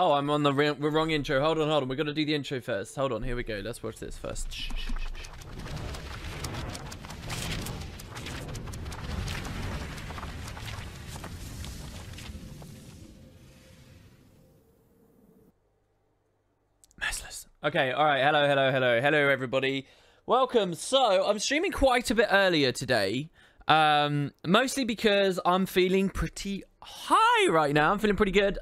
Oh, I'm on the wrong intro. Hold on. We're going to do the intro first. Hold on, here we go. Let's watch this first. Shh. Merciless. Okay, alright. Hello, everybody. Welcome. So, I'm streaming quite a bit earlier today. Mostly because I'm feeling pretty high right now. I'm feeling pretty good.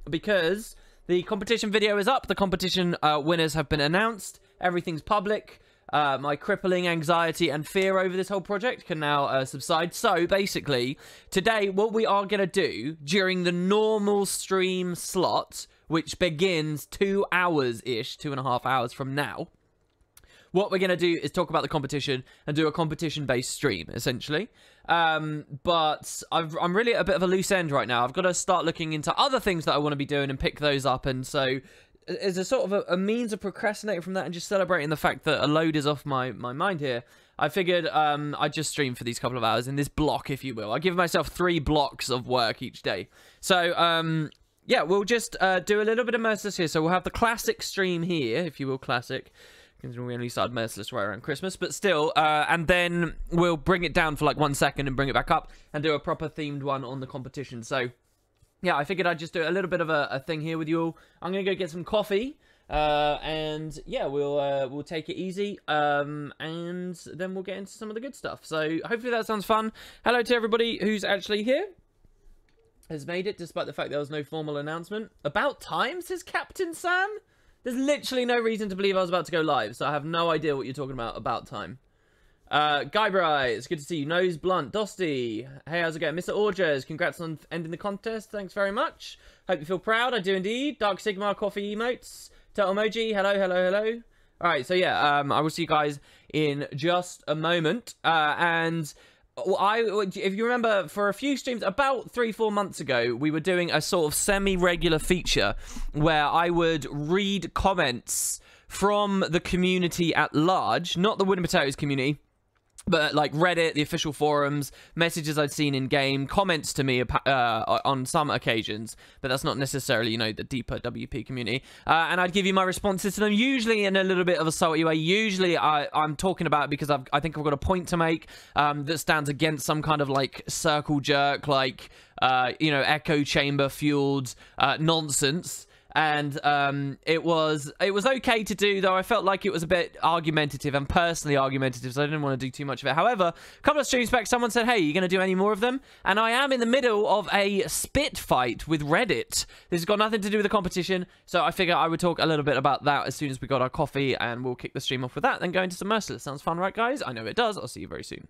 Because the competition video is up. The competition winners have been announced. Everything's public. My crippling anxiety and fear over this whole project can now subside. So, basically, today, what we are going to do during the normal stream slot, which begins 2 hours-ish, 2.5 hours from now, what we're going to do is talk about the competition and do a competition-based stream, essentially. But I'm really at a bit of a loose end right now. I've got to start looking into other things that I want to be doing and pick those up. And so, as a sort of a means of procrastinating from that and just celebrating the fact that a load is off my mind here, I figured I'd just stream for these couple of hours in this block, if you will. I give myself 3 blocks of work each day. So, yeah, we'll just do a little bit of Merciless here. So we'll have the classic stream here, if you will, classic. We only started Merciless right around Christmas, but still, and then we'll bring it down for like 1 second and bring it back up and do a proper themed one on the competition. So, yeah, I figured I'd just do a little bit of a thing here with you all. I'm gonna go get some coffee, and yeah, we'll take it easy, and then we'll get into some of the good stuff. So, hopefully that sounds fun. Hello to everybody who's actually here. Has made it, despite the fact there was no formal announcement. About time, says Captain Sam? There's literally no reason to believe I was about to go live, so I have no idea what you're talking about time. Guybrai, it's good to see you. Nose Blunt, Dosty, hey, how's it going? Mr. Orges, congrats on ending the contest, thanks very much. Hope you feel proud, I do indeed. Dark Sigma, coffee emotes, Turtle Emoji, hello. Alright, so yeah, I will see you guys in just a moment, and if you remember, for a few streams, about 3-4 months ago, we were doing a sort of semi-regular feature where I would read comments from the community at large, not the Wooden Potatoes community, but like Reddit, the official forums, messages I'd seen in game, comments to me on some occasions, but that's not necessarily, you know, the deeper WP community. And I'd give you my responses to them, usually in a little bit of a salty way. Usually I'm talking about it because I think I've got a point to make that stands against some kind of like circle jerk, like, you know, echo chamber fueled nonsense. And it was okay to do, though I felt like it was a bit argumentative and personally argumentative, so I didn't want to do too much of it. However, a couple of streams back, someone said, hey, are you going to do any more of them? And I am in the middle of a spit fight with Reddit. This has got nothing to do with the competition, so I figured I would talk a little bit about that as soon as we got our coffee, and we'll kick the stream off with that, then go into some Merciless. Sounds fun, right, guys? I know it does. I'll see you very soon.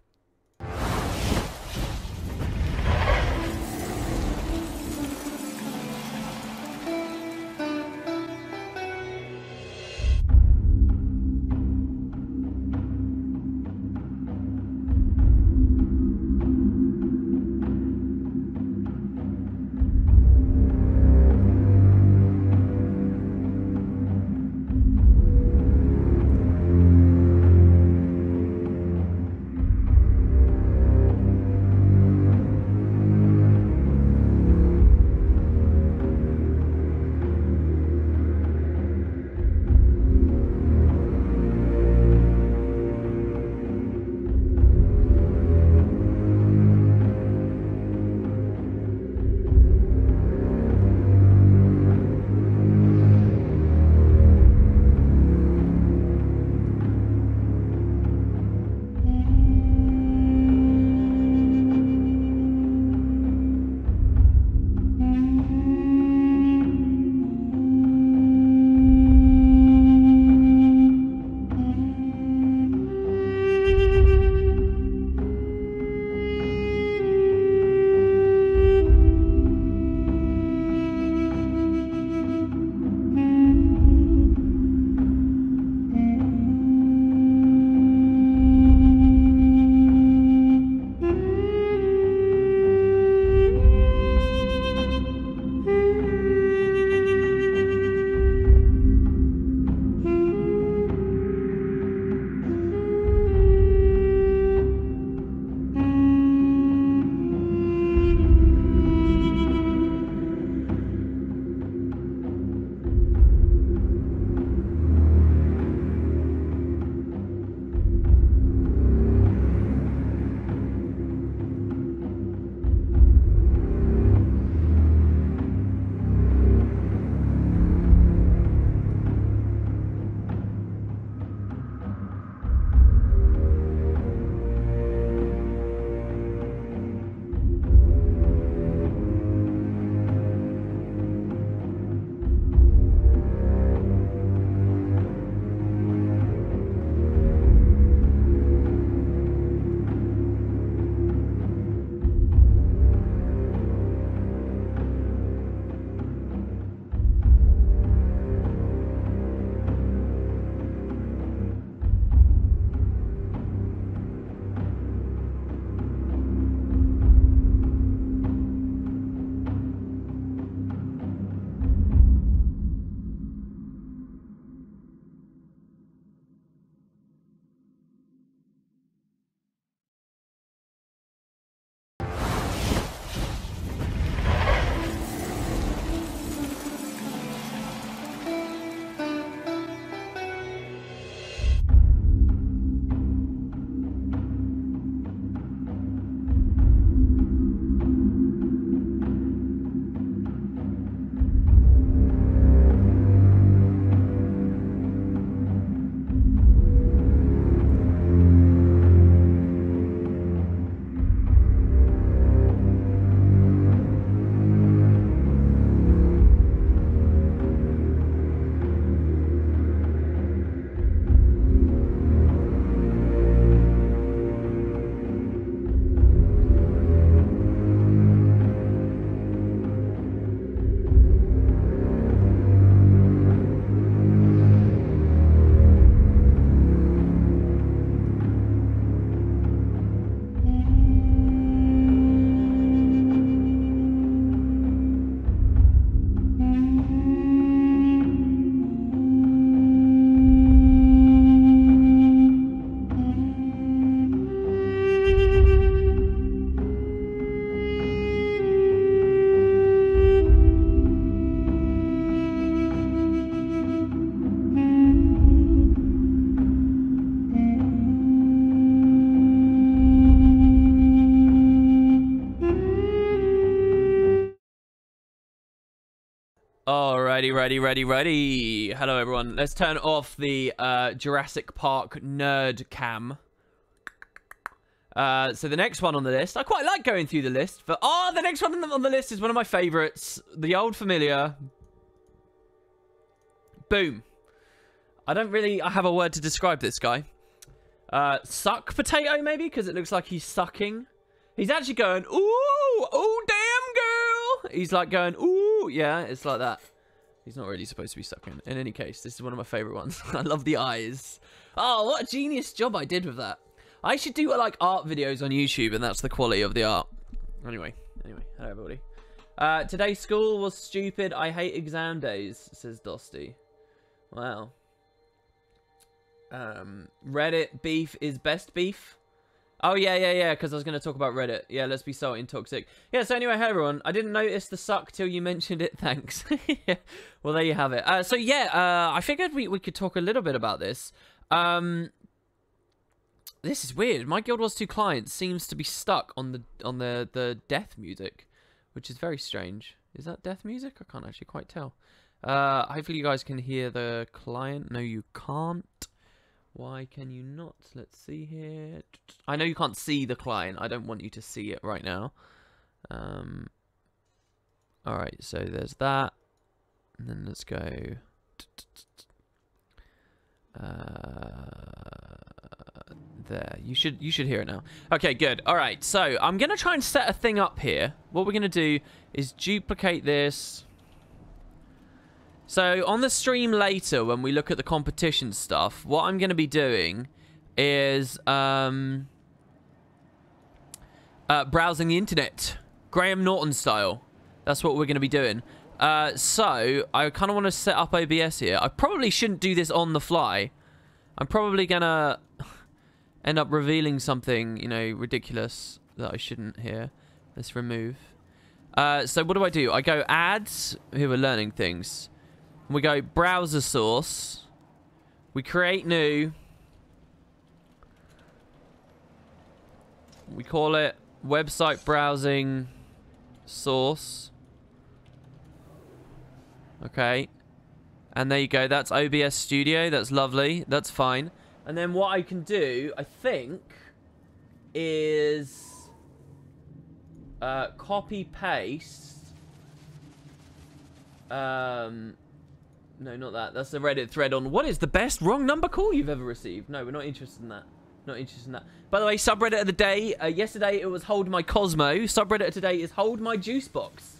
Alrighty, ready. Hello, everyone. Let's turn off the Jurassic Park nerd cam. So the next one on the list, I quite like going through the list, but the next one on the list is one of my favorites, the old familiar. Boom. I have a word to describe this guy. Suck potato, maybe, because it looks like he's sucking. He's actually going, ooh, damn girl. He's like going, ooh, yeah, it's like that. He's not really supposed to be sucking. In any case, this is one of my favorite ones. I love the eyes. Oh, what a genius job I did with that. I should do like art videos on YouTube, and that's the quality of the art. Anyway, hello everybody. Today's school was stupid. I hate exam days, says Dosty. Wow. Reddit beef is best beef. Oh, yeah, because I was going to talk about Reddit. Yeah, let's be salty and toxic. Yeah, so anyway, hey, everyone. I didn't notice the suck till you mentioned it. Thanks. Well, there you have it. So, yeah, I figured we could talk a little bit about this. This is weird. My Guild Wars 2 client seems to be stuck on the death music, which is very strange. Is that death music? I can't actually quite tell. Hopefully you guys can hear the client. No, you can't. Why can you not? Let's see here. I know you can't see the client. I don't want you to see it right now. Alright, so there's that. And then let's go. There. You should hear it now. Okay, good. Alright, so I'm going to try and set a thing up here. What we're going to do is duplicate this. So, on the stream later, when we look at the competition stuff, what I'm going to be doing is browsing the internet. Graham Norton style. That's what we're going to be doing. So, I kind of want to set up OBS here. I probably shouldn't do this on the fly. I'm probably going to end up revealing something, you know, ridiculous that I shouldn't here. Let's remove. So, what do? I go ads. Here we're learning things. We go browser source. We create new. We call it website browsing source. Okay. And there you go. That's OBS Studio. That's lovely. That's fine. And then what I can do, I think, is copy paste. No, not that. That's the Reddit thread on what is the best wrong number call you've ever received. No, we're not interested in that. Not interested in that. By the way, subreddit of the day. Yesterday it was Hold My Cosmo. Subreddit of today is Hold My Juice Box.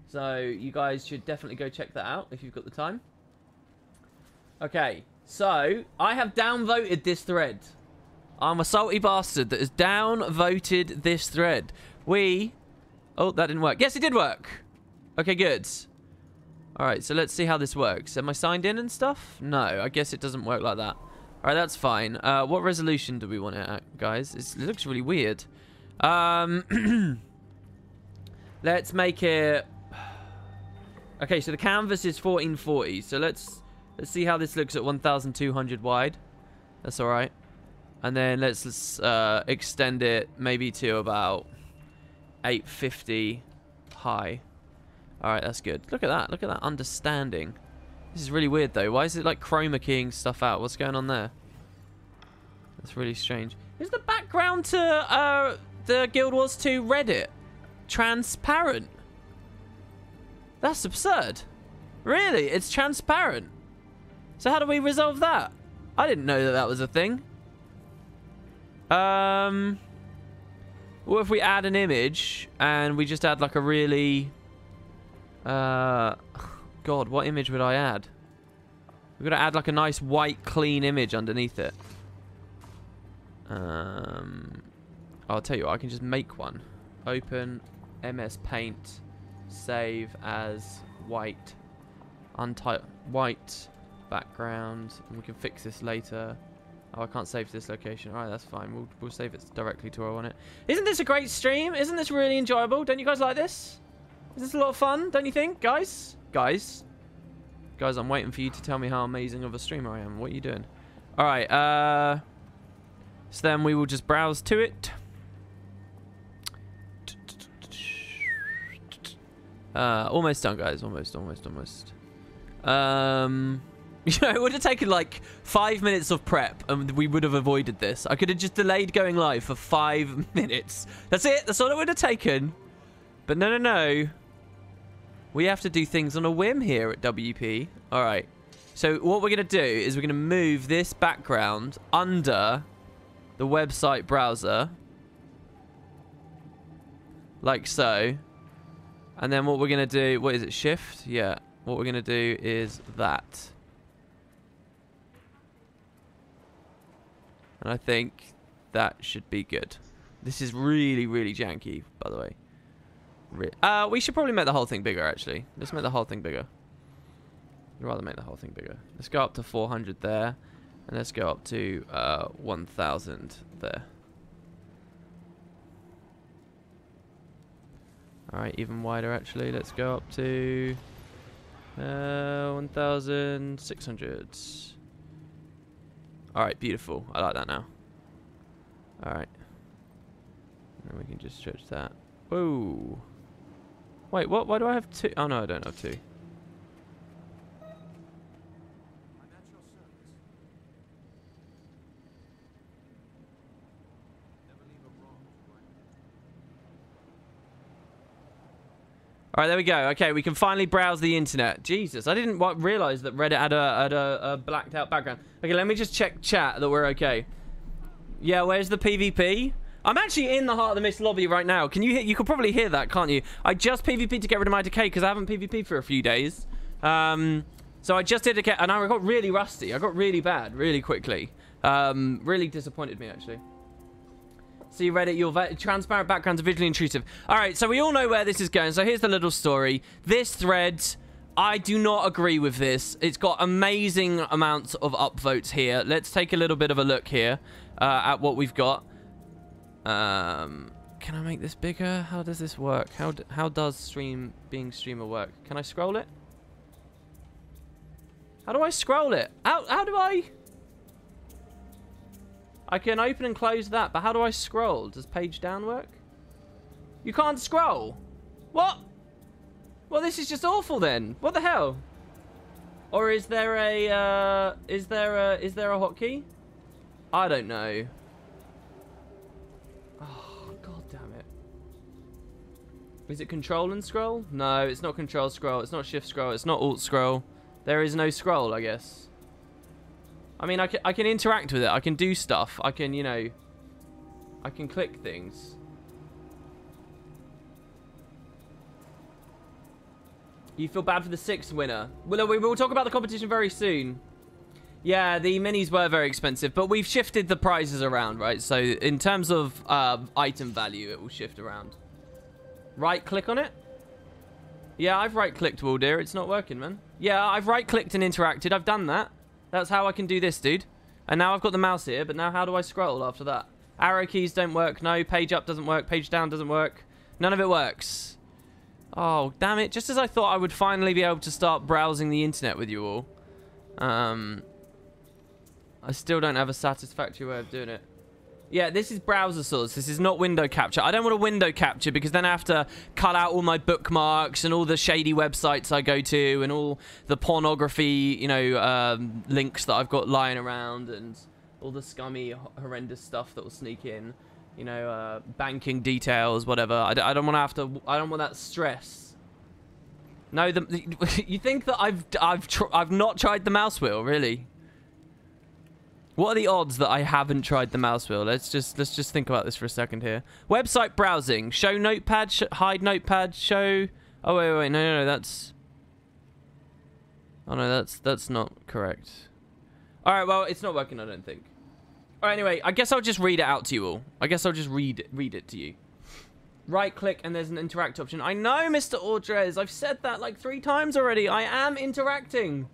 So you guys should definitely go check that out if you've got the time. Okay, so I have downvoted this thread. I'm a salty bastard that has downvoted this thread. Oh, that didn't work. Yes, it did work. Okay, good. Alright, so let's see how this works. Am I signed in and stuff? No, I guess it doesn't work like that. Alright, that's fine. What resolution do we want it at, guys? It looks really weird. Let's make it... Okay, so the canvas is 1440. So let's see how this looks at 1200 wide. That's alright. And then let's extend it maybe to about 850 high. Alright, that's good. Look at that. Look at that understanding. This is really weird, though. Why is it, like, chroma keying stuff out? What's going on there? That's really strange. Is the background to the Guild Wars 2 Reddit transparent? That's absurd. Really? It's transparent. So how do we resolve that? I didn't know that that was a thing. What if we add an image and we just add, like, a really... God, what image would I add? We've got to add like a nice white clean image underneath it. I'll tell you what, I can just make one. Open MS Paint, save as white, white background. And we can fix this later. Oh, I can't save to this location. Alright, that's fine. We'll save it directly to where I want it. Isn't this a great stream? Isn't this really enjoyable? Don't you guys like this? Is this a lot of fun, don't you think, guys? Guys, I'm waiting for you to tell me how amazing of a streamer I am. What are you doing? Alright, so then we will just browse to it. Almost done, guys. Almost. You know, it would have taken like 5 minutes of prep and we would have avoided this. I could have just delayed going live for 5 minutes. That's it. That's all it would have taken. But no. We have to do things on a whim here at WP. All right. So what we're going to do is we're going to move this background under the website browser. Like so. And then what we're going to do... What is it? Shift? Yeah. What we're going to do is that. And I think that should be good. This is really, really janky, by the way. We should probably make the whole thing bigger, actually. Let's make the whole thing bigger. I'd rather make the whole thing bigger. Let's go up to 400 there. And let's go up to 1,000 there. Alright, even wider, actually. Let's go up to 1,600. Alright, beautiful. I like that now. Alright. And we can just stretch that. Whoa. Wait, what? Why do I have two? Oh, no, I don't have two. Alright, there we go. Okay, we can finally browse the internet. Jesus, I didn't realize that Reddit had a blacked out background. Okay, let me just check chat that we're okay. Yeah, where's the PvP? I'm actually in the Heart of the Mist lobby right now. Can you hear? You could probably hear that, can't you? I just PvP'd to get rid of my decay because I haven't PvP'd for a few days. So I just did decay and I got really rusty. I got really bad really quickly. Really disappointed me, actually. See Reddit, your transparent backgrounds are visually intrusive. Alright, so we all know where this is going. So here's the little story. This thread, I do not agree with this. It's got amazing amounts of upvotes here. Let's take a little bit of a look here at what we've got. Can I make this bigger? How does this work? How does being streamer work? Can I scroll it? How do I scroll it? How do I... I can open and close that, but how do I scroll? Does page down work? You can't scroll. What? Well, this is just awful then. What the hell? Or is there a is there a hotkey? I don't know. Oh, god damn it. Is it control and scroll? No, it's not control scroll. It's not shift scroll. It's not alt scroll. There is no scroll, I guess. I mean, I can interact with it. I can do stuff. I can, you know, I can click things. You feel bad for the 6th winner. Well, we will talk about the competition very soon. Yeah, the minis were very expensive, but we've shifted the prizes around, right? So in terms of item value, it will shift around. Right-click on it? Yeah, I've right-clicked, Waldeer. It's not working, man. Yeah, I've right-clicked and interacted. I've done that. That's how I can do this, dude. And now I've got the mouse here, but now how do I scroll after that? Arrow keys don't work. No, page up doesn't work. Page down doesn't work. None of it works. Oh, damn it. Just as I thought I would finally be able to start browsing the internet with you all. I still don't have a satisfactory way of doing it. Yeah, this is browser source. This is not window capture. I don't want a window capture because then I have to cut out all my bookmarks and all the shady websites I go to and all the pornography, you know, links that I've got lying around and all the scummy, horrendous stuff that will sneak in. You know, banking details, whatever. I don't want to have to. I don't want that stress. No, you think that I've not tried the mouse wheel, really? What are the odds that I haven't tried the mouse wheel? Let's just think about this for a second here. Website browsing. Show notepad. Hide notepad. Show. Oh wait. No. That's. Oh no, that's not correct. All right. Well, it's not working. I don't think. All right. Anyway, I guess I'll just read it out to you all. I guess I'll just read it to you. Right click and there's an interact option. I know, Mr. Audrez. I've said that like 3 times already. I am interacting.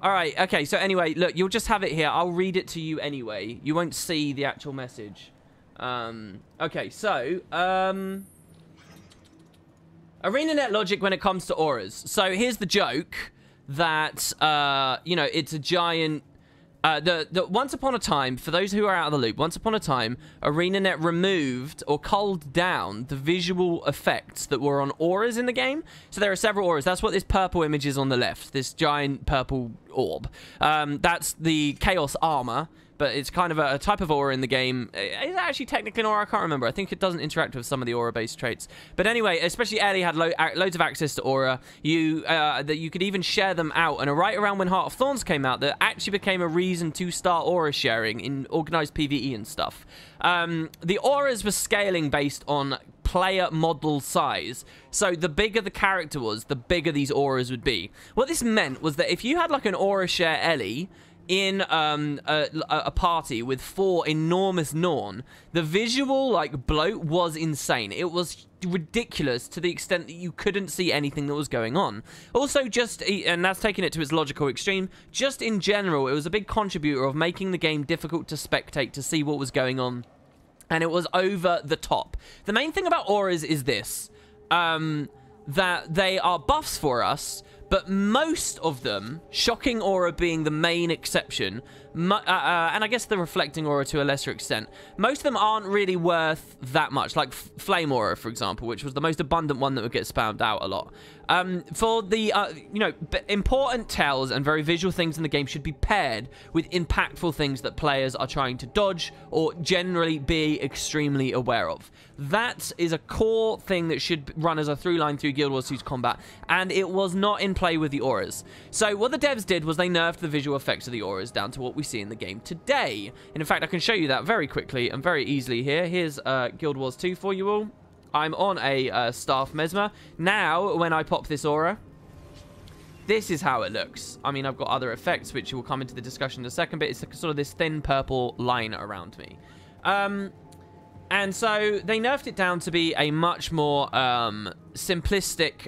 All right, okay, so anyway, look, you'll just have it here. I'll read it to you anyway. You won't see the actual message. Okay, so, ArenaNet logic when it comes to auras. So here's the joke that, you know, it's a giant Once upon a time, for those who are out of the loop, once upon a time, ArenaNet removed or culled down the visual effects that were on auras in the game. So there are several auras. That's what this purple image is on the left, this giant purple orb. That's the Chaos Armor, but it's kind of a type of aura in the game. Is it actually technically an aura? I can't remember. I think it doesn't interact with some of the aura-based traits. But anyway, especially Ellie had loads of access to aura. That you could even share them out. And right around when Heart of Thorns came out, that actually became a reason to start aura sharing in organized PvE and stuff. The auras were scaling based on player model size. So the bigger the character was, the bigger these auras would be. What this meant was that if you had like an aura share Ellie in a party with 4 enormous Norn, the visual like bloat was insane. It was ridiculous to the extent that you couldn't see anything that was going on. Also, and that's taking it to its logical extreme, just in general, it was a big contributor of making the game difficult to spectate, to see what was going on, and it was over the top. The main thing about auras is this, that they are buffs for us, but most of them, Shocking Aura being the main exception, and I guess the Reflecting Aura to a lesser extent, most of them aren't really worth that much. Like Flame Aura, for example, which was the most abundant one that would get spammed out a lot. For the, important tells and very visual things in the game should be paired with impactful things that players are trying to dodge or generally be extremely aware of. That is a core thing that should run as a through line through Guild Wars 2's combat, and it was not in play with the auras. So what the devs did was they nerfed the visual effects of the auras down to what we see in the game today. And in fact, I can show you that very quickly and very easily here. Here's Guild Wars 2 for you all. I'm on a staff Mesmer. Now, when I pop this aura, this is how it looks. I mean, I've got other effects, which will come into the discussion in a second, but it's sort of this thin purple line around me. And so they nerfed it down to be a much more simplistic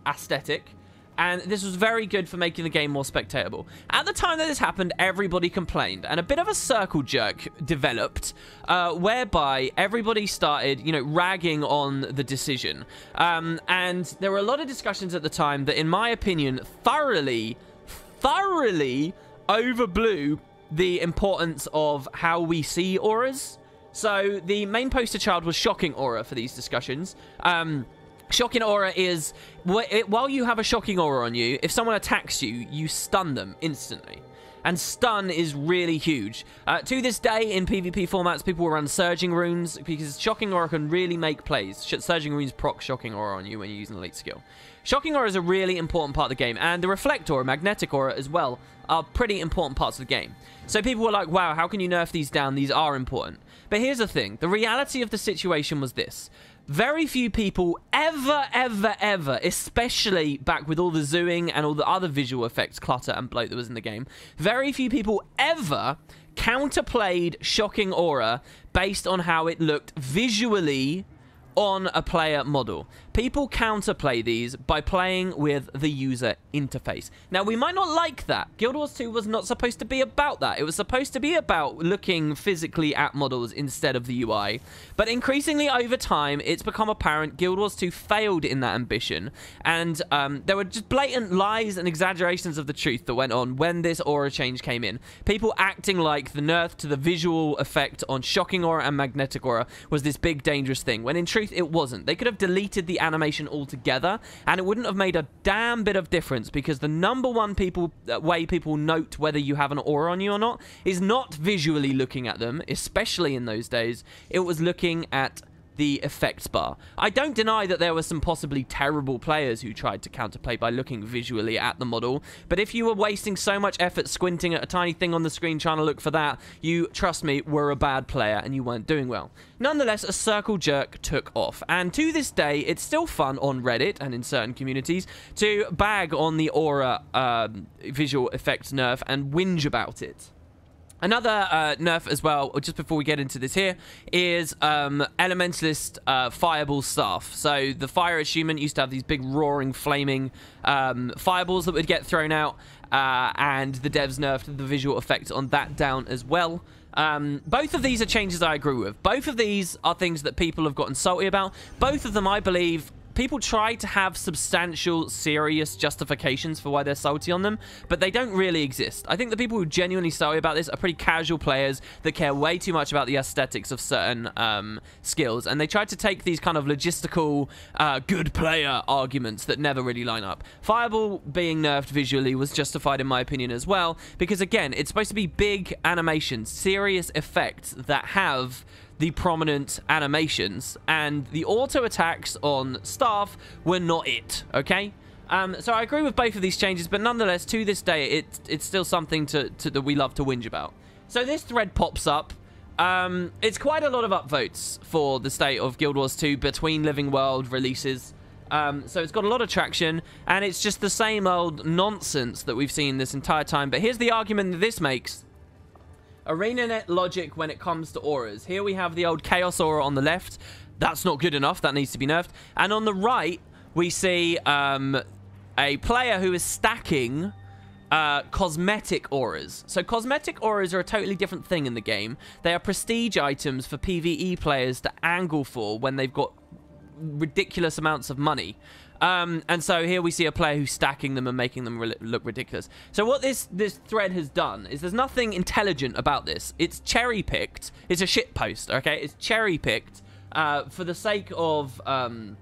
aesthetic. And this was very good for making the game more spectatable. At the time that this happened, everybody complained. And a bit of a circle jerk developed, whereby everybody started, ragging on the decision. And there were a lot of discussions at the time that, in my opinion, thoroughly overblew the importance of how we see auras. So the main poster child was Shocking Aura for these discussions. Shocking Aura is, while you have a Shocking Aura on you, if someone attacks you, you stun them instantly. And stun is really huge. To this day, in PvP formats, people will run Surging Runes, because Shocking Aura can really make plays. Surging Runes proc Shocking Aura on you when you're using elite skill. Shocking Aura is a really important part of the game, and the Reflect Aura, Magnetic Aura as well, are pretty important parts of the game. So people were like, wow, how can you nerf these down? These are important. But here's the thing. The reality of the situation was this. Very few people ever, especially back with all the zooing and all the other visual effects, clutter and bloat that was in the game, very few people ever counterplayed Shocking Aura based on how it looked visually on a player model. People counterplay these by playing with the user interface. Now, we might not like that. Guild Wars 2 was not supposed to be about that. It was supposed to be about looking physically at models instead of the UI. But increasingly over time, it's become apparent Guild Wars 2 failed in that ambition. And there were just blatant lies and exaggerations of the truth that went on when this aura change came in. People acting like the nerf to the visual effect on Shocking Aura and Magnetic Aura was this big dangerous thing, when in truth it wasn't. They could have deleted the animation altogether, and it wouldn't have made a damn bit of difference, because the number one way people note whether you have an aura on you or not is not visually looking at them, especially in those days. It was looking at the effects bar. I don't deny that there were some possibly terrible players who tried to counterplay by looking visually at the model, but if you were wasting so much effort squinting at a tiny thing on the screen trying to look for that, you, trust me, were a bad player and you weren't doing well. Nonetheless, a circle jerk took off, and to this day, it's still fun on Reddit and in certain communities to bag on the aura visual effects nerf and whinge about it. Another nerf as well, just before we get into this here, is Elementalist Fireball Staff. So the Fire Achievement used to have these big roaring, flaming fireballs that would get thrown out, and the devs nerfed the visual effect on that down as well. Both of these are changes I agree with. Both of these are things that people have gotten salty about. Both of them, I believe, people try to have substantial, serious justifications for why they're salty on them, but they don't really exist. I think the people who are genuinely salty about this are pretty casual players that care way too much about the aesthetics of certain skills, and they try to take these kind of logistical, good player arguments that never really line up. Fireball being nerfed visually was justified in my opinion as well, because again, it's supposed to be big animations, serious effects that have the prominent animations, and the auto attacks on staff were not it, okay? So I agree with both of these changes, but nonetheless, to this day, it's still something that we love to whinge about. So this thread pops up. It's quite a lot of upvotes for the state of Guild Wars 2 between Living World releases. So it's got a lot of traction, and it's just the same old nonsense that we've seen this entire time. But here's the argument that this makes. ArenaNet logic when it comes to auras. Here we have the old Chaos aura on the left. That's not good enough. That needs to be nerfed. And on the right, we see a player who is stacking cosmetic auras. So cosmetic auras are a totally different thing in the game. They are prestige items for PvE players to angle for when they've got ridiculous amounts of money. And so here we see a player who's stacking them and making them look ridiculous. So what this thread has done is there's nothing intelligent about this. It's cherry-picked. It's a shitpost, okay? It's cherry-picked for the sake of trying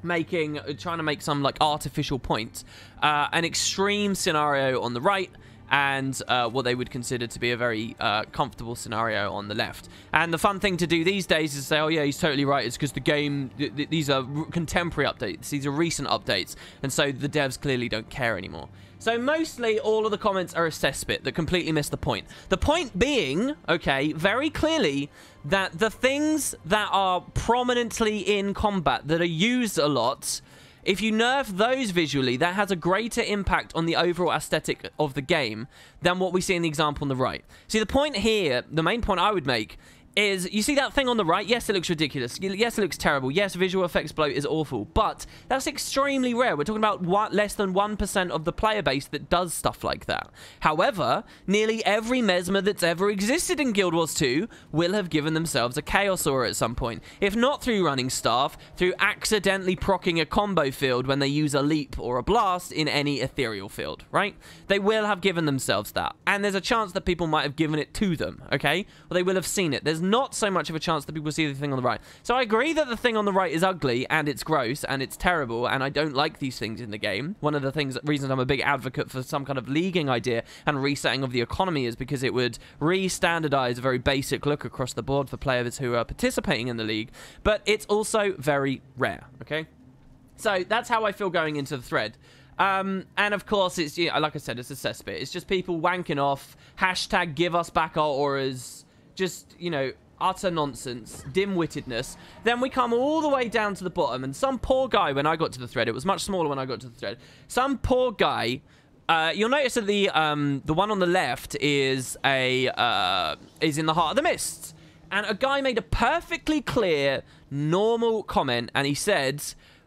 to make some like artificial point. An extreme scenario on the right, and what they would consider to be a very comfortable scenario on the left. And the fun thing to do these days is say, oh yeah, he's totally right, it's because the game, these are contemporary updates, these are recent updates, and so the devs clearly don't care anymore. So mostly all of the comments are a cesspit that completely miss the point. The point being, okay, very clearly, that the things that are prominently in combat, that are used a lot, if you nerf those visually, that has a greater impact on the overall aesthetic of the game than what we see in the example on the right. See, the point here, the main point I would make, is you see that thing on the right? Yes, it looks ridiculous. Yes, it looks terrible. Yes, visual effects bloat is awful. But that's extremely rare. We're talking about less than 1% of the player base that does stuff like that. However, nearly every Mesmer that's ever existed in Guild Wars 2 will have given themselves a Chaos Aura at some point. If not through running staff, through accidentally proccing a combo field when they use a leap or a blast in any ethereal field, right? They will have given themselves that. And there's a chance that people might have given it to them, okay? Or they will have seen it. There's not so much of a chance that people see the thing on the right. So I agree that the thing on the right is ugly, and it's gross, and it's terrible, and I don't like these things in the game. One of the reasons I'm a big advocate for some kind of leaguing idea and resetting of the economy is because it would re-standardize a very basic look across the board for players who are participating in the league, but it's also very rare, okay? So that's how I feel going into the thread. And of course, it's, you know, like I said, it's a cesspit. It's just people wanking off, hashtag give us back our auras, just, you know, utter nonsense, dim-wittedness. Then we come all the way down to the bottom, and some poor guy, when I got to the thread, it was much smaller when I got to the thread, some poor guy, you'll notice that the one on the left is in the heart of the mist. And a guy made a perfectly clear, normal comment, and he said,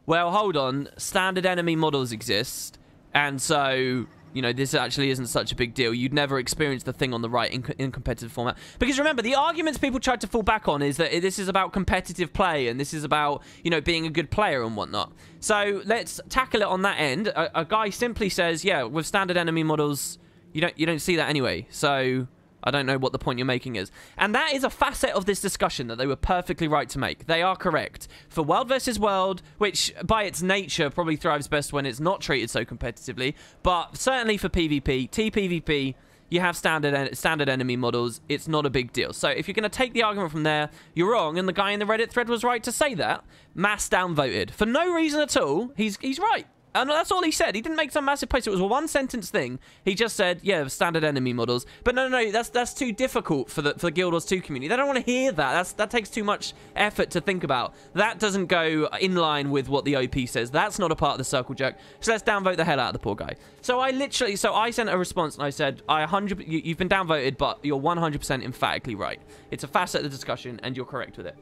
well, hold on, standard enemy models exist, and so, you know, this actually isn't such a big deal. You'd never experience the thing on the right in competitive format. Because remember, the arguments people tried to fall back on is that this is about competitive play, and this is about, you know, being a good player and whatnot. So let's tackle it on that end. A guy simply says, yeah, with standard enemy models, you don't see that anyway. So I don't know what the point you're making is. And that is a facet of this discussion that they were perfectly right to make. They are correct. For World versus World, which by its nature probably thrives best when it's not treated so competitively, but certainly for PvP, TPvP, you have standard enemy models. It's not a big deal. So if you're going to take the argument from there, you're wrong, and the guy in the Reddit thread was right to say that. Mass downvoted. For no reason at all, he's right. And that's all he said. He didn't make some massive post. It was a one-sentence thing. He just said, yeah, standard enemy models. But no, that's too difficult for the Guild Wars 2 community. They don't want to hear that. That takes too much effort to think about. That doesn't go in line with what the OP says. That's not a part of the circle jerk. So let's downvote the hell out of the poor guy. So I sent a response and I said, you've been downvoted, but you're 100% emphatically right. It's a facet of the discussion and you're correct with it.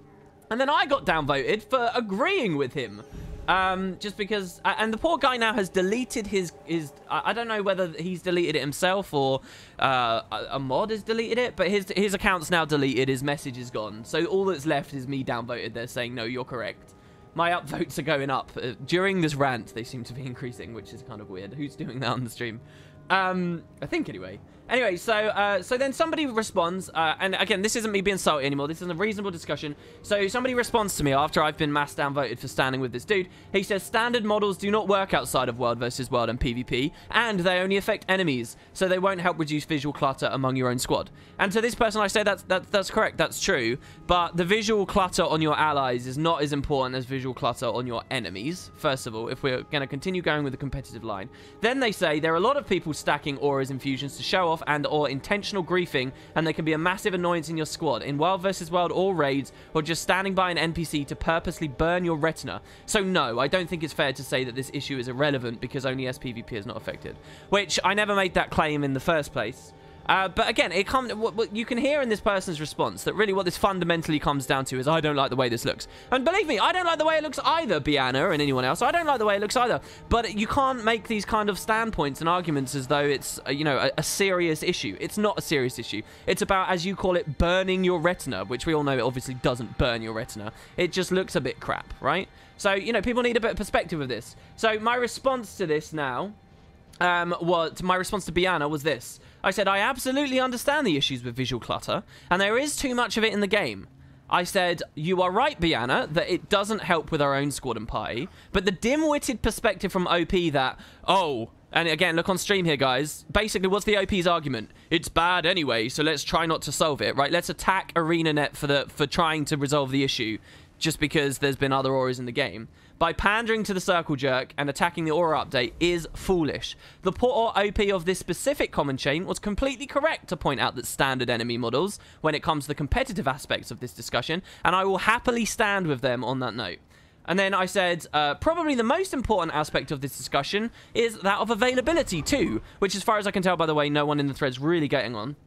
And then I got downvoted for agreeing with him. Just because, and the poor guy now has deleted his I don't know whether he's deleted it himself or a mod has deleted it, but his account's now deleted, his message is gone. So all that's left is me downvoted there saying, no, you're correct. My upvotes are going up. During this rant, they seem to be increasing, which is kind of weird. Who's doing that on the stream? I think anyway. Anyway, so then somebody responds, and again, this isn't me being salty anymore. This is a reasonable discussion. So somebody responds to me after I've been mass downvoted for standing with this dude. He says, standard models do not work outside of World versus World and PvP, and they only affect enemies, so they won't help reduce visual clutter among your own squad. And to this person, I say that's correct, that's true, but the visual clutter on your allies is not as important as visual clutter on your enemies, first of all, if we're going to continue going with the competitive line. Then they say there are a lot of people stacking auras and fusions to show off and or intentional griefing, and they can be a massive annoyance in your squad, in World versus World or raids, or just standing by an NPC to purposely burn your retina. So no, I don't think it's fair to say that this issue is irrelevant because only SPVP is not affected, which I never made that claim in the first place. But again, what you can hear in this person's response that really what this fundamentally comes down to is, I don't like the way this looks. And believe me, I don't like the way it looks either, Bianna and anyone else. I don't like the way it looks either. But you can't make these kind of standpoints and arguments as though it's, you know, a serious issue. It's not a serious issue. It's about, as you call it, burning your retina, which we all know it obviously doesn't burn your retina. It just looks a bit crap, right? So, you know, people need a bit of perspective of this. So my response to this now, my response to Bianna was this. I said, I absolutely understand the issues with visual clutter, and there is too much of it in the game. I said, you are right, Bianna, that it doesn't help with our own squad and party, but the dim-witted perspective from OP that, oh, and again, look on stream here, guys. Basically, what's the OP's argument? It's bad anyway, so let's try not to solve it, right? Let's attack ArenaNet for trying to resolve the issue, just because there's been other auras in the game. By pandering to the circle jerk and attacking the aura update is foolish. The poor OP of this specific comment chain was completely correct to point out that standard enemy models when it comes to the competitive aspects of this discussion, and I will happily stand with them on that note. And then I said, probably the most important aspect of this discussion is that of availability too, which as far as I can tell, by the way, no one in the thread's really getting on.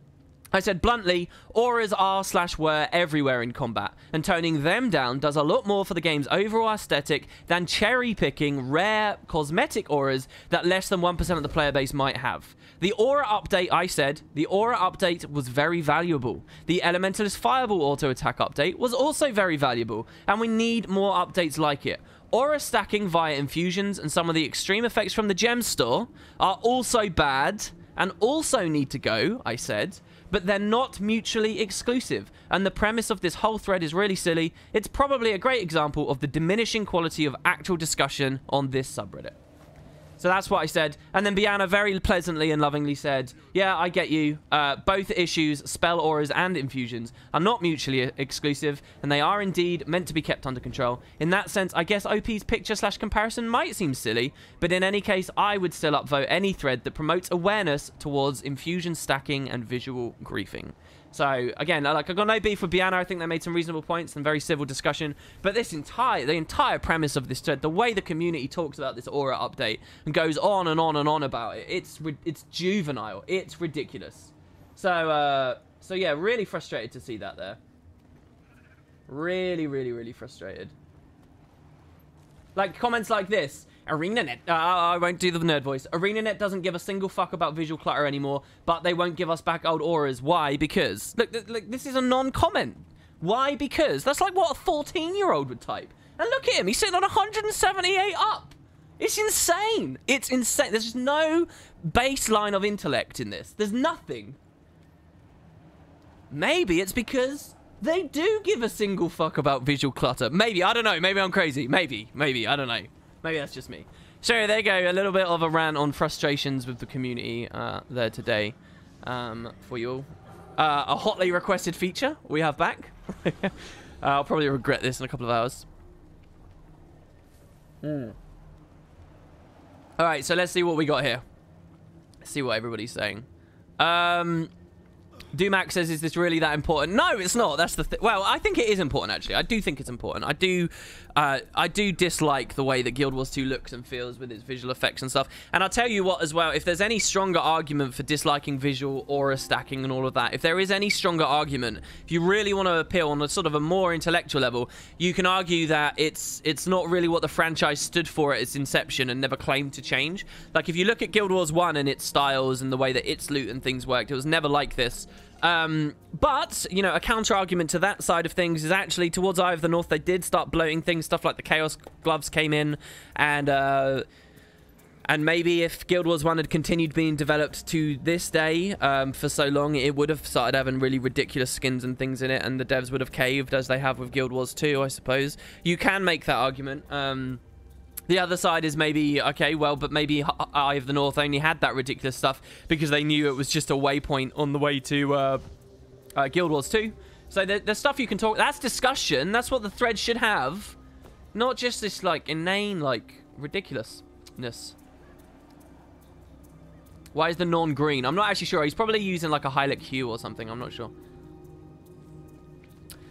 I said bluntly, auras are/were everywhere in combat, and toning them down does a lot more for the game's overall aesthetic than cherry-picking rare cosmetic auras that less than 1% of the player base might have. The aura update, I said, the aura update was very valuable. The Elementalist Fireball auto-attack update was also very valuable, and we need more updates like it. Aura stacking via infusions and some of the extreme effects from the gem store are also bad and also need to go, I said. But they're not mutually exclusive, and the premise of this whole thread is really silly. It's probably a great example of the diminishing quality of actual discussion on this subreddit. So that's what I said. And then Bianna very pleasantly and lovingly said, yeah, I get you. Both issues, spell auras and infusions, are not mutually exclusive, and they are indeed meant to be kept under control. In that sense, I guess OP's picture/comparison might seem silly, but in any case, I would still upvote any thread that promotes awareness towards infusion stacking and visual griefing. So, again, like, I've got no beef with Bianna. I think they made some reasonable points and very civil discussion. But the entire premise of this thread, the way the community talks about this aura update and goes on and on and on about it, it's juvenile. It's ridiculous. So yeah, really frustrated to see that there. Really, really, really frustrated. Like, comments like this. ArenaNet, I won't do the nerd voice. ArenaNet doesn't give a single fuck about visual clutter anymore, but they won't give us back old auras. Why? Because. Look, this is a non-comment. Why? Because. That's like what a 14-year-old would type. And look at him. He's sitting on 178 up. It's insane. It's insane. There's just no baseline of intellect in this. There's nothing. Maybe it's because they do give a single fuck about visual clutter. Maybe. I don't know. Maybe I'm crazy. Maybe. I don't know. Maybe that's just me. So there you go. A little bit of a rant on frustrations with the community there today for you all. A hotly requested feature we have back. I'll probably regret this in a couple of hours. All right, so let's see what we got here. Let's see what everybody's saying. Dumac says, is this really that important? No, it's not. That's the thing. Well, I think it is important, actually. I do think it's important. I do dislike the way that Guild Wars 2 looks and feels with its visual effects and stuff. And I'll tell you what as well, if there's any stronger argument for disliking visual aura stacking and all of that, if there is any stronger argument, if you really want to appeal on a sort of a more intellectual level, you can argue that it's not really what the franchise stood for at its inception and never claimed to change. Like, if you look at Guild Wars 1 and its styles and the way that its loot and things worked, it was never like this. ridiculous. But, you know, a counter-argument to that side of things is actually towards Eye of the North, they did start bloating things. Stuff like the Chaos Gloves came in, and maybe if Guild Wars 1 had continued being developed to this day for so long, it would have started having really ridiculous skins and things in it, and the devs would have caved, as they have with Guild Wars 2, I suppose. You can make that argument. The other side is maybe, okay, well, but maybe Eye of the North only had that ridiculous stuff because they knew it was just a waypoint on the way to Guild Wars 2. So there's stuff you can talk... That's discussion. That's what the thread should have. Not just this, like, inane, like, ridiculousness. Why is the Norn green? I'm not actually sure. He's probably using, like, a Hylic hue or something. I'm not sure.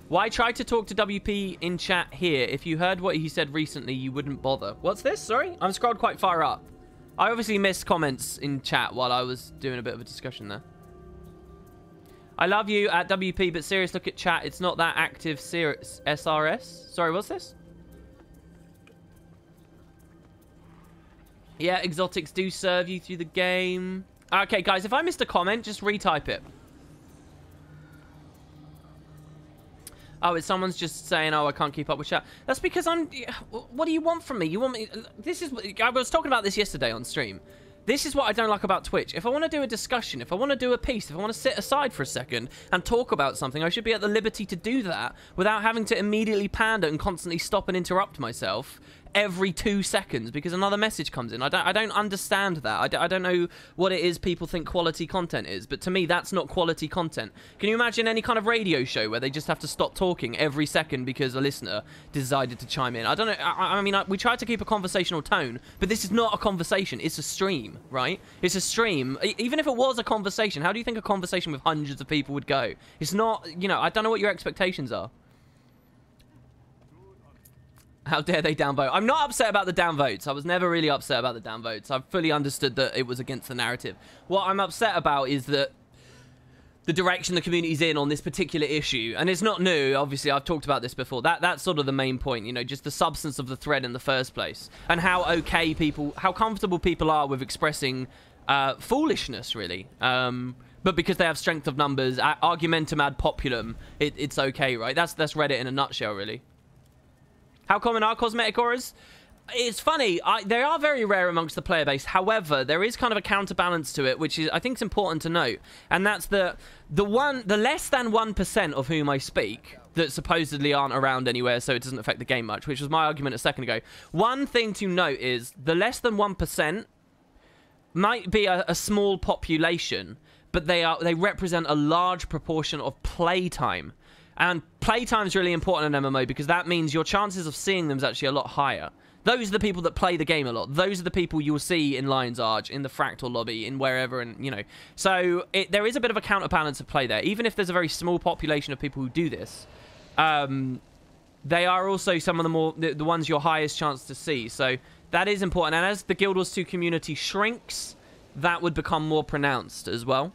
Why try to talk to WP in chat here? If you heard what he said recently, you wouldn't bother. What's this? Sorry? I'm scrolled quite far up. I obviously missed comments in chat while I was doing a bit of a discussion there. I love you at WP, but serious, look at chat. It's not that active. SRS? Sorry, what's this? Yeah, exotics do serve you through the game. Okay, guys, if I missed a comment, just retype it. Oh, it's someone's just saying, oh, I can't keep up with chat. That's because I'm... What do you want from me? You want me... This is... I was talking about this yesterday on stream. This is what I don't like about Twitch. If I want to do a discussion, if I want to do a piece, if I want to sit aside for a second and talk about something, I should be at the liberty to do that without having to immediately pander and constantly stop and interrupt myself every 2 seconds because another message comes in. I don't understand that. I don't know what it is people think quality content is, but to me, that's not quality content. Can you imagine any kind of radio show where they just have to stop talking every second because a listener decided to chime in? I don't know. I mean, we try to keep a conversational tone, but this is not a conversation. It's a stream, right? It's a stream. Even if it was a conversation, how do you think a conversation with hundreds of people would go? It's not, you know, I don't know what your expectations are. How dare they downvote? I'm not upset about the downvotes. I was never really upset about the downvotes. I've fully understood that it was against the narrative. What I'm upset about is that the direction the community's in on this particular issue, and it's not new, obviously, I've talked about this before. That's sort of the main point, you know, just the substance of the thread in the first place, and how how comfortable people are with expressing foolishness, really. But because they have strength of numbers, argumentum ad populum, it's okay, right? That's Reddit in a nutshell, really. How common are cosmetic auras? It's funny. They are very rare amongst the player base. However, there is kind of a counterbalance to it, which is I think is important to note, and that's the less than 1% of whom I speak that supposedly aren't around anywhere, so it doesn't affect the game much, which was my argument a second ago. One thing to note is the less than 1% might be a small population, but they represent a large proportion of playtime. And playtime is really important in MMO because that means your chances of seeing them is actually a lot higher. Those are the people that play the game a lot. Those are the people you will see in Lion's Arch, in the Fractal lobby, in wherever, and you know. So there is a bit of a counterbalance of play there. Even if there's a very small population of people who do this, they are also some of the ones your highest chance to see. So that is important. And as the Guild Wars 2 community shrinks, that would become more pronounced as well.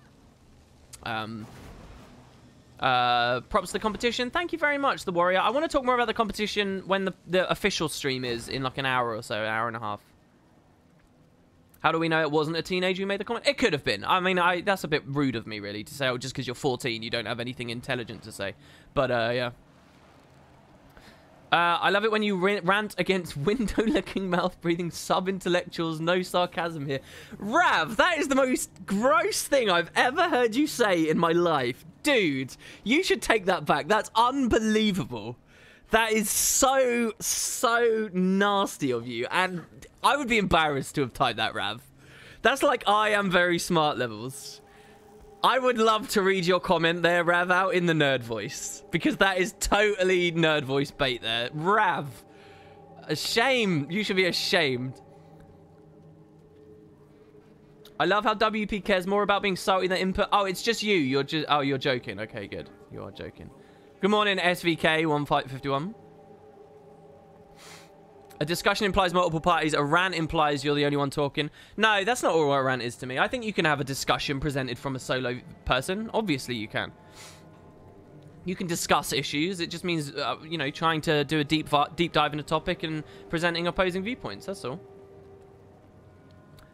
Props to the competition. Thank you very much, The Warrior. I want to talk more about the competition when the official stream is in like an hour or so, an hour and a half. How do we know it wasn't a teenager who made the comment? It could have been. I mean, that's a bit rude of me, really, to say, oh, just because you're 14, you don't have anything intelligent to say. But, yeah. I love it when you rant against window-licking, mouth-breathing sub-intellectuals. No sarcasm here. Rav, that is the most gross thing I've ever heard you say in my life. Dude, you should take that back. That's unbelievable. That is so nasty of you. And I would be embarrassed to have typed that, Rav. That's like I am very smart levels. I would love to read your comment there, Rav, out in the nerd voice. Because that is totally nerd voice bait there. Rav. A shame. You should be ashamed. I love how WP cares more about being salty than input. Oh, it's just you. You're joking. Okay, good. You are joking. Good morning, SVK1551. A discussion implies multiple parties. A rant implies you're the only one talking. No, that's not all a rant is to me. I think you can have a discussion presented from a solo person. Obviously, you can. You can discuss issues. It just means, you know, trying to do a deep dive in a topic and presenting opposing viewpoints. That's all.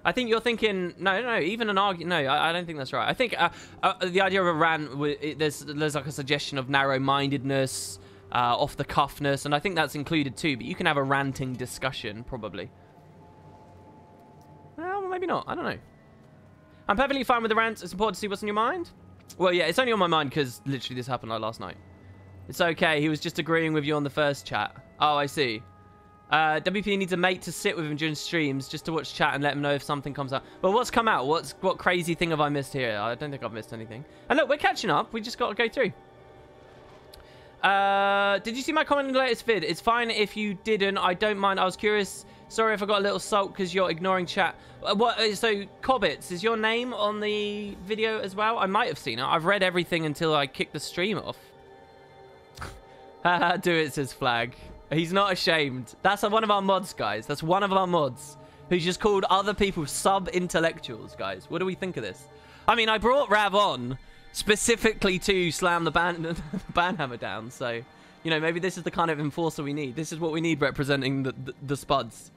I think you're thinking, no, even an argument. No, I don't think that's right. I think the idea of a rant, there's like a suggestion of narrow-mindedness, off-the-cuffness, and I think that's included too, but you can have a ranting discussion, probably. Well, maybe not. I don't know. I'm perfectly fine with the rants. It's important to see what's on your mind. Well, yeah, it's only on my mind because literally this happened like last night. It's okay. He was just agreeing with you on the first chat. Oh, I see. WP needs a mate to sit with him during streams just to watch chat and let him know if something comes out. But what's come out? What crazy thing have I missed here? I don't think I've missed anything. And look, we're catching up. We just got to go through. Did you see my comment in the latest vid? It's fine if you didn't. I don't mind. I was curious. Sorry if I got a little sulk because you're ignoring chat. So, Cobbits, is your name on the video as well? I might have seen it. I've read everything until I kicked the stream off. Haha, do it, says Flag. He's not ashamed. That's one of our mods, guys. That's one of our mods who's just called other people sub-intellectuals, guys. What do we think of this? I mean, I brought Rav on specifically to slam the banhammer down. So, you know, maybe this is the kind of enforcer we need. This is what we need representing the spuds.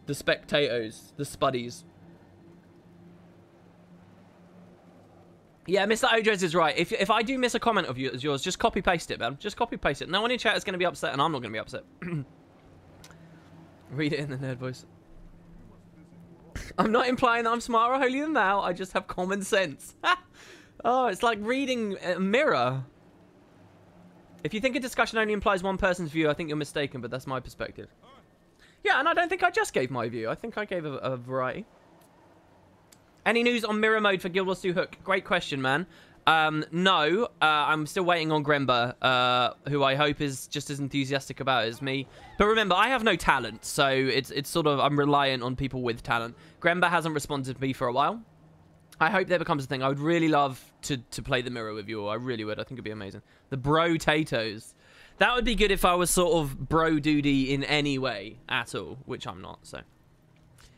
The spectators. The spuddies. Yeah, Mr. Odres is right. If I do miss a comment of yours, just copy-paste it, man. Just copy-paste it. No one in chat is going to be upset, and I'm not going to be upset. Read it in the nerd voice. I'm not implying that I'm smarter or holier than thou. I just have common sense. Oh, it's like reading a mirror. If you think a discussion only implies one person's view, I think you're mistaken, but that's my perspective. Yeah, and I don't think I just gave my view. I think I gave a variety. Any news on mirror mode for Guild Wars 2 Hook? Great question, man. No, I'm still waiting on Gremba, who I hope is just as enthusiastic about it as me. But remember, I have no talent, so it's sort of, I'm reliant on people with talent. Gremba hasn't responded to me for a while. I hope that becomes a thing. I would really love to play the mirror with you all. I really would. I think it'd be amazing. The bro-tatoes. That would be good if I was sort of bro-duty in any way at all, which I'm not, so.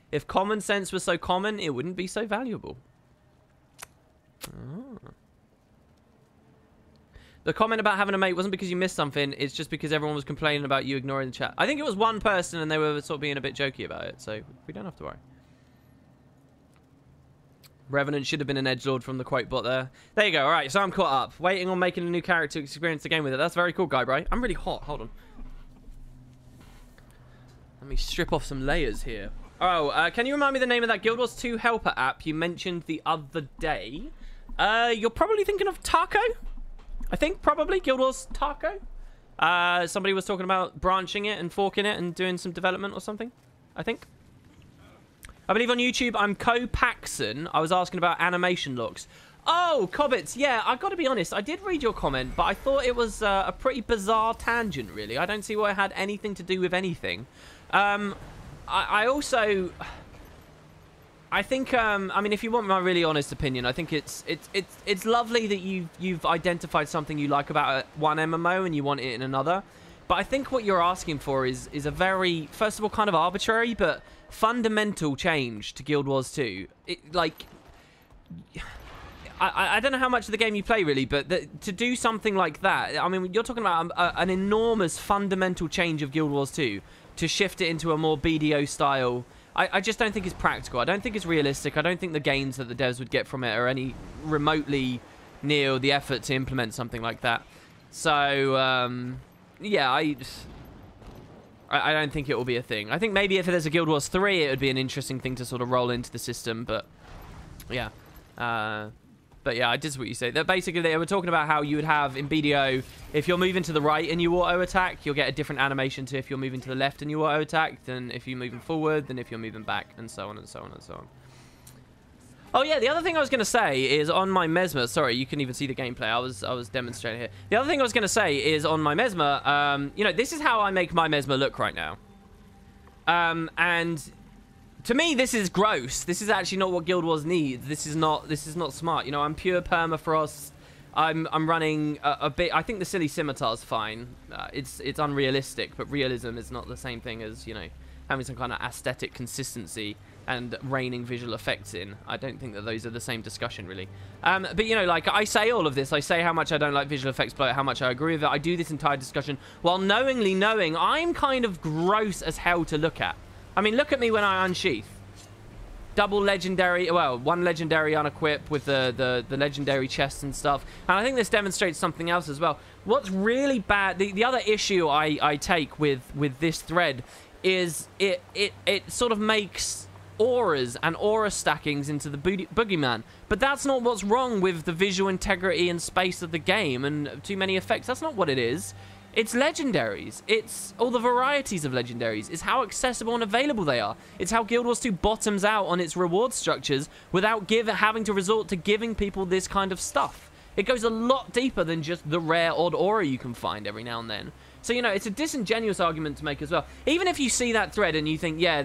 If common sense was so common, it wouldn't be so valuable. Oh. The comment about having a mate wasn't because you missed something. It's just because everyone was complaining about you ignoring the chat. I think it was one person and they were sort of being a bit jokey about it. So we don't have to worry. Revenant should have been an edgelord from the quote bot there. There you go. All right, so I'm caught up. Waiting on making a new character to experience the game with it. That's very cool, Guybray. I'm really hot. Hold on. Let me strip off some layers here. Oh, can you remind me the name of that Guild Wars 2 helper app you mentioned the other day? You're probably thinking of Taco? I think probably Guild Wars Taco. Somebody was talking about branching it and forking it and doing some development or something, I think. I believe on YouTube, I'm Co-Paxson. I was asking about animation looks. Oh, Cobbits, yeah, I've got to be honest. I did read your comment, but I thought it was a pretty bizarre tangent, really. I don't see why it had anything to do with anything. I also, I think, I mean, if you want my really honest opinion, I think it's lovely that you've identified something you like about one MMO and you want it in another. But I think what you're asking for is a very, first of all, kind of arbitrary, but fundamental change to Guild Wars 2. I don't know how much of the game you play, really, but to do something like that, I mean, you're talking about an enormous fundamental change of Guild Wars 2 to shift it into a more BDO style. I just don't think it's practical. I don't think it's realistic. I don't think the gains that the devs would get from it are any remotely near the effort to implement something like that. So, yeah, I don't think it will be a thing. I think maybe if there's a Guild Wars 3, it would be an interesting thing to sort of roll into the system, but yeah. But yeah, I did what you say. That basically they were talking about how you would have in BDO, if you're moving to the right and you auto attack, you'll get a different animation to if you're moving to the left and you auto attack than if you're moving forward, than if you're moving back, and so on and so on and so on. Oh yeah, the other thing I was going to say is on my Mesmer. Sorry, you can even see the gameplay. I was demonstrating here. The other thing I was going to say is on my Mesmer. You know, this is how I make my Mesmer look right now. And to me, this is gross. This is actually not what Guild Wars needs. This is not smart. You know, I'm pure permafrost. I'm running a bit. I think the silly scimitar's fine. It's unrealistic, but realism is not the same thing as, you know, having some kind of aesthetic consistency and reining visual effects in. I don't think that those are the same discussion, really. But, you know, like, I say all of this. I say how much I don't like visual effects, but how much I agree with it. I do this entire discussion while knowingly knowing I'm kind of gross as hell to look at. I mean, look at me when I unsheath. double legendary, well, one legendary unequip with the legendary chests and stuff. And I think this demonstrates something else as well. What's really bad, the other issue I take with this thread is it sort of makes auras and aura stackings into the boogeyman. But that's not what's wrong with the visual integrity and space of the game and too many effects. That's not what it is. It's legendaries. It's all the varieties of legendaries. It's how accessible and available they are. It's how Guild Wars 2 bottoms out on its reward structures without having to resort to giving people this kind of stuff. It goes a lot deeper than just the rare odd aura you can find every now and then. So, you know, it's a disingenuous argument to make as well. Even if you see that thread and you think, yeah,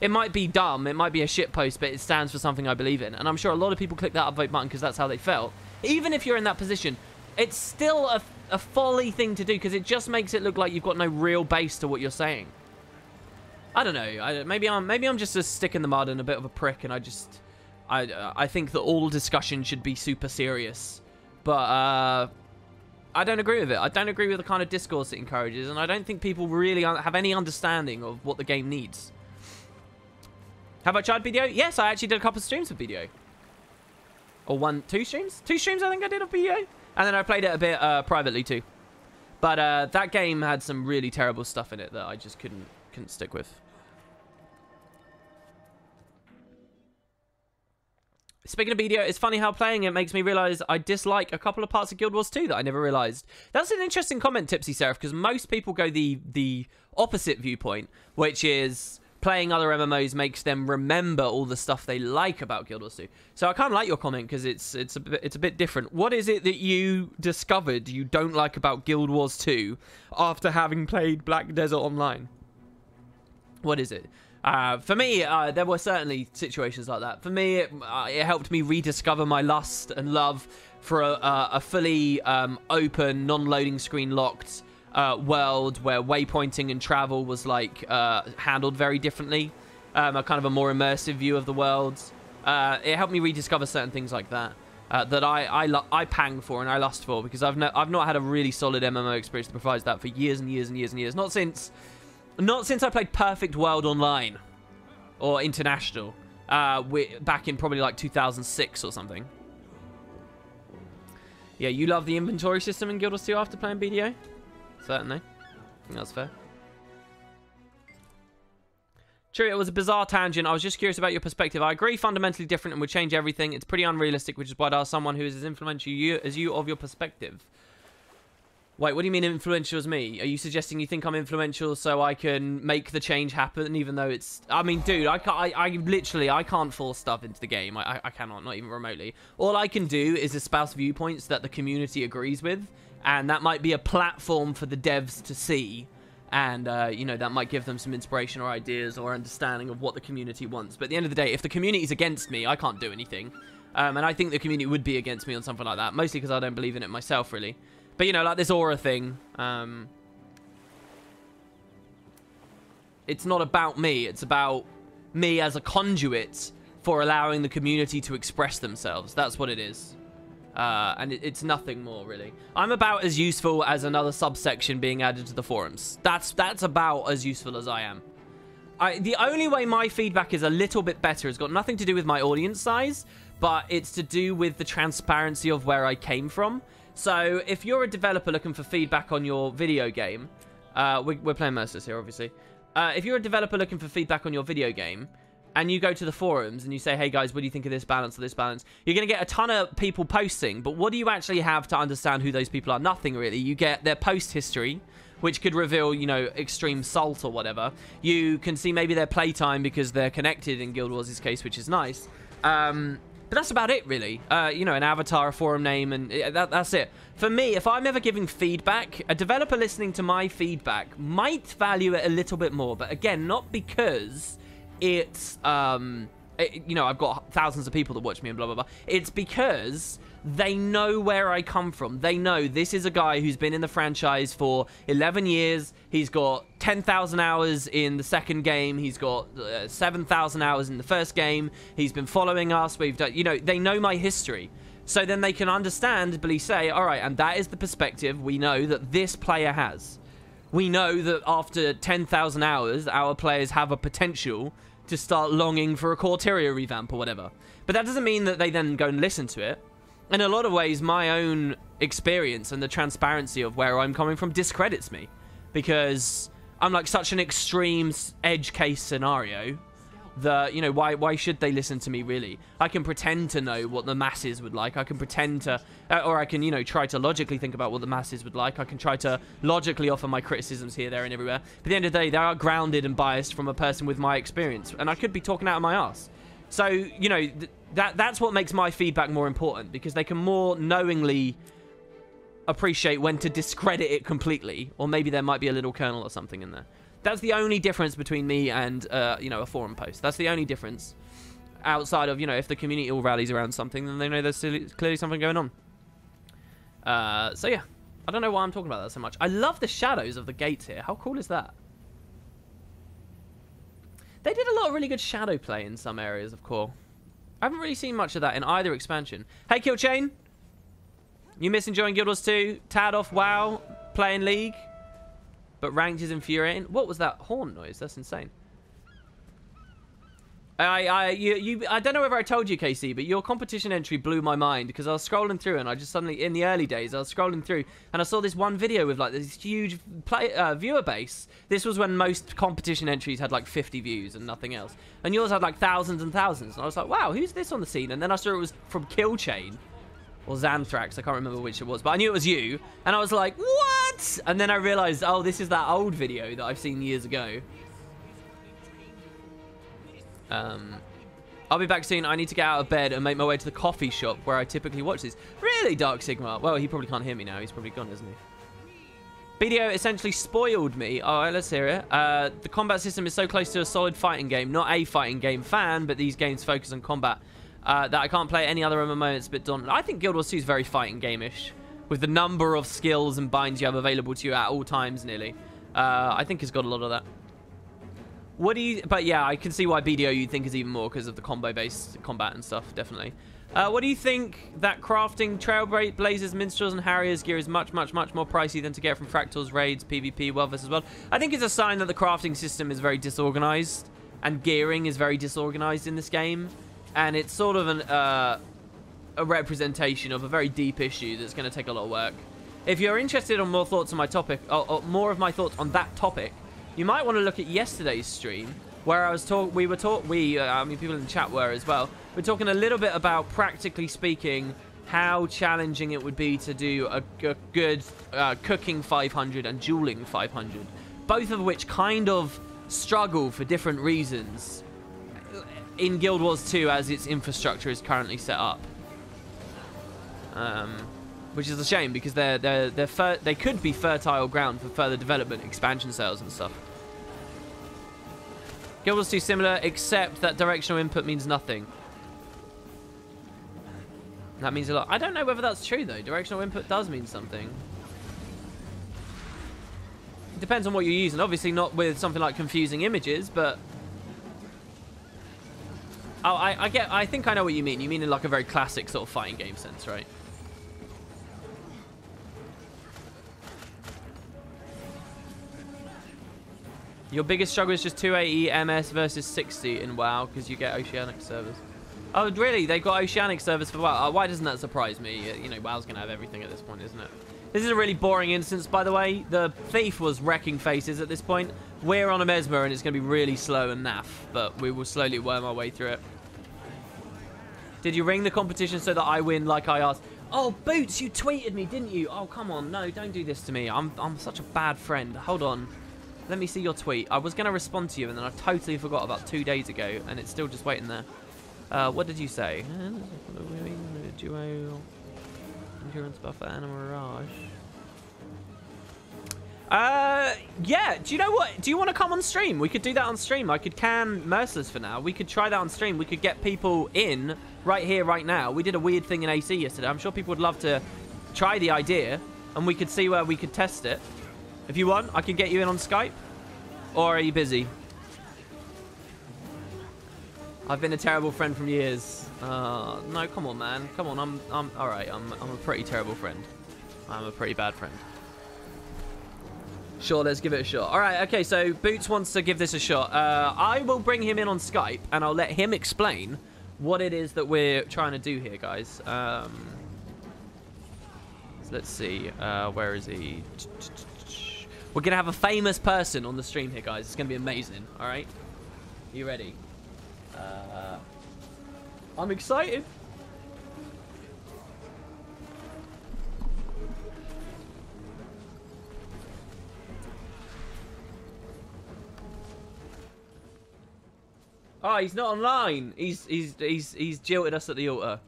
it might be dumb, it might be a shitpost, but it stands for something I believe in. And I'm sure a lot of people click that upvote button because that's how they felt. Even if you're in that position, it's still a folly thing to do because it just makes it look like you've got no real base to what you're saying. I don't know. Maybe I'm just a stick in the mud and a bit of a prick, and I think that all discussion should be super serious. But I don't agree with it. I don't agree with the kind of discourse it encourages, and I don't think people really have any understanding of what the game needs. Have I tried BDO? Yes, I actually did a couple of streams of BDO. Or two streams? 2 streams I think I did of BDO. And then I played it a bit privately too. But that game had some really terrible stuff in it that I just couldn't stick with. Speaking of BDO, it's funny how playing it makes me realize I dislike a couple of parts of Guild Wars 2 that I never realized. That's an interesting comment, Tipsy Seraph, because most people go the opposite viewpoint, which is playing other MMOs makes them remember all the stuff they like about Guild Wars 2. So I kind of like your comment because it's a bit different. What is it that you discovered you don't like about Guild Wars 2 after having played Black Desert Online? What is it? For me, there were certainly situations like that. For me, it helped me rediscover my lust and love for a fully open, non-loading screen locked world where waypointing and travel was like handled very differently. A kind of a more immersive view of the world. It helped me rediscover certain things like that that I pang for and I lust for because I've not had a really solid MMO experience that provides that for years and years and years and years. Not since I played Perfect World Online or International back in probably like 2006 or something. Yeah, you love the inventory system in Guild Wars 2 after playing BDO? Certainly. I think that's fair. True, it was a bizarre tangent. I was just curious about your perspective. I agree fundamentally different and would change everything. It's pretty unrealistic, which is why I'd ask someone who is as influential as you of your perspective. Wait, what do you mean influential as me? Are you suggesting you think I'm influential so I can make the change happen even though it's... I mean, dude, I literally can't force stuff into the game. I cannot, not even remotely. All I can do is espouse viewpoints that the community agrees with, and that might be a platform for the devs to see, and, you know, that might give them some inspiration or ideas or understanding of what the community wants. But at the end of the day, if the community is against me, I can't do anything. And I think the community would be against me on something like that, mostly because I don't believe in it myself, really. But, you know, like this aura thing, it's not about me. It's about me as a conduit for allowing the community to express themselves. That's what it is. And it's nothing more, really. I'm about as useful as another subsection being added to the forums. That's about as useful as I am. The only way my feedback is a little bit better has got nothing to do with my audience size, but it's to do with the transparency of where I came from. So, if you're a developer looking for feedback on your video game, we're playing Merciless here, obviously. If you're a developer looking for feedback on your video game, and you go to the forums and you say, hey guys, what do you think of this balance or this balance? You're going to get a ton of people posting, but what do you actually have to understand who those people are? Nothing, really. You get their post history, which could reveal, you know, extreme salt or whatever. You can see maybe their playtime because they're connected in Guild Wars' case, which is nice. But that's about it, really. You know, an avatar, a forum name, and that's it. For me, if I'm ever giving feedback, a developer listening to my feedback might value it a little bit more. But again, not because it's, you know, I've got thousands of people that watch me and blah, blah, blah. It's because they know where I come from. They know this is a guy who's been in the franchise for 11 years. He's got 10,000 hours in the second game. He's got 7,000 hours in the first game. He's been following us. We've done, you know, they know my history. So then they can understandably say, all right, and that is the perspective we know that this player has. We know that after 10,000 hours, our players have a potential to start longing for a Corteria revamp or whatever. But that doesn't mean that they then go and listen to it. In a lot of ways, my own experience and the transparency of where I'm coming from discredits me. Because I'm like such an extreme edge case scenario that, you know, why should they listen to me, really? I can pretend to know what the masses would like. I can pretend to, or I can, you know, try to logically think about what the masses would like. I can try to logically offer my criticisms here, there, and everywhere. But at the end of the day, they are grounded and biased from a person with my experience. And I could be talking out of my ass. So, you know, that's what makes my feedback more important, because they can more knowingly appreciate when to discredit it completely, or maybe there might be a little kernel or something in there. That's the only difference between me and, you know, a forum post. That's the only difference. Outside of, you know, if the community all rallies around something, then they know there's clearly something going on. So, yeah. I don't know why I'm talking about that so much. I love the shadows of the gates here. How cool is that? They did a lot of really good shadow play in some areas of Core. I haven't really seen much of that in either expansion. Hey, Killchain. You miss enjoying Guild Wars 2? Tad off WoW? Playing League? But ranked is infuriating. What was that horn noise? That's insane. I don't know whether I told you, KC, but your competition entry blew my mind, because I was scrolling through and I just suddenly, in the early days, I was scrolling through and I saw this one video with like this huge viewer base. This was when most competition entries had like 50 views and nothing else. And yours had like thousands and thousands. And I was like, wow, who's this on the scene? And then I saw it was from Killchain. Or Xanthrax, I can't remember which it was, but I knew it was you. And I was like, what? And then I realized, oh, this is that old video that I've seen years ago. I'll be back soon. I need to get out of bed and make my way to the coffee shop where I typically watch these. Really, Dark Sigma? Well, he probably can't hear me now. He's probably gone, isn't he? BDO essentially spoiled me. All right, let's hear it. The combat system is so close to a solid fighting game. Not a fighting game fan, but these games focus on combat. That I can't play any other MMO. It's a bit daunting. I think Guild Wars 2 is very fighting game-ish, with the number of skills and binds you have available to you at all times, nearly. I think it's got a lot of that. What do you... But yeah, I can see why BDO you'd think is even more, because of the combo-based combat and stuff, definitely. What do you think that crafting Trailblazers, Minstrels, and Harriers gear is much, much, much more pricey than to get from Fractals, Raids, PvP, World vs. World? I think it's a sign that the crafting system is very disorganized, and gearing is very disorganized in this game. And it's sort of a representation of a very deep issue that's going to take a lot of work. If you're interested in more thoughts on my topic, or more of my thoughts on that topic, you might want to look at yesterday's stream, where I was I mean, people in the chat were as well. We're talking a little bit about, practically speaking, how challenging it would be to do a good cooking 500 and dueling 500, both of which kind of struggle for different reasons in Guild Wars 2 as its infrastructure is currently set up, which is a shame, because they could be fertile ground for further development, expansion sales and stuff. Guild Wars 2 similar, except that directional input means nothing. That means a lot. I don't know whether that's true though. Directional input does mean something. It depends on what you're using. Obviously not with something like confusing images, but oh, I think I know what you mean. You mean in like a very classic sort of fighting game sense, right? Your biggest struggle is just 280 MS versus 60 in WoW, because you get Oceanic servers. Oh, really? They got Oceanic servers for WoW? Why doesn't that surprise me? You know, WoW's going to have everything at this point, isn't it? This is a really boring instance, by the way. The Thief was wrecking faces at this point. We're on a Mesmer, and it's going to be really slow and naff, but we will slowly worm our way through it. Did you ring the competition so that I win like I asked? Oh, Boots, you tweeted me, didn't you? Oh, come on. No, don't do this to me. I'm such a bad friend. Hold on. Let me see your tweet. I was going to respond to you, and then I totally forgot about 2 days ago, and it's still just waiting there. What did you say? Duo endurance buffer and a mirage. Yeah. Do you know what? Do you want to come on stream? We could do that on stream. I could can Merciless for now. We could try that on stream. We could get people in right here, right now. We did a weird thing in AC yesterday. I'm sure people would love to try the idea, and we could see where we could test it. If you want, I can get you in on Skype. Or are you busy? I've been a terrible friend from years. No, come on, man. Come on, I'm all right. I'm a pretty terrible friend. I'm a pretty bad friend. Sure, let's give it a shot. All right, okay, so Boots wants to give this a shot. I will bring him in on Skype, and I'll let him explain what it is that we're trying to do here, guys. So let's see. Where is he? We're going to have a famous person on the stream here, guys. It's going to be amazing, all right? You ready? I'm excited. Oh, he's not online. He's jilted us at the altar.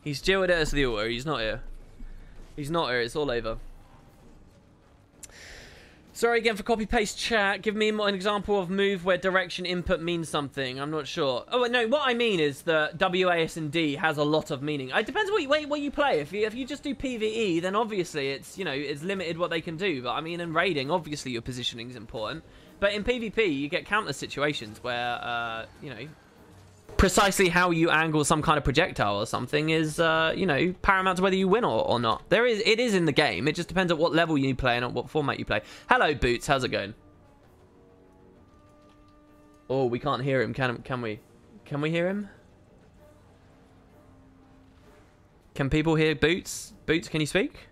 He's jilted us at the altar. He's not here. He's not here. It's all over. Sorry again for copy-paste chat. Give me an example of move where direction input means something. I'm not sure. Oh, no, what I mean is that WASD has a lot of meaning. It depends what you play. If you just do PvE, then obviously it's, you know, it's limited what they can do. But, I mean, in raiding, obviously your positioning is important. But in PvP, you get countless situations where, you know, precisely how you angle some kind of projectile or something is, you know, paramount to whether you win or not. It is in the game. It just depends on what level you play and on what format you play. Hello, Boots. How's it going? Oh, we can't hear him. Can we? Can we hear him? Can people hear Boots? Boots, can you speak?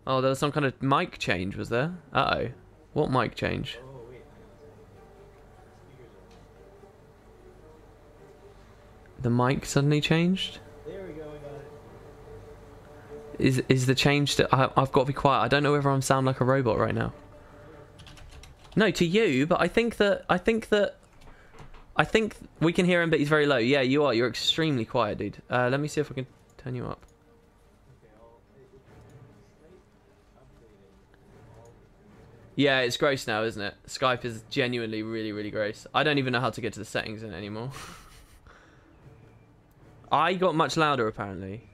Oh, there was some kind of mic change, was there? Uh-oh. What mic change? The mic suddenly changed? There we go, we got it. Is the change that I've got to be quiet? I don't know whether I'm sound like a robot right now. No, to you, but I think we can hear him, but he's very low. Yeah, you are. You're extremely quiet, dude. Let me see if I can turn you up. Yeah, it's gross now, isn't it? Skype is genuinely really, really gross. I don't even know how to get to the settings in it anymore. I got much louder, apparently.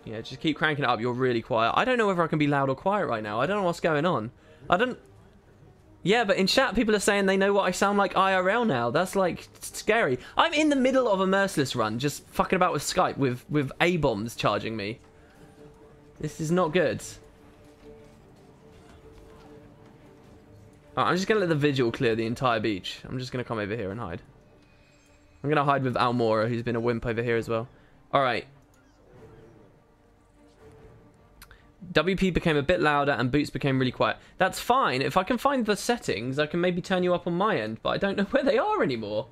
Yeah, just keep cranking it up. You're really quiet. I don't know whether I can be loud or quiet right now. I don't know what's going on. Yeah, but in chat, people are saying they know what I sound like IRL now. That's, like, scary. I'm in the middle of a merciless run, just fucking about with Skype with A-bombs charging me. This is not good. Alright, I'm just going to let the vigil clear the entire beach. I'm just going to come over here and hide. I'm going to hide with Almora, who's been a wimp over here as well. Alright. WP became a bit louder and Boots became really quiet. That's fine. If I can find the settings, I can maybe turn you up on my end, but I don't know where they are anymore.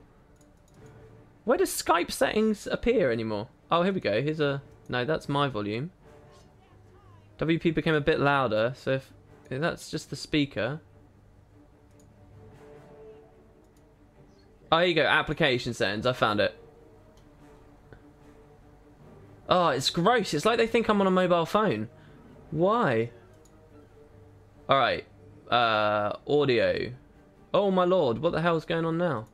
Where does Skype settings appear anymore? Oh, here we go. Here's a... No, that's my volume. WP became a bit louder, so if that's just the speaker. Oh, here you go. Application settings. I found it. Oh, it's gross. It's like they think I'm on a mobile phone. Why? Alright. Audio. Oh my lord, what the hell is going on now?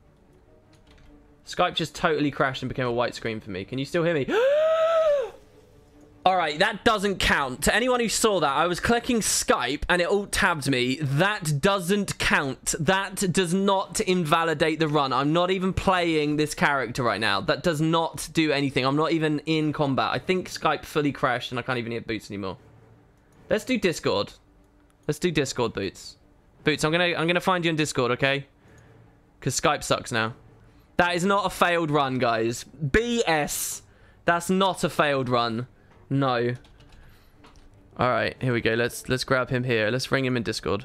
Skype just totally crashed and became a white screen for me. Can you still hear me? Alright, that doesn't count. To anyone who saw that, I was clicking Skype and it alt-tabbed me. That doesn't count. That does not invalidate the run. I'm not even playing this character right now. That does not do anything. I'm not even in combat. I think Skype fully crashed and I can't even hear Boots anymore. Let's do Discord. Let's do Discord, Boots. Boots, I'm gonna find you in Discord, okay? Because Skype sucks now. That is not a failed run, guys. BS. That's not a failed run. No. Alright, here we go. Let's grab him here. Let's bring him in Discord.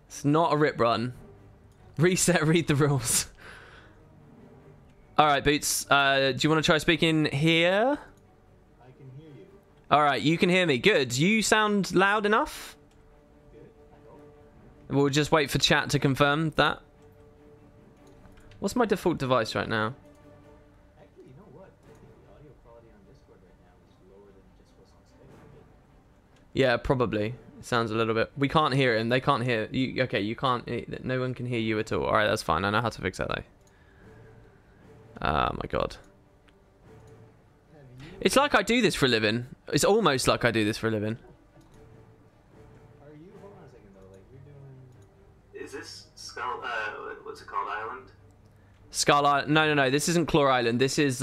It's not a rip run. Reset, read the rules. Alright, Boots. Do you want to try speaking here? Alright, you can hear me. Good. You sound loud enough? We'll just wait for chat to confirm that. What's my default device right now? Actually, you know what? I think the audio quality on Discord right now is lower than it just was on Skype. Yeah, probably. It sounds a little bit... We can't hear him. They can't hear... You. Okay, you can't... No one can hear you at all. Alright, that's fine. I know how to fix that, though. Oh, my God. It's like I do this for a living. It's almost like I do this for a living. Are you... Hold on a second, though. What's it called? Island? Skull Island. No. This isn't Claw Island. This is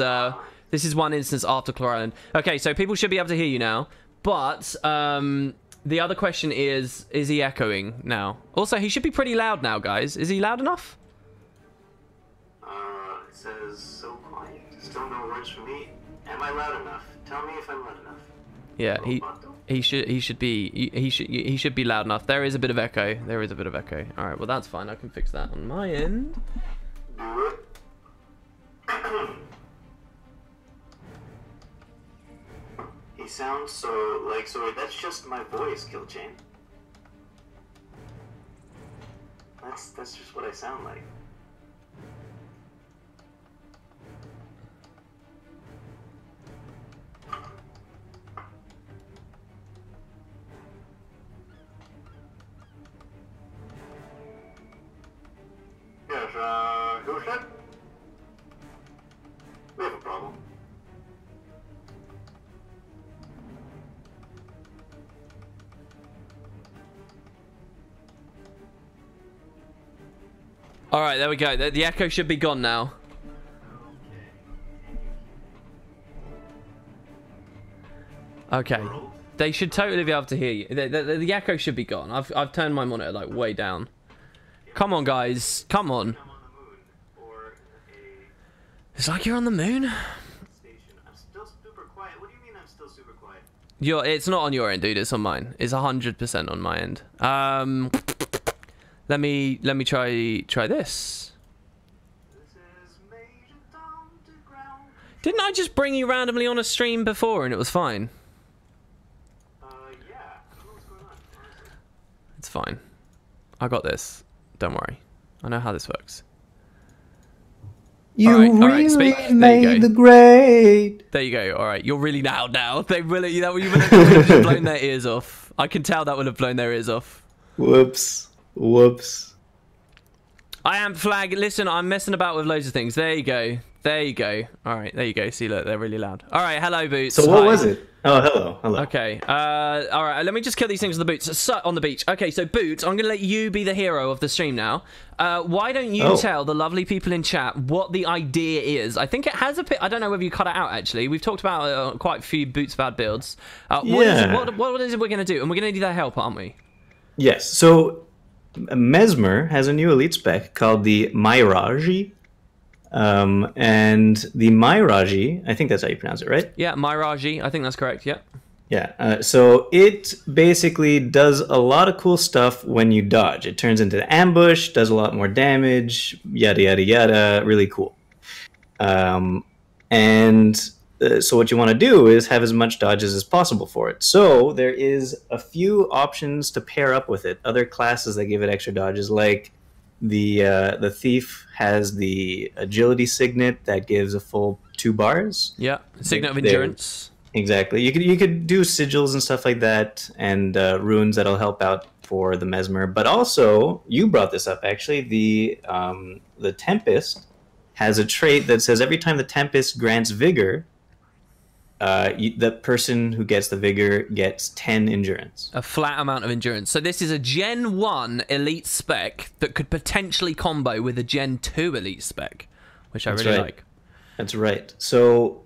one instance after Claw Island. Okay, so people should be able to hear you now. But the other question is he echoing now? Also, he should be pretty loud now, guys. Is he loud enough? It says so quiet. Still no words from me. Am I loud enough? Tell me if I'm loud enough. Yeah, he should be loud enough. There is a bit of echo. There is a bit of echo. All right, well that's fine. I can fix that on my end. Do it. He sounds so like so. That's just my voice, Killchain. That's just what I sound like. Yes, who's that? We have a problem. All right, there we go. The echo should be gone now. Okay. They should totally be able to hear you. The echo should be gone. I've turned my monitor like way down. Come on, guys. Come on. It's like you're on the moon. I'm still super quiet. What do you mean I'm still super quiet? It's not on your end, dude. It's on mine. It's 100% on my end. Let me try this. Didn't I just bring you randomly on a stream before and it was fine? Yeah. I don't know what's going on, honestly. It's fine. I got this. Don't worry. I know how this works. You Alright, speak. There you made go. the grade. There you go. All right, you're really loud now. They really, you would have blown their ears off. I can tell that would have blown their ears off. Whoops. Whoops. I am flag. Listen, I'm messing about with loads of things. There you go. There you go. All right, there you go. See, look, they're really loud. All right, hello, Boots. So what Hi. was it? Oh, hello. Hello. Okay. All right. Let me just kill these things on the Boots. So, on the beach. Okay. So Boots, I'm gonna let you be the hero of the stream now. Why don't you tell the lovely people in chat what the idea is? I think it has a bit. I don't know whether you cut it out. Actually, we've talked about quite a few Boots bad builds. What is it we're gonna do? And we're gonna need their help, aren't we? Yes. So Mesmer has a new elite spec called the Mairaji. And the Mairaji, I think that's how you pronounce it, right? Yeah, Mairaji. I think that's correct. Yeah. Yeah, so it basically does a lot of cool stuff when you dodge. It turns into ambush, does a lot more damage, yada, yada, yada. Really cool. So what you want to do is have as much dodges as possible for it. So there is a few options to pair up with it. Other classes that give it extra dodges, like the thief has the agility signet that gives a full 2 bars. Yeah, signet of endurance. Exactly. You could do sigils and stuff like that, and runes that'll help out for the Mesmer. But also, you brought this up actually. The Tempest has a trait that says every time the Tempest grants vigor, the person who gets the vigor gets 10 endurance. A flat amount of endurance. So this is a Gen 1 elite spec that could potentially combo with a Gen 2 elite spec, which I really like. That's right. So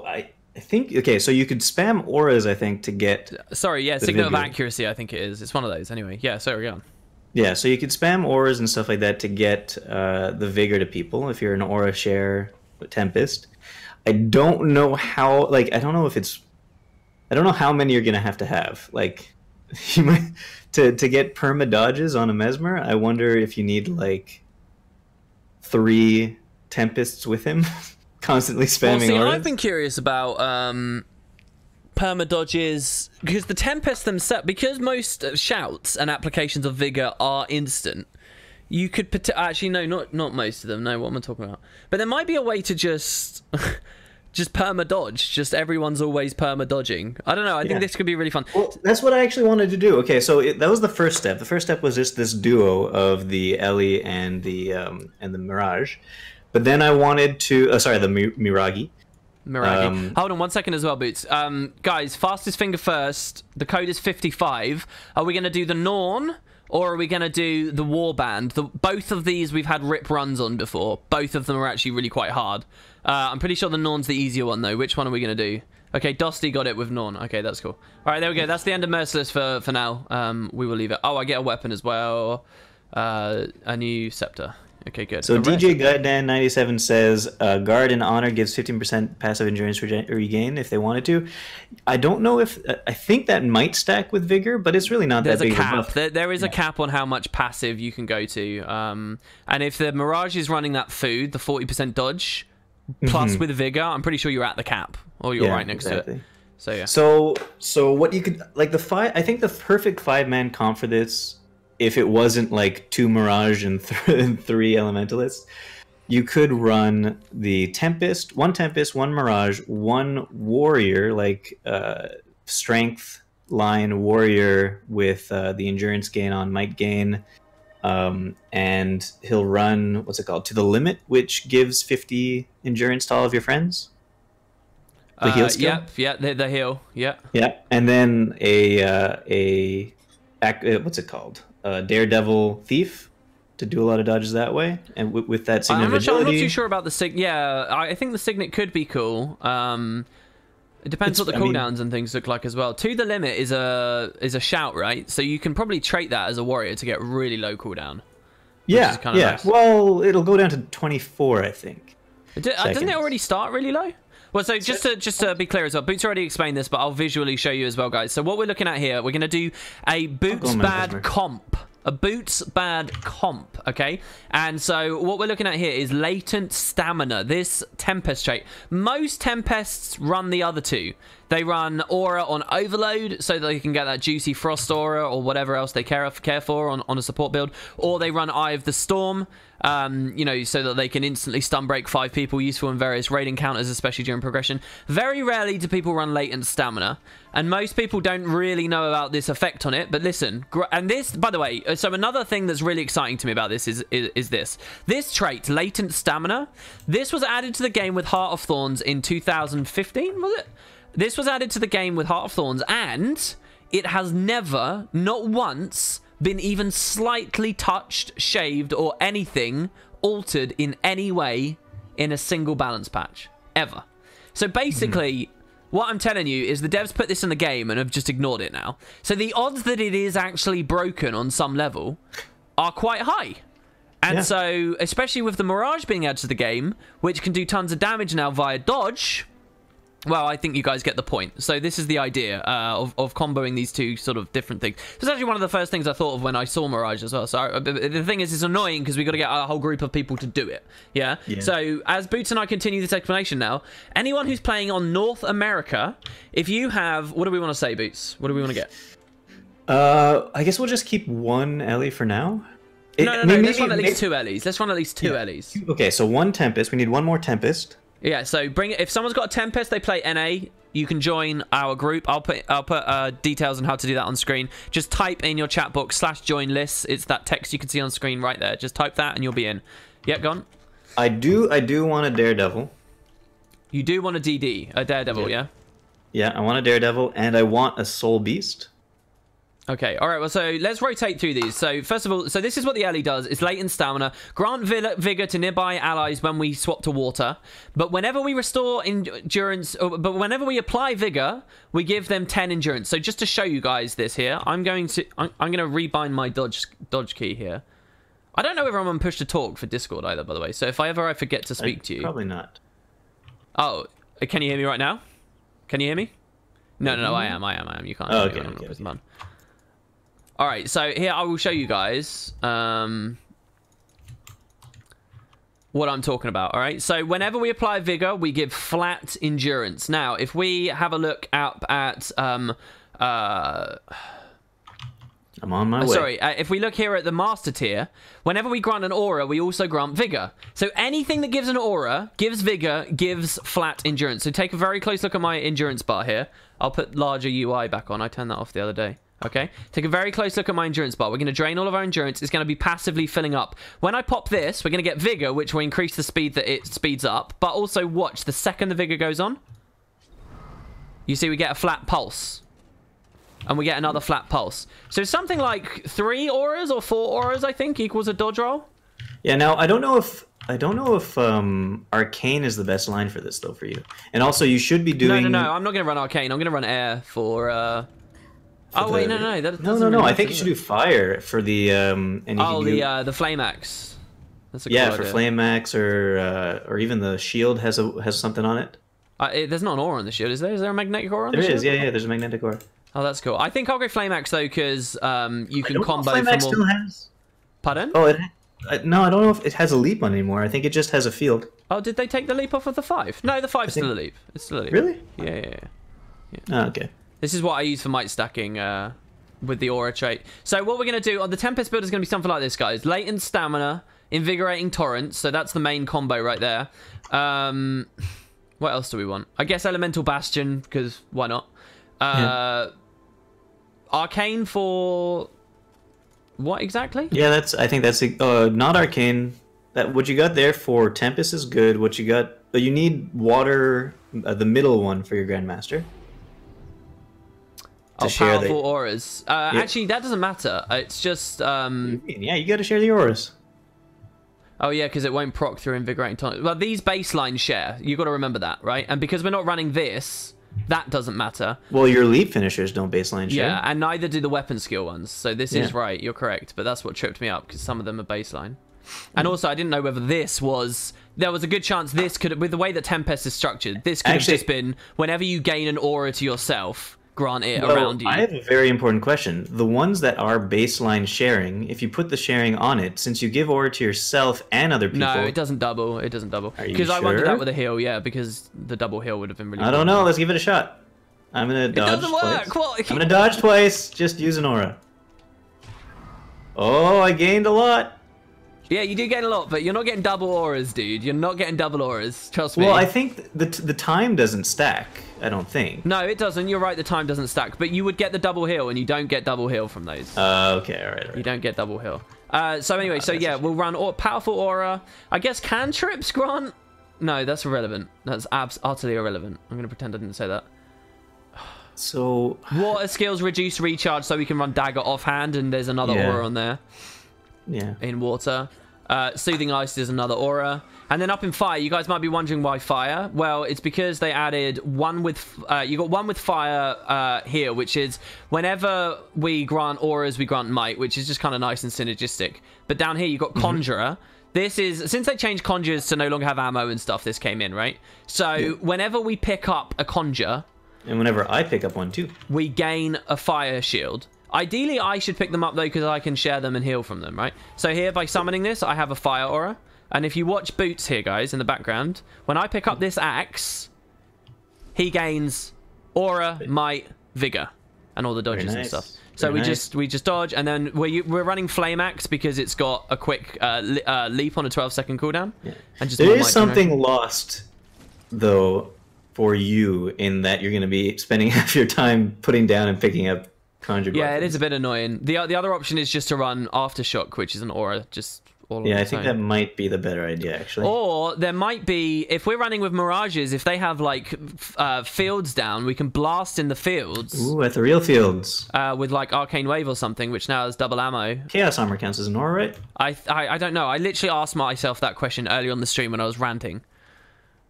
I think, okay, so you could spam auras, I think, to get... Sorry, yeah, Signet of Accuracy, I think it is. It's one of those, anyway. Yeah, sorry, go on. Yeah, so you could spam auras and stuff like that to get the vigor to people if you're an aura share Tempest. I don't know how, like, I don't know how many you're going to have. Like, you might, to get perma dodges on a Mesmer, I wonder if you need, like, 3 Tempests with him. Constantly spamming auras. I've been curious about perma dodges because the Tempest themselves, because most shouts and applications of vigor are instant. You could actually no, not most of them. No, what am I talking about? But there might be a way to just perma dodge. Just everyone's always perma dodging. I don't know. I think this could be really fun. Well, that's what I actually wanted to do. Okay, so that was the first step. The first step was just this duo of the Ellie and the Mirage. But then I wanted to... the Miragi. Miragi. Hold on 1 second as well, Boots. Guys, fastest finger first. The code is 55. Are we going to do the Norn, or are we going to do the warband? Both of these we've had rip runs on before. Both of them are actually really quite hard. I'm pretty sure the Norn's the easier one, though. Which one are we going to do? Okay, Dusty got it with Norn. Okay, that's cool. All right, there we go. That's the end of Merciless for now. We will leave it. Oh, I get a weapon as well. A new scepter. Okay, good. So DJ Gutdan 97 says guard and honor gives 15% passive endurance regain if they wanted to. I don't know if I think that might stack with vigor, but it's really not that big. There's a cap. There is a cap on how much passive you can go to. And if the Mirage is running that food, the 40% dodge plus with vigor, I'm pretty sure you're at the cap or you're right next to it. So yeah. So what you could like I think the perfect 5-man comp for this, if it wasn't like 2 Mirage and 3 Elementalists, you could run the Tempest, 1 Mirage, 1 Warrior, like Strength line Warrior with the Endurance gain on Might gain, and he'll run, what's it called, To the Limit, which gives 50 Endurance to all of your friends. The heal skill? Yep, the heal, yeah. Yeah, and then what's it called? Daredevil Thief to do a lot of dodges that way, and with that Signet I'm not too sure about the Signet. Yeah, I think the Signet could be cool. It depends what the cooldowns and things look like as well. To the Limit is a shout, right? So you can probably trait that as a warrior to get really low cooldown. Yeah, yeah. Nice. Well, it'll go down to 24, I think. Doesn't it already start really low? Well, so just to be clear as well, Boots already explained this, but I'll visually show you as well, guys. So what we're looking at here, we're going to do a Boots Bad comp. A Boots Bad comp, okay? And so what we're looking at here is latent stamina, this Tempest trait. Most Tempests run the other two. They run Aura on Overload so that they can get that juicy Frost Aura or whatever else they care for on a support build. Or they run Eye of the Storm, you know, so that they can instantly stun break 5 people, useful in various raid encounters, especially during progression. Very rarely do people run latent stamina, and most people don't really know about this effect on it. But listen, and this, by the way, so another thing that's really exciting to me about this is this trait, latent stamina. This was added to the game with Heart of Thorns in 2015, was it? This was added to the game with Heart of Thorns, and it has never, not once, been even slightly touched, shaved, or anything altered in any way in a single balance patch. Ever. So basically, what I'm telling you is the devs put this in the game and have just ignored it now. So the odds that it is actually broken on some level are quite high. And so, especially with the Mirage being added to the game, which can do tons of damage now via dodge, well, I think you guys get the point. So this is the idea of comboing these two sort of different things. It's actually one of the first things I thought of when I saw Mirage as well. So the thing is, it's annoying because we've got to get a whole group of people to do it. Yeah? So as Boots and I continue this explanation now, anyone who's playing on North America, if you have... What do we want to say, Boots? What do we want to get? I guess we'll just keep 1 Ellie for now. No, let's run at least 2 Ellies. Let's run at least 2 Ellies. Okay, so 1 Tempest. We need 1 more Tempest. Yeah, so bring it. If someone's got a Tempest, they play NA. You can join our group. I'll put details on how to do that on screen. Just type in your chat box /join lists. It's that text you can see on screen right there. Just type that and you'll be in. Yep, go on. I do want a Daredevil. You do want a DD, a Daredevil, yeah? Yeah, I want a Daredevil and I want a Soul Beast. Okay, all right, well, so let's rotate through these. So first of all, so this is what the Ellie does. It's latent stamina. Grant vigor to nearby allies when we swap to water. But whenever we restore endurance, but whenever we apply vigor, we give them 10 endurance. So just to show you guys this here, I'm going to rebind my dodge key here. I don't know whether I'm on push to talk for Discord either, by the way. So if I forget to speak to you. Probably not. Oh, can you hear me right now? Can you hear me? No, I am. You can't hear me. Okay. All right, so here I will show you guys what I'm talking about. All right, so whenever we apply vigor, we give flat endurance. Now, if we have a look up at I'm on my way. Sorry, if we look here at the master tier, whenever we grant an aura, we also grant vigor. So anything that gives an aura, gives vigor, gives flat endurance. So take a very close look at my endurance bar here. I'll put larger UI back on. I turned that off the other day. Okay, take a very close look at my endurance bar. We're going to drain all of our endurance. It's going to be passively filling up. When I pop this, we're going to get vigor, which will increase the speed that it speeds up. But also watch, the second the vigor goes on, you see we get a flat pulse. and we get another flat pulse. So something like 3 auras or 4 auras, I think, equals a dodge roll. Yeah. Now I don't know if arcane is the best line for this though for you. And also you should be doing. No. I'm not going to run arcane. I'm going to run air for. Oh wait, no. That No. doesn't really I matter, think you should do fire for the. And you Oh, can do, the flame axe. That's a yeah, cool for idea. flame axe or even the shield has something on it. There's not an aura on the shield, is there? Is there a magnetic aura on the There shield? is, yeah. There's a magnetic aura. Oh, that's cool. I think I'll go flame axe though, because you can combo Flame for axe more. still has. Pardon? Oh, no, I don't know if it has a leap on anymore. I think it just has a field. Oh, did they take the leap off of the 5? No, the 5's still a leap. It's still a leap. Really? Yeah. Oh, okay. This is what I use for might stacking with the aura trait. So what we're going to do on the Tempest build is going to be something like this, guys. Latent Stamina, Invigorating Torrent. So that's the main combo right there. What else do we want? I guess Elemental Bastion, because why not? Arcane for... What exactly? Yeah, I think that's not arcane. That what you got there for Tempest is good. What you got, but you need water, the middle one for your Grandmaster. Oh, powerful auras. Actually, that doesn't matter. It's just... Yeah, you got to share the auras. Oh, yeah, because it won't proc through Invigorating Torrent. Well, these baseline share. You got to remember that, right? And because we're not running this, that doesn't matter. Well, your leap finishers don't baseline share. Yeah, and neither do the weapon skill ones. So this is right. You're correct. But that's what tripped me up, because some of them are baseline. And also, I didn't know whether this was... There was a good chance this could... With the way that Tempest is structured, this could have just been whenever you gain an aura to yourself... grant it around you. I have a very important question. The ones that are baseline sharing, if you put the sharing on it, since you give aura to yourself and other people... No, it doesn't double. It doesn't double. Are you Because I sure? wondered that with a heal, yeah, because the double heal would have been really I don't know. Let's give it a shot. I'm going to dodge doesn't twice. work. Well, I'm going to dodge twice. Just use an aura. Oh, I gained a lot. Yeah, you do gain a lot, but you're not getting double auras, dude. You're not getting double auras. Trust me. Well, I think the time doesn't stack. I don't think. No, it doesn't. You're right. The time doesn't stack, but you would get the double heal, and you don't get double heal from those. Okay, all right. You don't get double heal. So anyway, so yeah, we'll run powerful aura. I guess cantrips grant. No, that's irrelevant. That's utterly irrelevant. I'm gonna pretend I didn't say that. So Water skills reduce recharge, so we can run dagger offhand, and there's another aura on there. Yeah. In water. Soothing Ice is another aura. And then up in fire, you guys might be wondering why fire. Well, it's because they added one with... you got one with fire here, which is whenever we grant auras, we grant might, which is just kind of nice and synergistic. But down here, you got Conjurer. This is... Since they changed Conjurers to no longer have ammo and stuff, this came in, right? So whenever we pick up a Conjure... And whenever I pick up one, too. We gain a fire shield. Ideally, I should pick them up, though, because I can share them and heal from them, right? So here, by summoning this, I have a fire aura. And if you watch Boots here, guys, in the background, when I pick up this axe, he gains aura, might, vigor, and all the dodges and stuff. So we just dodge, and then we're running flame axe because it's got a quick leap on a 12-second cooldown. Yeah. And just there is something lost, though, for you in that you're going to be spending half your time putting down and picking up conjured weapons. It is a bit annoying. The other option is just to run Aftershock, which is an aura, just all on I its think own. that might be the better idea, actually. Or there might be, if we're running with Mirages, if they have like fields down, we can blast in the fields. Ooh, at the real fields. With like Arcane Wave or something, which now has double ammo. Chaos Armor counts as an aura, right? I don't know. I literally asked myself that question earlier on the stream when I was ranting.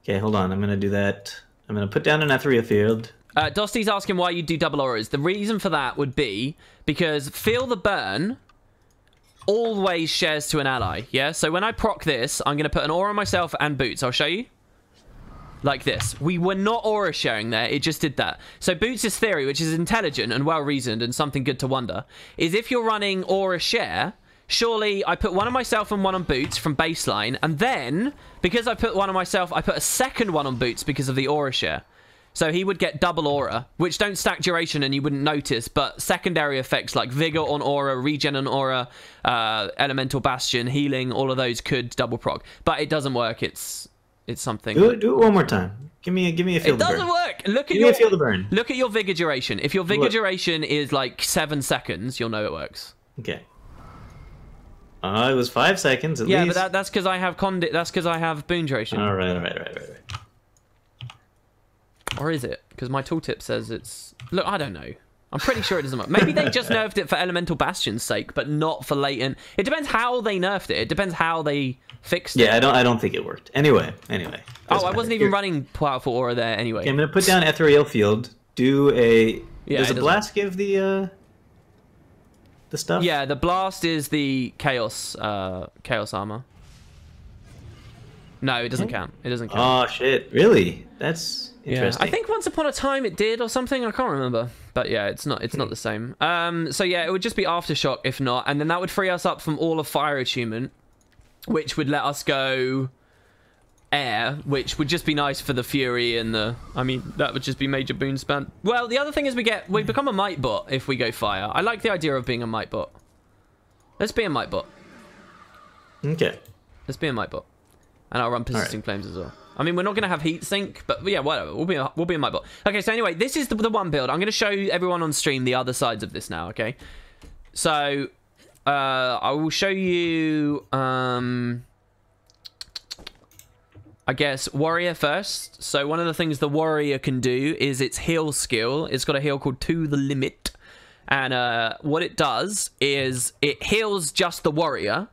Okay, hold on. I'm going to do that. I'm going to put down an ethereal field. Dosty's asking why you do double auras. The reason for that would be because Feel the Burn always shares to an ally, yeah? So when I proc this, I'm going to put an aura on myself and Boots. I'll show you. Like this. We were not aura sharing there. It just did that. So Boots' theory, which is intelligent and well-reasoned and something good to wonder, is if you're running aura share... Surely I put one on myself and one on Boots from baseline, and then, because I put one on myself, I put a second one on Boots because of the aura share. So he would get double aura, which don't stack duration and you wouldn't notice, but secondary effects like Vigor on aura, Regen on aura, Elemental Bastion, Healing, all of those could double proc. But it doesn't work, it's something... Do it one more time. Give me a field It doesn't work! Look at Give me a field of burn. Look at your Vigor duration. If your Vigor duration is like 7 seconds, you'll know it works. Okay. It was 5 seconds at least. Yeah, but that's because I have that's because I have boon duration. All right. Or is it? Because my tooltip says it's... Look, I don't know. I'm pretty sure it doesn't work. Maybe they just nerfed it for Elemental Bastion's sake, but not for latent. It depends how they nerfed it. It depends how they fixed it. Yeah, I don't think it worked. Anyway. Oh, I wasn't even running Powerful Aura there anyway. Okay, I'm gonna put down Ethereal Field. Do a. Yeah, does a blast give the stuff? Yeah, the blast is the chaos armor. No, it doesn't count. It doesn't count. Oh shit! Really? That's interesting. I think once upon a time it did or something. I can't remember. But yeah, it's not the same. So yeah, it would just be Aftershock if not, and then that would free us up from all of Fire Attunement, which would let us go Air, which would just be nice for the Fury and the. I mean, that would just be major boon span. Well, the other thing is we become a Might Bot if we go Fire. I like the idea of being a Might Bot. Let's be a Might Bot. Okay. Let's be a Might Bot. And I'll run Persisting Flames as well. I mean, we're not going to have Heat Sink, but yeah, whatever. We'll be a Might Bot. Okay, so anyway, this is the one build. I'm going to show everyone on stream the other sides of this now, okay? So, I will show you, I guess, Warrior first. So one of the things the Warrior can do is its heal skill. It's got a heal called To the Limit. And what it does is it heals just the Warrior,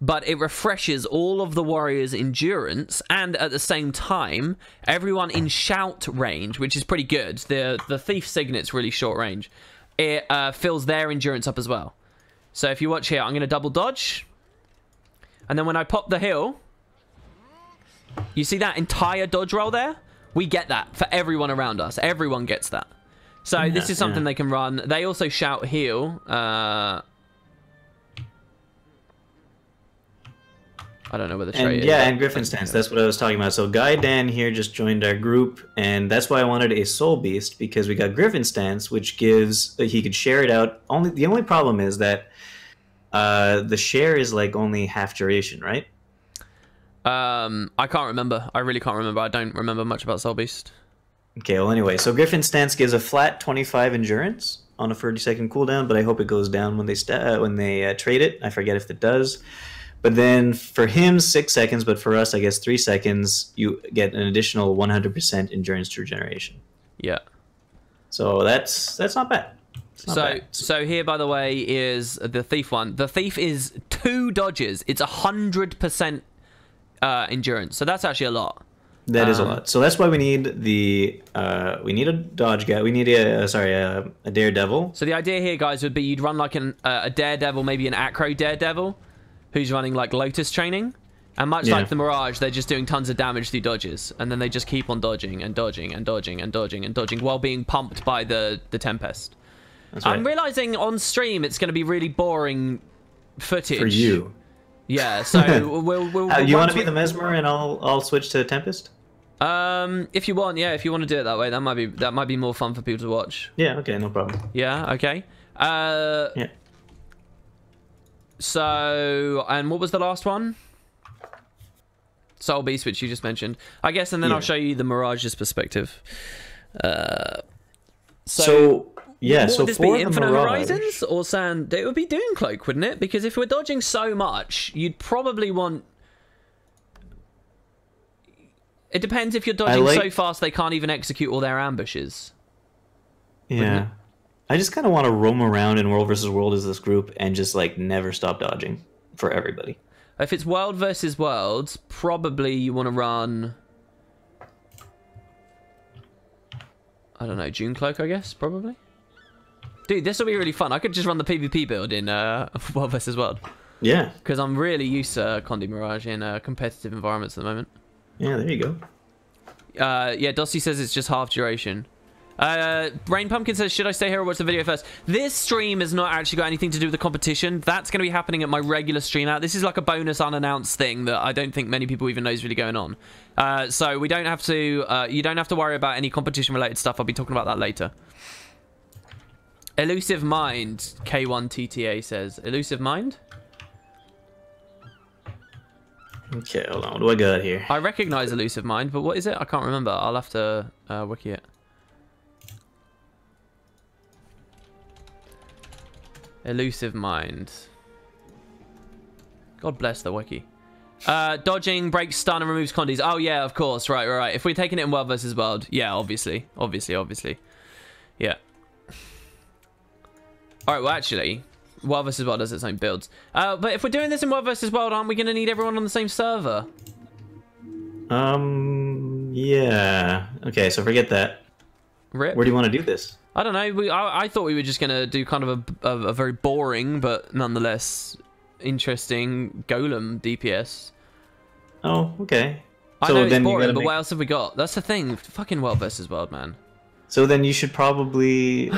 but it refreshes all of the Warrior's endurance, and at the same time, everyone in shout range, which is pretty good. The Thief Signet's really short range. It fills their endurance up as well. So if you watch here, I'm going to double dodge. And then when I pop the heal, you see that entire dodge roll there? We get that for everyone around us. Everyone gets that. So this is something they can run. They also shout heal. I don't know where the trait is. Yeah, and Griffin Stance. That's what I was talking about. So Guy Dan here just joined our group, and that's why I wanted a Soul Beast, because we got Griffin Stance, which gives he could share it out. The only problem is that the share is like only half duration, right? I can't remember. I really can't remember. I don't remember much about Soul Beast. Okay, well anyway, so Griffin Stance gives a flat 25 endurance on a 30-second cooldown, but I hope it goes down when they trade it. I forget if it does. But then for him, 6 seconds, but for us, I guess 3 seconds, you get an additional 100% endurance to regeneration. Yeah. So that's not bad. So here, by the way, is the Thief one. The Thief is 2 dodges. It's 100% endurance. So that's actually a lot. That is a lot. So that's why we need we need a dodge guy. We need a daredevil. So the idea here, guys, would be you'd run like a daredevil, maybe an acro daredevil, who's running like Lotus training, and much like the Mirage, they're just doing tons of damage through dodges, and then they just keep on dodging and dodging and dodging and dodging and dodging while being pumped by the Tempest. That's right. I'm realizing on stream it's going to be really boring footage for you. Yeah, so we'll you want to be the Mesmer and I'll switch to Tempest? If you want, yeah, if you want to do it that way, that might be more fun for people to watch. Yeah, okay, no problem. Yeah, okay. Yeah. So, and what was the last one? Soul Beast, which you just mentioned, I guess, and then I'll show you the Mirage's perspective. So would so this for be Infinite the Mirage, Horizons or Sand? It would be Dooncloak, wouldn't it? Because if we're dodging so much, you'd probably want. It depends if you're dodging so fast they can't even execute all their ambushes. Yeah. I just kind of want to roam around in World versus World as this group and just like never stop dodging for everybody. If it's World versus World, probably you want to run. I don't know, Dooncloak, I guess, probably. Dude, this will be really fun. I could just run the PvP build in World vs. World. Yeah. Because I'm really used to Condi Mirage in competitive environments at the moment. Yeah, there you go. Yeah, Dossie says it's just half duration. Rain Pumpkin says, should I stay here or watch the video first? This stream has not actually got anything to do with the competition. That's going to be happening at my regular stream out. This is like a bonus unannounced thing that I don't think many people even know is really going on. So we don't have to, you don't have to worry about any competition related stuff. I'll be talking about that later. Elusive Mind, K1TTA says. Elusive Mind? Okay, hold on. What do I got here? I recognize Elusive Mind, but what is it? I can't remember. I'll have to wiki it. Elusive Mind. God bless the wiki. Dodging, breaks stun, and removes condis. Oh, yeah, of course. Right. If we're taking it in World versus World, yeah, obviously. Yeah. All right, well, actually, World vs. World does its own builds. But if we're doing this in World vs. World, aren't we going to need everyone on the same server? Yeah. Okay, so forget that. Rip. Where do you want to do this? I don't know. I thought we were just going to do kind of a very boring, but nonetheless interesting golem DPS. Oh, okay. I So know it's then you boring, gotta but make... what else have we got? That's the thing. Fucking World vs. World, man. So then you should probably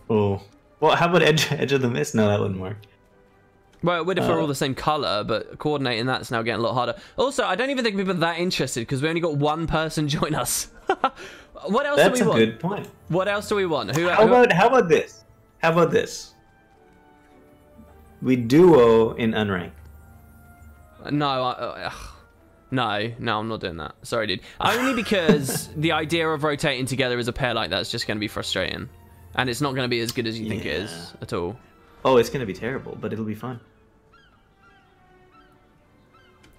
oh. Well, how about Edge of the Mist? No, that wouldn't work. Well, we'd if we're all the same color, but coordinating that's now getting a lot harder. Also, I don't even think people are that interested because we only got one person join us. What else That's do we want? a good point. What else do we want? How about this? How about this? We duo in unranked. No, no, I'm not doing that. Sorry, dude. Only because the idea of rotating together as a pair like that's just going to be frustrating. And it's not going to be as good as you think it is at all. Oh, it's going to be terrible, but it'll be fun.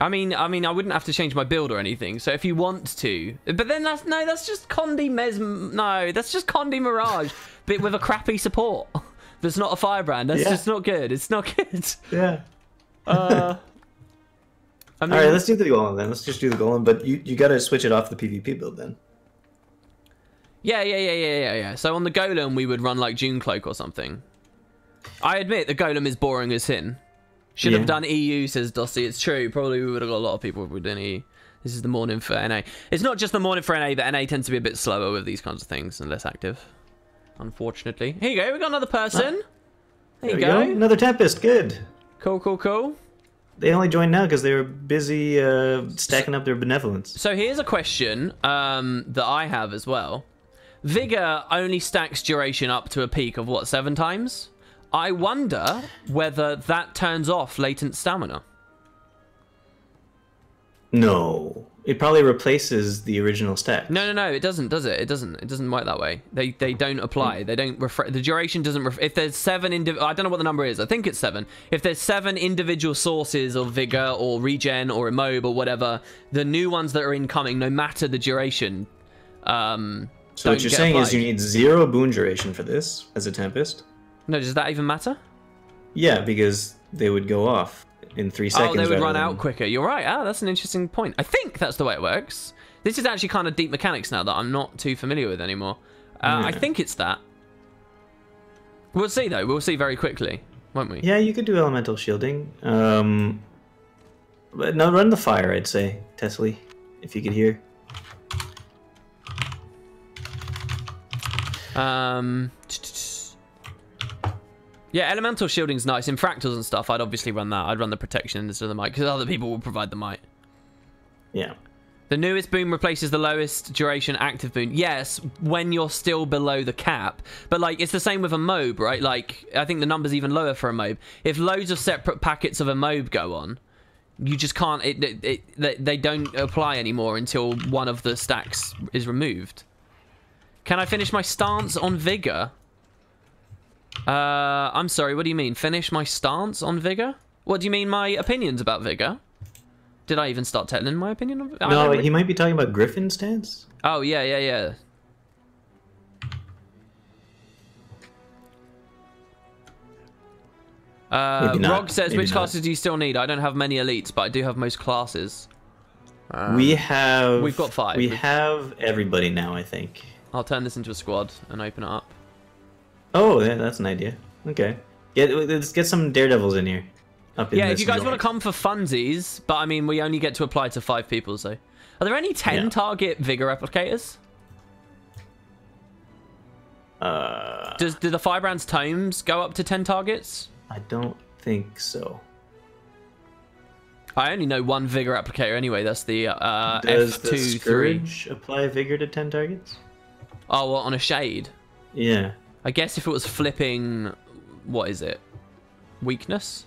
I mean, I wouldn't have to change my build or anything. So if you want to, but then that's just Condi Mesmer. No, that's just Condi Mirage, but with a crappy support. That's not a firebrand. That's just not good. It's not good. Yeah. I mean, all right, let's do the golem then. Let's just do the golem, but you got to switch it off the PvP build then. Yeah. So on the golem, we would run like June Cloak or something. I admit the golem is boring as sin. Should have done EU, says Dossie. It's true. Probably we would have got a lot of people if we did EU. This is the morning for NA. It's not just the morning for NA, but NA tends to be a bit slower with these kinds of things and less active. Unfortunately. Here you go. We got another person. There you go. Another Tempest. Good. Cool. They only joined now because they were busy stacking up their benevolence. So here's a question that I have as well. Vigor only stacks duration up to a peak of what, 7 times? I wonder whether that turns off latent stamina. No. It probably replaces the original stack. No, it doesn't, does it? It doesn't work that way. They don't apply. They don't the duration doesn't if there's 7 I don't know what the number is. I think it's 7. If there's 7 individual sources of vigor or regen or immob or whatever, the new ones that are incoming, no matter the duration, so what you're saying is you need 0 boon duration for this as a Tempest? No, does that even matter? Yeah, because they would go off in 3 seconds. Oh, they would run out quicker. You're right. That's an interesting point. I think that's the way it works. This is actually kind of deep mechanics now that I'm not too familiar with anymore. I think it's that. We'll see, though. We'll see very quickly, won't we? Yeah, you could do elemental shielding. But no, run the fire, I'd say, Tesla, if you could hear. Yeah, elemental shielding's nice. In fractals and stuff, I'd obviously run that. I'd run the protection instead of the might, because other people will provide the might. Yeah. The newest boon replaces the lowest duration active boon. Yes, when you're still below the cap. But, like, it's the same with a mob, right? Like, I think the number's even lower for a mob. If loads of separate packets of a mob go on, you just can't... They don't apply anymore until one of the stacks is removed. Can I finish my stance on Vigor? I'm sorry, what do you mean? Finish my stance on Vigor? What do you mean, my opinions about Vigor? Did I even start telling my opinion on Vigor? No, he might be talking about Griffin stance. Oh, yeah. Rog says, which classes do you still need? I don't have many elites, but I do have most classes. We've got 5. We have everybody now, I think. I'll turn this into a squad and open it up. Oh, yeah, that's an idea. Okay. Let's get some daredevils in here. Yeah, if you guys want to come for funsies, but I mean, we only get to apply to 5 people, so. Are there any 10 target Vigor replicators? Do the Firebrand's tomes go up to 10 targets? I don't think so. I only know 1 Vigor applicator anyway. That's the Does F2, the 3. Scourge apply Vigor to 10 targets? Oh, well, on a shade? Yeah. I guess if it was flipping... What is it? Weakness?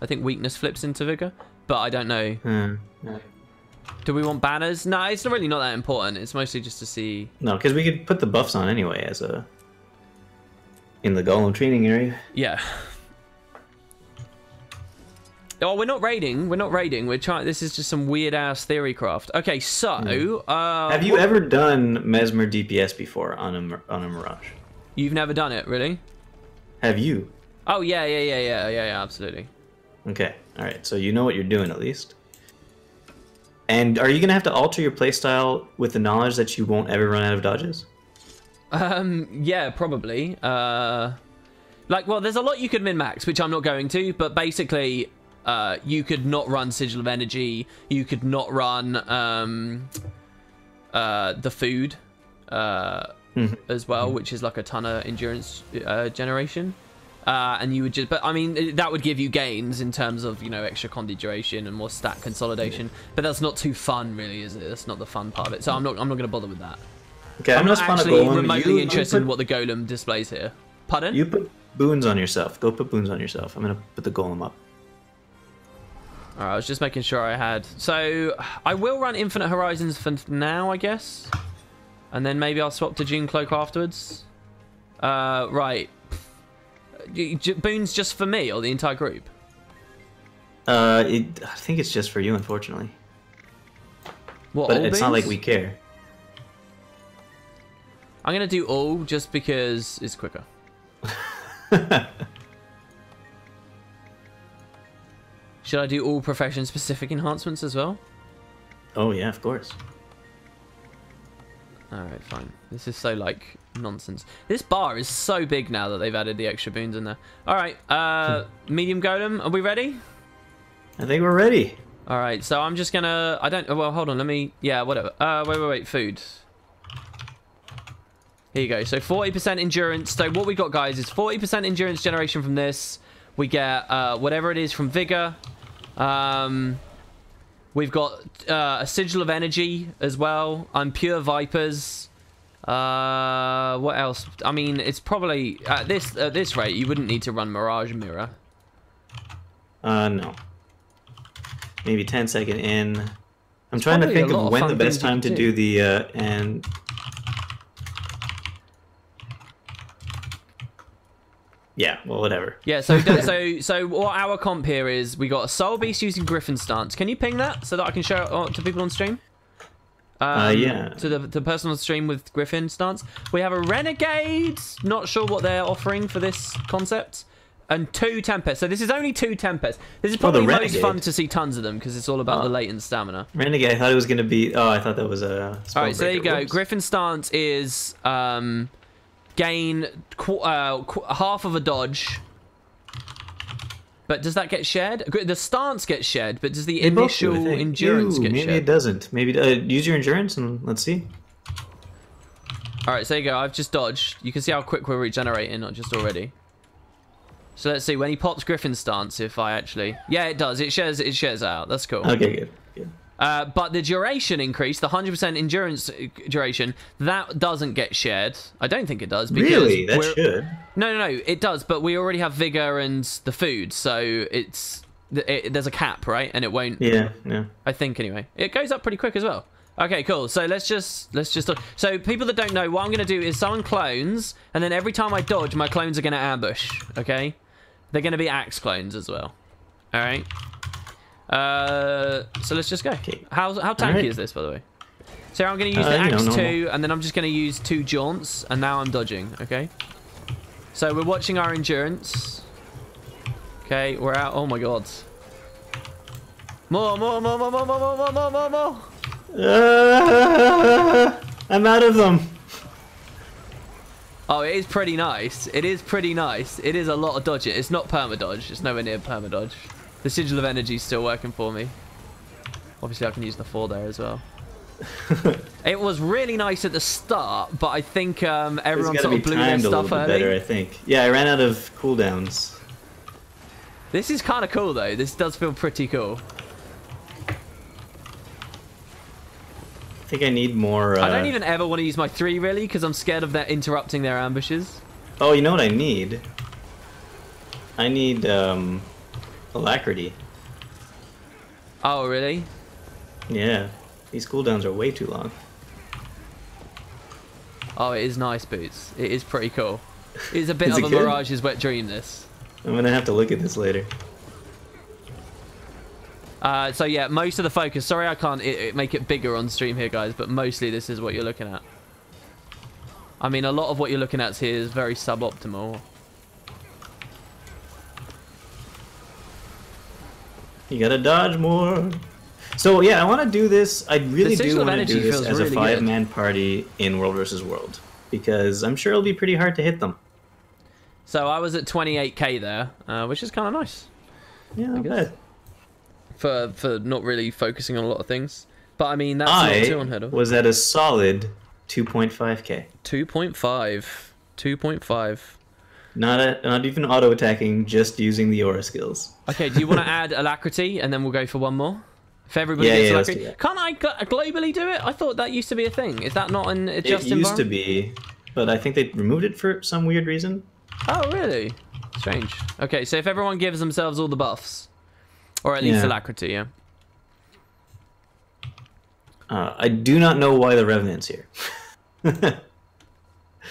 I think weakness flips into Vigor. But I don't know. Yeah. Do we want banners? No, it's really not that important. It's mostly just to see... No, because we could put the buffs on anyway as a... in the golem training area. Yeah. Oh, we're not raiding. We're trying. This is just some weird ass theory craft. Okay, so have you ever done Mesmer DPS before on a Mirage? You've never done it, really? Have you? Oh, yeah, absolutely. Okay. All right. So you know what you're doing at least. And are you gonna have to alter your playstyle with the knowledge that you won't ever run out of dodges? Yeah, probably. Like, well, there's a lot you could min-max, which I'm not going to, but basically, you could not run Sigil of Energy, you could not run, the food, as well, which is like a ton of endurance, generation. And you would just, but I mean, that would give you gains in terms of, you know, extra condi duration and more stat consolidation, but that's not too fun, really, is it? That's not the fun part of it, so I'm not going to bother with that. Okay, I'm not actually remotely you interested in what the golem displays here. Pardon? You put boons on yourself. Go put boons on yourself. I'm gonna put the golem up. Alright, I was just making sure I had. So, I will run Infinite Horizons for now, I guess. And then maybe I'll swap to June Cloak afterwards. Right. Boons just for me or the entire group? I think it's just for you, unfortunately. What, but all it's boons? not like we care. I'm going to do all just because it's quicker. Should I do all profession-specific enhancements as well? Oh, yeah, of course. Alright, fine. This is so, like, nonsense. This bar is so big now that they've added the extra boons in there. Alright, medium golem, are we ready? I think we're ready. Alright, so I'm just gonna... well, hold on, let me... Yeah, whatever. Wait, food. Here you go. So 40% endurance. So what we got, guys, is 40% endurance generation from this. We get whatever it is from vigor. We've got a sigil of energy as well. I'm pure vipers. What else? I mean, it's probably at this rate you wouldn't need to run mirage mirror. No. Maybe 10-second in. I'm trying to think of when the best time to do the and. Yeah, well, whatever. Yeah, so what our comp here is, we got a Soul Beast using Griffin Stance. Can you ping that so that I can share it to people on stream? Yeah. To the person on stream with Griffin Stance. We have a Renegade. Not sure what they're offering for this concept. And 2 Tempests. So this is only 2 Tempests. This is probably most fun to see tons of them because it's all about the latent stamina. Renegade, I thought it was going to be... Oh, I thought that was a... Alright, so there you go. Griffin Stance is... gain half of a dodge, but does that get shared? The stance gets shared, but does the initial endurance get shared? Maybe it doesn't. Maybe use your endurance and let's see. All right, so there you go. I've just dodged. You can see how quick we're regenerating, not just already. So let's see when he pops Griffin Stance. If I actually, yeah, it does. It shares out. That's cool. Okay, good. But the duration increase, the 100% endurance duration, that doesn't get shared. I don't think it does. Because really? That should. No, it does. But we already have vigor and the food, so there's a cap, right? And it won't. Yeah. I think anyway. It goes up pretty quick as well. Okay, cool. So let's just. So people that don't know, what I'm gonna do is summon clones, and then every time I dodge, my clones are gonna ambush. Okay, they're gonna be axe clones as well. All right. So let's just go. Okay. How tanky is this, by the way? So I'm going to use the axe 2, and then I'm just going to use 2 jaunts, and now I'm dodging. Okay. So we're watching our endurance. Okay, we're out. Oh my god. More. I'm out of them. Oh, it is pretty nice. It is pretty nice. It is a lot of dodging. It's not perma dodge. It's nowhere near perma dodge. The Sigil of Energy is still working for me. Obviously, I can use the 4 there as well. It was really nice at the start, but I think everyone sort of blew their stuff early. Better, I think. Yeah, I ran out of cooldowns. This is kind of cool, though. This does feel pretty cool. I think I need more... I don't even ever want to use my 3, really, because I'm scared of that interrupting their ambushes. Oh, you know what I need? I need... Alacrity. Oh, really? Yeah. These cooldowns are way too long. Oh, it is nice, Boots. It is pretty cool. It's a bit of a Mirage's wet dream, this. I'm gonna have to look at this later. So yeah, most of the focus... Sorry I can't make it bigger on stream here, guys, but mostly this is what you're looking at. I mean, a lot of what you're looking at here is very suboptimal. You gotta dodge more. So yeah, I want to do this. I really The do Sigil of want to do Energy this feels as really a good. 5-man party in World vs. World because I'm sure it'll be pretty hard to hit them. So I was at 28k there, which is kind of nice. Yeah, not guess. bad. For not really focusing on a lot of things. But I mean, that's not too unheard of. Was at a solid 2.5k. 2.5. 2.5. Not even auto attacking, just using the aura skills. Okay, do you want to add alacrity and then we'll go for one more? If everybody Yeah, gets yeah, let's alacrity. do that. Can't I globally do it? I thought that used to be a thing. Is that not an It just used to environment? be, but I think they removed it for some weird reason. Oh, really? Strange. Okay, so if everyone gives themselves all the buffs, or at least Yeah. alacrity, yeah. I do not know why the Revenant's here.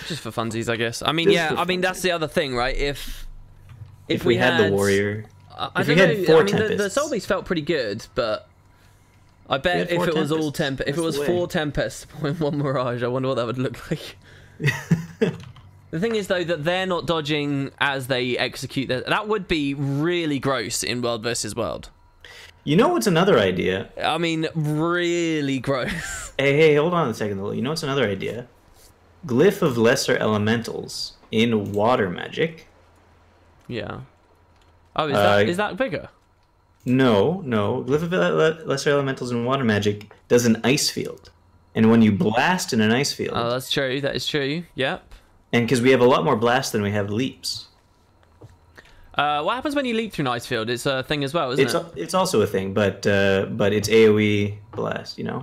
Just for funsies, I guess. I mean, Just yeah. for I mean, that's the other thing, right? If we had the warrior, I if don't we had know. 4 I mean, the Tempests. Soul Beast felt pretty good, but I bet had if 4 it was all Tempests, if it that's was the way. 4 Tempests and 1 Mirage, I wonder what that would look like. The thing is, though, that they're not dodging as they execute their... That would be really gross in World versus World. You know what's another idea? I mean, really gross. Hey, hold on a second though. You know what's another idea? Glyph of Lesser Elementals in Water Magic. Yeah. Oh, Uh, is that bigger? No. Glyph of Lesser Elementals in Water Magic does an ice field. And when you blast in an ice field... Oh, that's true. That is true. Yep. And because we have a lot more blasts than we have leaps. What happens when you leap through an ice field? It's a thing as well, isn't it? It's also a thing, but it's AoE blast, you know?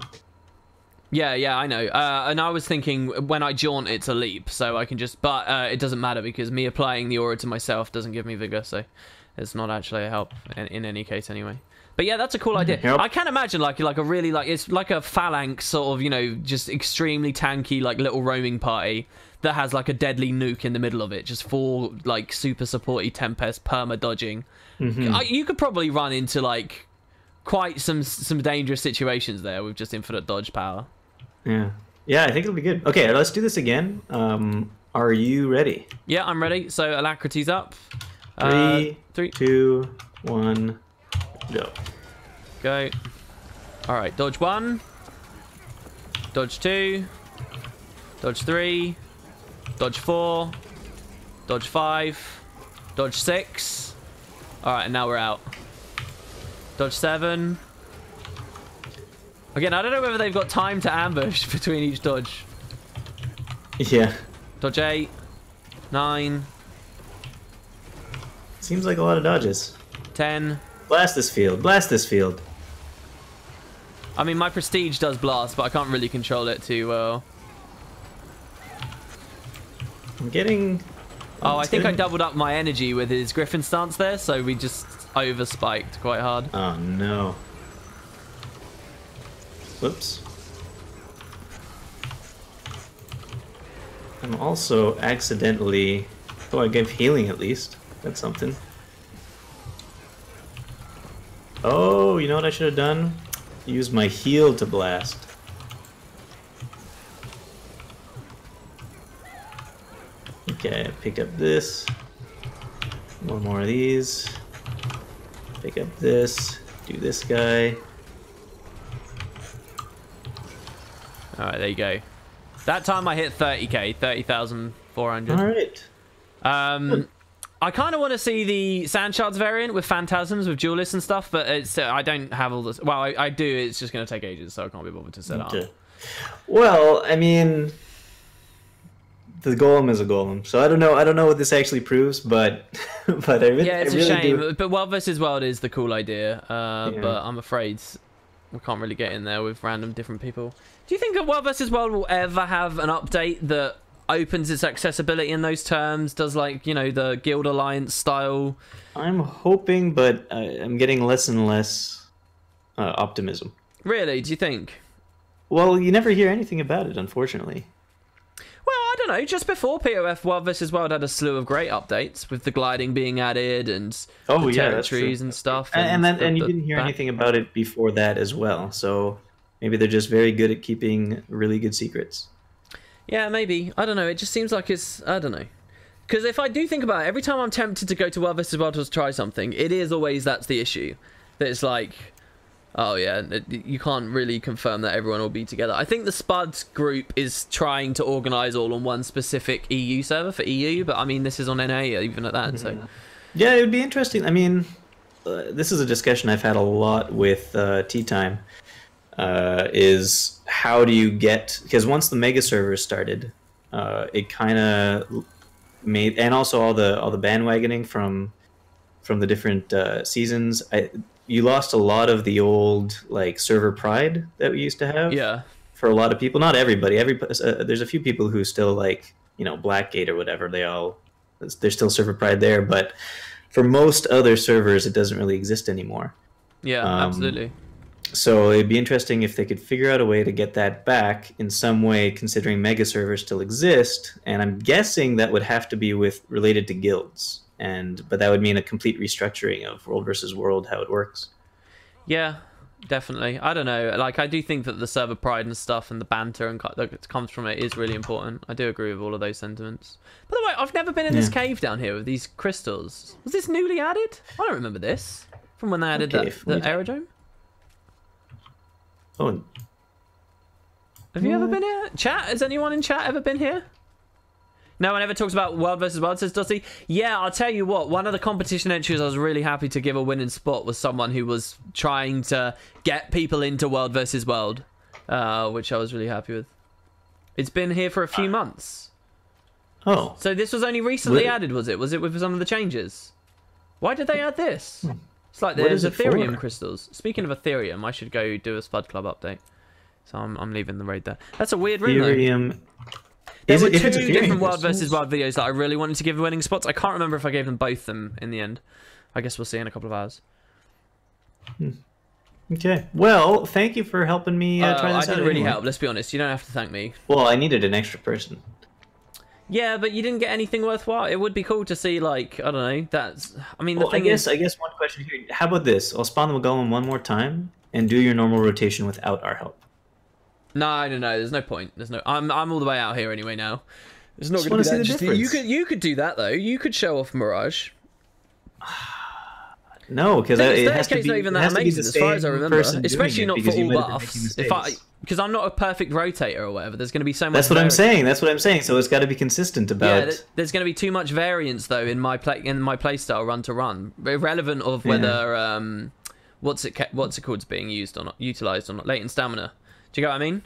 Yeah, I know. And I was thinking when I jaunt, it's a leap, so I can just... But it doesn't matter because me applying the aura to myself doesn't give me vigor, so it's not actually a help in any case anyway. But yeah, that's a cool idea. Yep. I can imagine like a really it's like a phalanx sort of, you know, just extremely tanky like little roaming party that has like a deadly nuke in the middle of it, just 4 like super supporty Tempest perma dodging. You could probably run into like quite some dangerous situations there with just infinite dodge power. Yeah, I think it'll be good. Okay, let's do this again. Are you ready? Yeah, I'm ready. So alacrity's up. 3, 3, 2, 1, go. go. All right, dodge 1, dodge 2, dodge 3, dodge 4, dodge 5, dodge 6. All right, and now we're out. Dodge 7. Again, I don't know whether they've got time to ambush between each dodge. Yeah. Dodge 8, 9, Seems like a lot of dodges. 10. Blast this field. Blast this field. I mean, my prestige does blast, but I can't really control it too well. I'm getting... Oh, I think I getting- doubled up my energy with his Griffin stance there, so we just over-spiked quite hard. Oh, no. Whoops. I'm also accidentally... Oh, I gave healing at least. That's something. Oh, you know what I should have done? Use my heal to blast. Okay, I picked up this. One more of these. Pick up this. Do this guy. Alright, there you go. That time I hit 30k, 30,400. Alright. I kind of want to see the Sand Shards variant with Phantasms, with Duelists and stuff, but it's I don't have all this. Well, I do, it's just going to take ages, so I can't be bothered to set up. Okay. Well, I mean, the golem is a golem, so I don't know what this actually proves, but but I really, Yeah, it's I a really shame, do. but World vs. World is the cool idea, but I'm afraid we can't really get in there with random different people. Do you think that World vs. World will ever have an update that opens its accessibility in those terms, does like, you know, the Guild Alliance style? I'm hoping, but I'm getting less and less optimism. Really, do you think? Well, you never hear anything about it, unfortunately. Well, I don't know, just before POF, World vs. World had a slew of great updates with the gliding being added and Oh, the yeah, that's true. territories and stuff. And the- you the didn't hear back- anything about it before that as well, so maybe they're just very good at keeping really good secrets. Yeah, maybe. I don't know. It just seems like it's... I don't know. Because if I do think about it, every time I'm tempted to go to World vs. World to try something, it is always that's the issue. that it's like, oh yeah, you can't really confirm that everyone will be together. I think the Spuds group is trying to organise all on one specific EU server for EU, but I mean, this is on NA even at that, so... Yeah, it would be interesting. I mean, this is a discussion I've had a lot with Tea Time, is how do you get... Because once the mega servers started, it kind of made... And also all the bandwagoning from the different seasons, you lost a lot of the old like server pride that we used to have. Yeah. For a lot of people, not everybody. There's a few people who still like, you know, Blackgate or whatever. There's still server pride there, but for most other servers, it doesn't really exist anymore. Yeah, absolutely. So it'd be interesting if they could figure out a way to get that back in some way, considering mega servers still exist. And I'm guessing that would have to be related to guilds. But that would mean a complete restructuring of World versus World, how it works. Yeah, definitely. I don't know. Like, I do think that the server pride and stuff and the banter and that comes from it is really important. I do agree with all of those sentiments. By the way, I've never been in this cave down here with these crystals. Was this newly added? I don't remember this from when they added the aerodrome. Oh. Have you ever been here? Chat? Has anyone in chat ever been here? No one ever talks about World versus World, says Dusty. Yeah, I'll tell you what, one of the competition entries I was really happy to give a winning spot was someone who was trying to get people into World versus World, which I was really happy with. It's been here for a few months. Oh. So this was only recently added, was it? Was it with some of the changes? Why did they add this? It's like there's Ethereum crystals. Speaking of Ethereum, I should go do a Spud Club update. So I'm leaving the raid there. That's a weird room, Ethereum. There were two different World versus World videos that I really wanted to give winning spots. I can't remember if I gave them both in the end. I guess we'll see in a couple of hours. Okay. Well, thank you for helping me try this out. I didn't really help, let's be honest. You don't have to thank me. Well, I needed an extra person. Yeah, but you didn't get anything worthwhile. It would be cool to see, like, I don't know. That's... I mean, the thing is... I guess one question here. How about this? I'll spawn the golem one more time and do your normal rotation without our help. No. There's no point. There's no. I'm all the way out here anyway now. There's not going to be that. You could do that though. You could show off Mirage. No, because it has to be. Not even that amazing, as far as I remember. Especially not for all buffs. Because I'm not a perfect rotator or whatever. There's going to be so much. That's what I'm saying. That's what I'm saying. So it's got to be consistent about. Yeah, there's going to be too much variance though in my playstyle run to run, irrelevant of whether what's it called being used or not, utilized or not. Latent stamina. Do you get what I mean?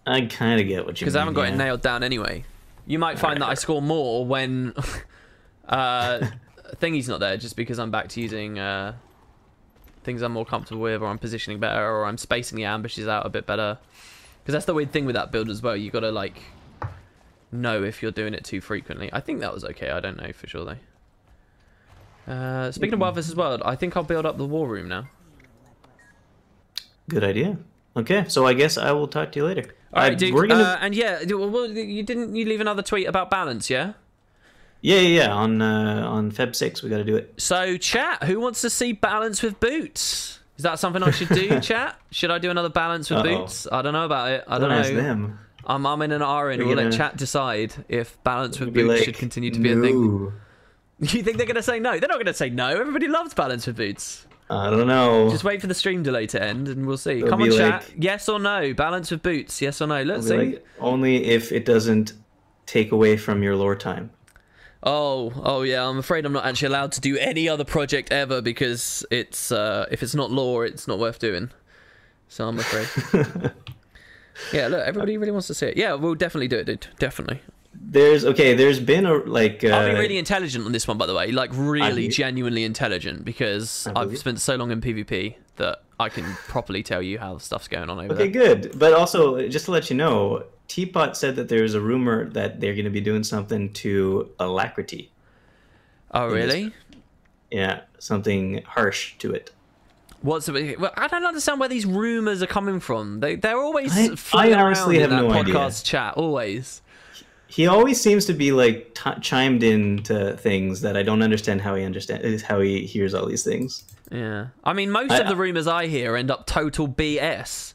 I kind of get what you mean. Because I haven't got it nailed down anyway. You might find that I score more when thingy's not there, just because I'm back to using things I'm more comfortable with, or I'm positioning better, or I'm spacing the ambushes out a bit better. Because that's the weird thing with that build as well. You got to like know if you're doing it too frequently. I think that was okay. I don't know for sure though. Speaking of World vs World, I think I'll build up the war room now. Good idea. Okay, so I guess I will talk to you later. All right, dude. And yeah, well, you leave another tweet about balance, yeah? Yeah. On Feb 6, we got to do it. So, chat, who wants to see balance with boots? Is that something I should do, chat? Should I do another balance with boots? I don't know about it. I don't know. Ask them. I'm in an R in. We'll let chat decide if balance with boots should continue to be a thing. You think they're going to say no? They're not going to say no. Everybody loves balance with boots. I don't know. Just wait for the stream delay to end and we'll see. Come on, chat. Yes or no? Balance with boots. Yes or no? Let's see. Like, only if it doesn't take away from your lore time. Oh yeah. I'm afraid I'm not actually allowed to do any other project ever because it's if it's not lore, it's not worth doing. So I'm afraid. Yeah, look, everybody really wants to see it. Yeah, we'll definitely do it, dude. Definitely. There's been a like. I'll be really intelligent on this one, by the way. Like really, genuinely intelligent, because I've spent so long in PvP that I can properly tell you how stuff's going on over there. Okay, good. But also, just to let you know, Teapot said that there's a rumor that they're going to be doing something to Alacrity. Oh, really? Yeah, something harsh to it. Well, I don't understand where these rumors are coming from. They're always I honestly have no idea. Podcast chat, always. He always seems to be like chimed into things that I don't understand how he hears all these things. Yeah, I mean, most of the rumors I hear end up total BS.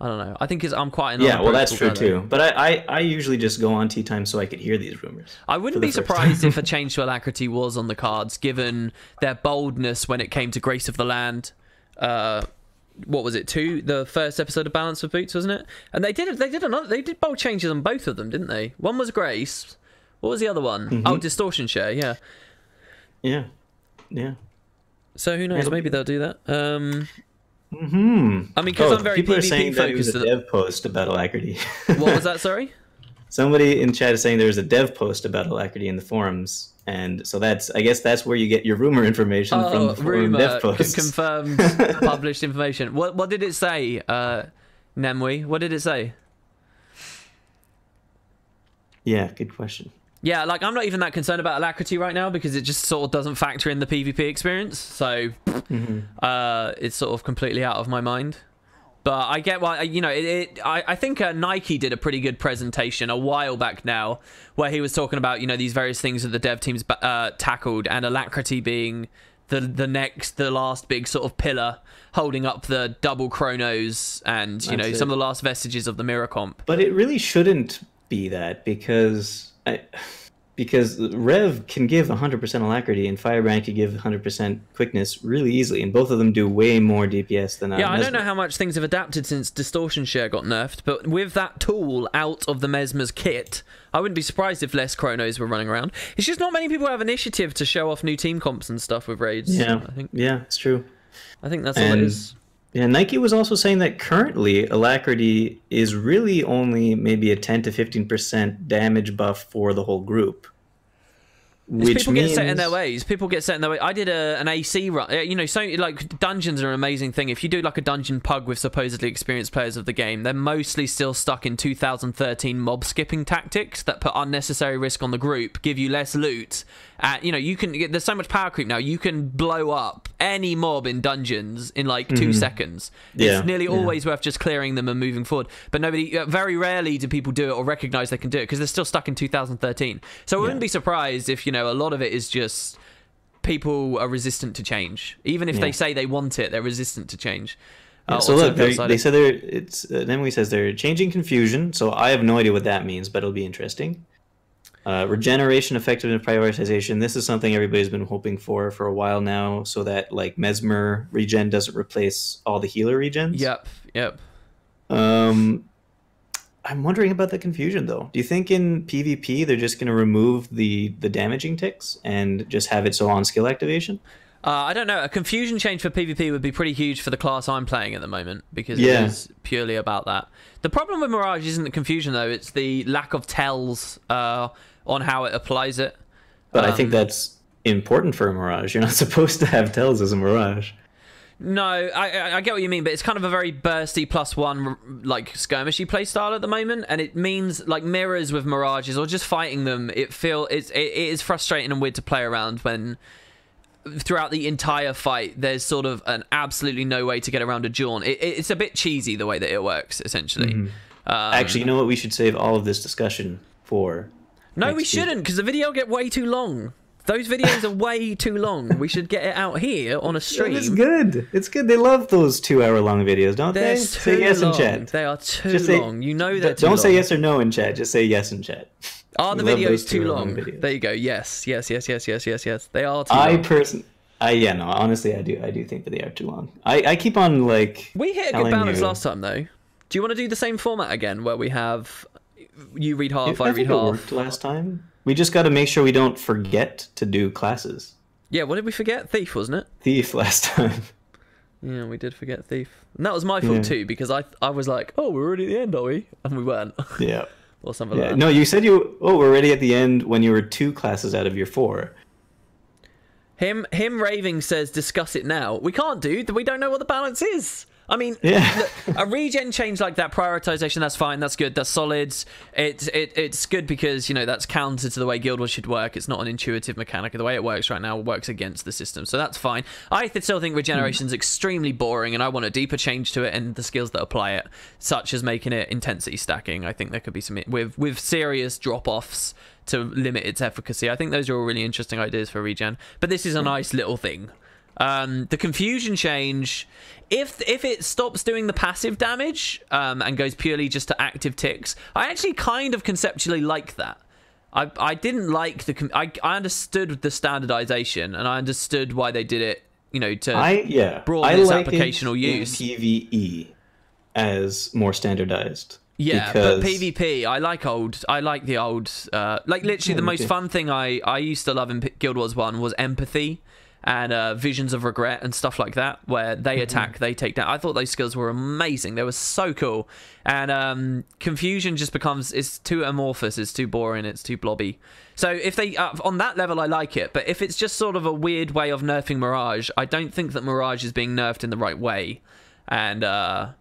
I don't know. I think I'm quite an Yeah, well, that's true unapproachable guy, too. But I usually just go on tea time so I could hear these rumors. I wouldn't be surprised if a change to alacrity was on the cards, given their boldness when it came to Grace of the Land. What was it? The first episode of Balance of Boots, wasn't it? And they did bold changes on both of them, didn't they? One was Grace. What was the other one? Mm-hmm. Oh, distortion share. Yeah. Yeah. Yeah. So who knows? Maybe they'll do that. I Hmm. mean, because I'm very people are PvP saying that it was focused. a dev post about alacrity. What was that? Sorry. Somebody in chat is saying there was a dev post about alacrity in the forums, and so I guess that's where you get your rumor information from the forum dev posts. Confirmed, published information. What did it say, Nemwe? What did it say? Yeah, good question. Yeah, like I'm not even that concerned about alacrity right now because it just sort of doesn't factor in the PvP experience. So it's sort of completely out of my mind. But I get why, you know, I think Nike did a pretty good presentation a while back now where he was talking about, you know, these various things that the dev teams tackled, and alacrity being the last big sort of pillar holding up the double chronos and, you know, some of the last vestiges of the mirror comp. But it really shouldn't be that because Rev can give 100% alacrity and Firebrand can give 100% quickness really easily, and both of them do way more DPS than Yeah, I Mesmer. don't know how much things have adapted since distortion share got nerfed, but with that tool out of the Mesmer's kit, I wouldn't be surprised if less chronos were running around. It's just not many people have initiative to show off new team comps and stuff with raids. Yeah, I think. yeah, it's true. I think that's all it is. Yeah, Nike was also saying that currently alacrity is really only maybe a 10 to 15% damage buff for the whole group. Which People means... get set in their ways. People get set in their way. I did an AC run. You know, so like dungeons are an amazing thing. If you do like a dungeon pug with supposedly experienced players of the game, they're mostly still stuck in 2013 mob skipping tactics that put unnecessary risk on the group, give you less loot. You know, you can get, there's so much power creep now. You can blow up any mob in dungeons in like 2 seconds. It's nearly always worth just clearing them and moving forward. But very rarely do people do it or recognize they can do it because they're still stuck in 2013. So I wouldn't be surprised if, you know, a lot of it is just people are resistant to change. Even if they say they want it, they're resistant to change. So look, they said Emily says they're changing confusion. So I have no idea what that means, but it'll be interesting. Regeneration, effectiveness, prioritization. This is something everybody's been hoping for a while now, so that like Mesmer regen doesn't replace all the healer regens. Yep. I'm wondering about the confusion though. Do you think in PvP they're just going to remove the damaging ticks and just have it so on skill activation? I don't know. A confusion change for PvP would be pretty huge for the class I'm playing at the moment because it is purely about that. The problem with Mirage isn't the confusion though; it's the lack of tells on how it applies it. But I think that's important for a Mirage. You're not supposed to have tells as a Mirage. No, I get what you mean, but it's kind of a very bursty +1 like skirmishy playstyle at the moment, and it means like mirrors with Mirages or just fighting them. It is frustrating and weird to play around when throughout the entire fight there's sort of an absolutely no way to get around a Jawn. It's a bit cheesy the way that it works essentially. Actually, you know what? We should save all of this discussion for. No, we shouldn't, because the video will get way too long. Those videos are way too long. We should get it out here on a stream. It's good. It's good. They love those 2-hour-long videos, don't They're they? too Say yes long. in chat. They are too Just say- long. You know they're too Don't long. say yes or no in chat. Just say yes in chat. Are the We love videos those too 2-hour-long long? videos. There you go. Yes. They are too long. Honestly, I do think that they are too long. I keep on like. We hit a good telling balance you- last time, though. Do you want to do the same format again, where we have you read half, I I read think it half? worked last time. We just got to make sure we don't forget to do classes. Yeah, what did we forget? Thief, wasn't it? Thief last time. Yeah, we did forget Thief. And that was my fault too, because I was like, oh, we're already at the end, are we? And we weren't. Yeah. Or something like that. No, you said we're already at the end when you were 2 classes out of your 4. Him raving says, discuss it now. We can't do. We don't know what the balance is. I mean, Yeah. a regen change like that, prioritization, that's fine, that's good, that's solid. It's good because, you know, that's counter to the way Guild Wars should work. It's not an intuitive mechanic. The way it works right now works against the system, so that's fine. I still think regeneration's extremely boring, and I want a deeper change to it and the skills that apply it, such as making it intensity stacking. I think there could be some with serious drop-offs to limit its efficacy. I think those are all really interesting ideas for regen, but this is a nice little thing. The confusion change, if it stops doing the passive damage and goes purely just to active ticks, I actually kind of conceptually like that. I didn't like I understood the standardization, and I understood why they did it, you know, to broaden its applicational use. PvE as more standardized. Yeah, but PvP, I like the old, like literally the most fun thing I used to love in Guild Wars 1 was empathy and visions of regret and stuff like that, where they attack, they take down. I thought those skills were amazing. They were so cool. And confusion just it's too amorphous, it's too boring, it's too blobby. So if they, on that level, I like it. But if it's just sort of a weird way of nerfing Mirage, I don't think that Mirage is being nerfed in the right way. And I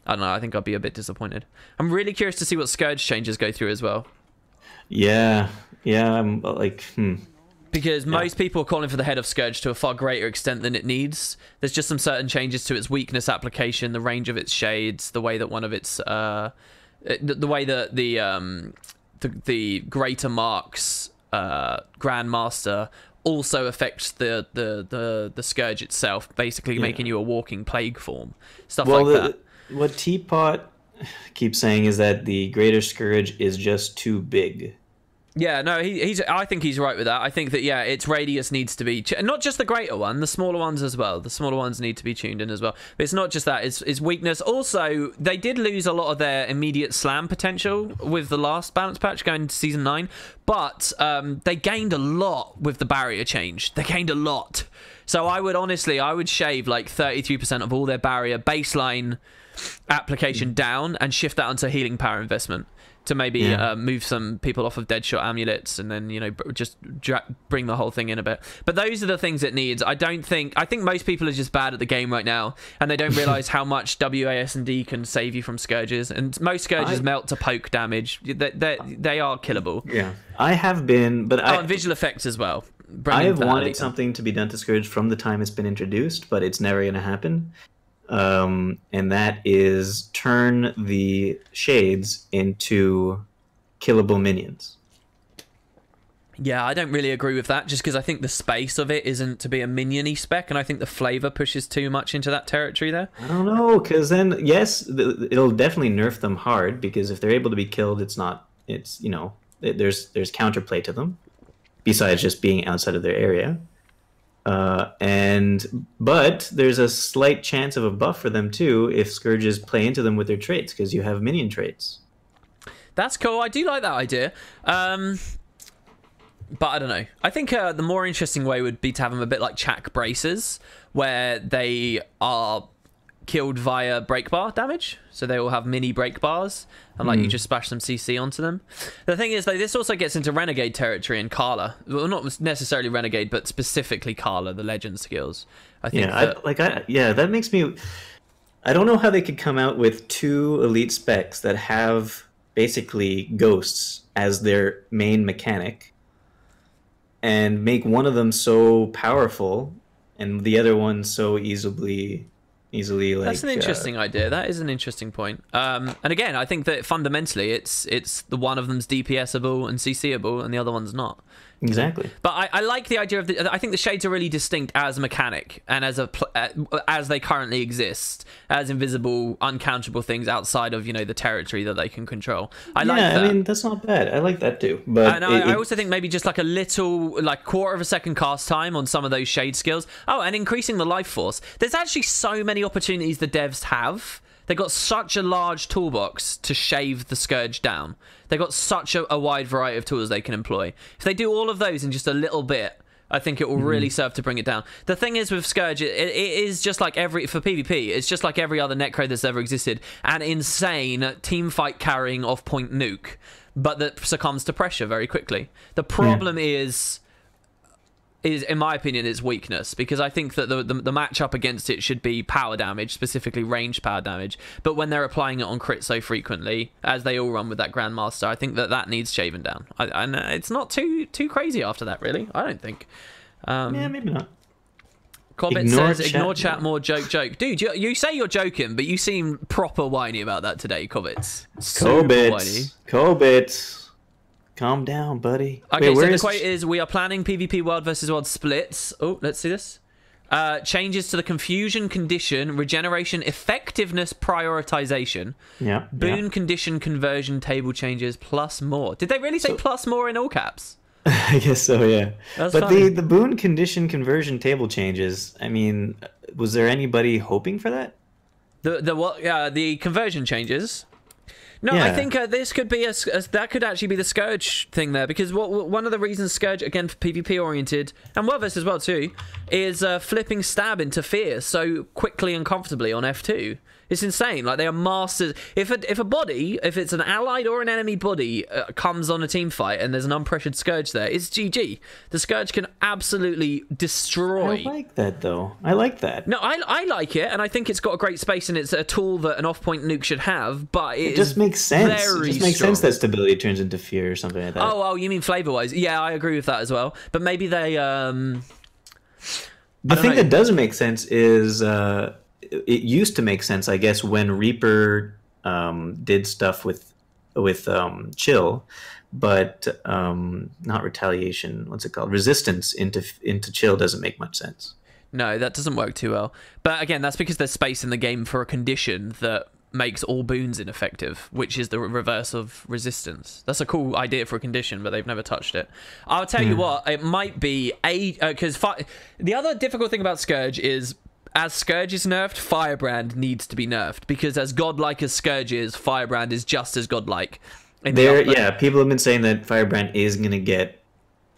don't know, I think I'd be a bit disappointed. I'm really curious to see what Scourge changes go through as well. Yeah, I'm like, Because most people are calling for the head of Scourge to a far greater extent than it needs. There's just some certain changes to its weakness application, the range of its shades, the way that one of its, the way that the Greater Marks Grandmaster also affects the Scourge itself, basically making you a walking plague form, stuff like that. What Teapot keeps saying is that the Greater Scourge is just too big. Yeah, no, I think he's right with that. I think that, its radius needs to be... not just the greater one, the smaller ones as well. The smaller ones need to be tuned in as well. But it's not just that, it's weakness. Also, they did lose a lot of their immediate slam potential with the last balance patch going into Season 9. But they gained a lot with the barrier change. They gained a lot. So I would shave like 33% of all their barrier baseline application down and shift that onto healing power investment. To maybe move some people off of Deadshot amulets and then, you know, just bring the whole thing in a bit. But those are the things it needs. I think most people are just bad at the game right now, and they don't realize how much WASD can save you from Scourges. And most Scourges melt to poke damage. They are killable. Yeah, I have been, but and visual effects as well. I have wanted something to be done to Scourge from the time it's been introduced, but it's never going to happen. And that is turn the shades into killable minions. Yeah, I don't really agree with that, just because I think the space of it isn't to be a minion-y spec, and I think the flavor pushes too much into that territory there. I don't know, because then, yes, it'll definitely nerf them hard, because if they're able to be killed, there's counterplay to them, besides just being outside of their area. But there's a slight chance of a buff for them too if Scourges play into them with their traits, because you have minion traits. That's cool. I do like that idea. But I don't know. I think the more interesting way would be to have them a bit like Chak Bracers, where they are killed via break bar damage. So they will have mini break bars, and like you just splash some CC onto them. The thing is, though, this also gets into Renegade territory and Kala. Well, not necessarily Renegade, but specifically Kala, the Legend skills. I think that makes me... I don't know how they could come out with two elite specs that have basically ghosts as their main mechanic and make one of them so powerful and the other one so easily like... That's an interesting idea. That is an interesting point. And again, I think that fundamentally it's the one of them's DPSable and CCable and the other one's not. Exactly. But I like the idea of I think the shades are really distinct as a mechanic and as they currently exist as invisible, uncountable things outside of, you know, the territory that they can control. I like that. I mean, that's not bad. I like that too. But I also think maybe just like a little, like quarter of a second cast time on some of those shade skills. Oh, and increasing the life force. There's actually so many opportunities the devs have. They got such a large toolbox to shave the Scourge down. They got such a wide variety of tools they can employ. If they do all of those in just a little bit, I think it will really serve to bring it down. The thing is with Scourge, it is just like for PvP, it's just like every other Necro that's ever existed. An insane team fight carrying off-point nuke, but that succumbs to pressure very quickly. The problem is in my opinion, its weakness, because I think that the matchup against it should be power damage, specifically ranged power damage. But when they're applying it on crit so frequently, as they all run with that Grandmaster, I think that needs shaven down. And it's not too crazy after that, really. I don't think. Yeah, maybe not. Cobbett says, ignore chat more, joke. Dude, you say you're joking, but you seem proper whiny about that today, Cobbett. Cobbett. Calm down, buddy. Okay, so the quote is, we are planning PvP World versus World splits. Oh, let's see this. Changes to the confusion condition, regeneration, effectiveness, prioritization. Yeah. Boon condition conversion table changes, plus more. Did they really say plus more in all caps? I guess so, yeah. That's but funny. the boon condition conversion table changes, I mean, was there anybody hoping for that? The what? The conversion changes. No, I Yeah. think this could be that could actually be the Scourge thing there, because one of the reasons Scourge, again, for PvP oriented, and Wervus as well too, is flipping stab into fear so quickly and comfortably on F2. It's insane. Like, they are masters. If it's an allied or an enemy body comes on a team fight and there's an unpressured Scourge there, it's GG. The Scourge can absolutely destroy. I like that, though. I like that. No, I like it, and I think it's got a great space, and it's a tool that an off-point nuke should have, but It just makes sense. It just makes sense strong. that stability turns into fear or something like that. Oh, you mean flavor-wise? Yeah, I agree with that as well. But maybe they... The thing that doesn't make sense is it used to make sense, I guess, when Reaper did stuff with chill, but not retaliation. What's it called? Resistance into chill doesn't make much sense. No, that doesn't work too well. But again, that's because there's space in the game for a condition that makes all boons ineffective, which is the reverse of resistance. That's a cool idea for a condition, but they've never touched it. I'll tell you what, it might be because the other difficult thing about Scourge is, as Scourge is nerfed, Firebrand needs to be nerfed, because as godlike as Scourge is, Firebrand is just as godlike. Yeah, people have been saying that Firebrand is going to get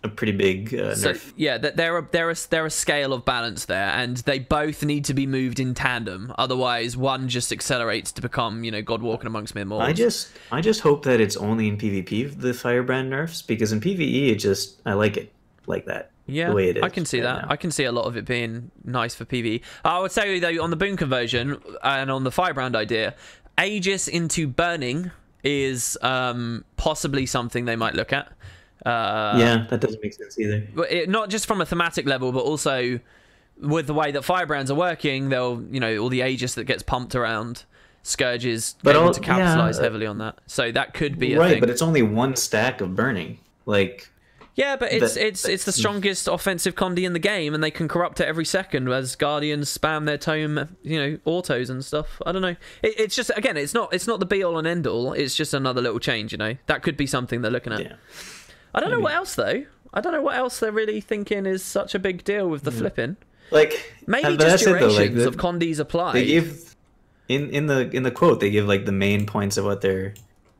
a pretty big nerf. Yeah, they're a scale of balance there, and they both need to be moved in tandem. Otherwise, one just accelerates to become, God walking amongst mere mortals. I just hope that it's only in PvP the Firebrand nerfs, because in PvE I like it like that. Yeah, the way it is I can see that. now. I can see a lot of it being nice for PvE. I would say, though, on the boon conversion and on the Firebrand idea, Aegis into burning is possibly something they might look at. Yeah, that doesn't make sense either. But not just from a thematic level, but also with the way that Firebrands are working, they'll, all the Aegis that gets pumped around, Scourge is able to capitalize heavily on that. So that could be a thing. Right, but it's only one stack of burning. Yeah, but it's the strongest offensive condi in the game, and they can corrupt it every second as Guardians spam their tome, autos and stuff. I don't know. It's just, again, it's not the be all and end all. It's just another little change. That could be something they're looking at. Yeah. I don't know what else though. I don't know what else they're really thinking is such a big deal with the flipping. Maybe just durations of condis applied. They give in the quote, they give the main points of what they're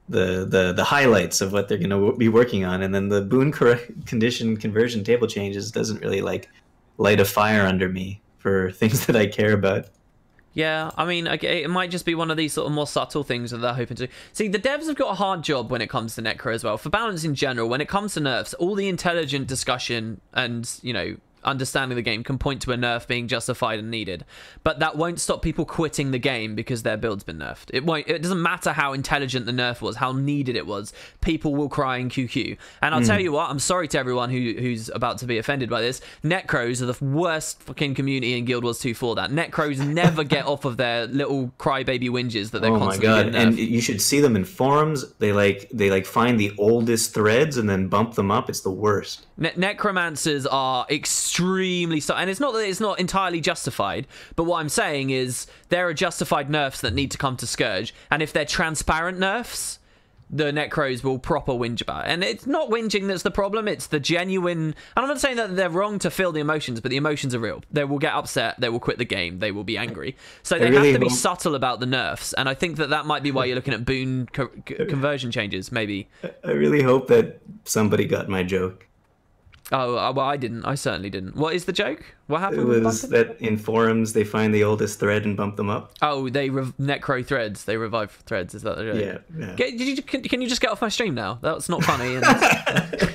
the highlights of what they're going to be working on, and then the boon condition conversion table changes doesn't really light a fire under me for things that I care about. Yeah, I mean, it might just be one of these sort of more subtle things that they're hoping to... See, the devs have got a hard job when it comes to Necro as well. For balance in general, when it comes to nerfs, all the intelligent discussion and, understanding the game can point to a nerf being justified and needed, but that won't stop people quitting the game because their build's been nerfed. It doesn't matter how intelligent the nerf was, how needed it was, people will cry in QQ. And I'll tell you what, I'm sorry to everyone who's about to be offended by this, Necros are the worst fucking community in Guild Wars 2 for that. Necros never get off of their little crybaby whinges that they're constantly getting nerfed. And you should see them in forums. They find the oldest threads and then bump them up. It's the worst. Necromancers are extremely and it's not that it's not entirely justified, but what I'm saying is there are justified nerfs that need to come to Scourge, and if they're transparent nerfs, the Necros will proper whinge about it. And it's not whinging that's the problem, it's the genuine... And I'm not saying that they're wrong to feel the emotions, but the emotions are real. They will get upset, they will quit the game, they will be angry. So they have to be subtle about the nerfs, and I think that might be why you're looking at boon conversion changes, maybe. I really hope that somebody got my joke. Oh, well, I didn't. I certainly didn't. What is the joke? What happened? It was that in forums they find the oldest thread and bump them up. Oh, they necro threads. They revive threads. Is that the joke? Yeah. Can you just get off my stream now? That's not funny. And I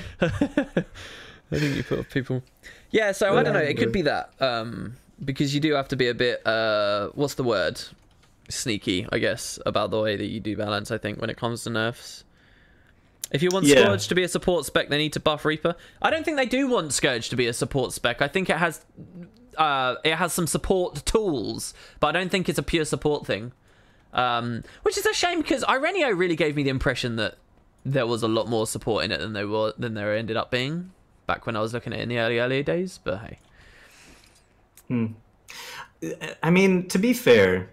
think you put off people. Yeah, so I don't know. It could be that. Because you do have to be a bit, what's the word? Sneaky, I guess, about the way that you do balance, I think, when it comes to nerfs. If you want Scourge to be a support spec, they need to buff Reaper. I don't think they do want Scourge to be a support spec. I think it has some support tools, but I don't think it's a pure support thing. Which is a shame, because Irenio really gave me the impression that there was a lot more support in it than there ended up being back when I was looking at it in the early days. But hey, Hmm. I mean, to be fair,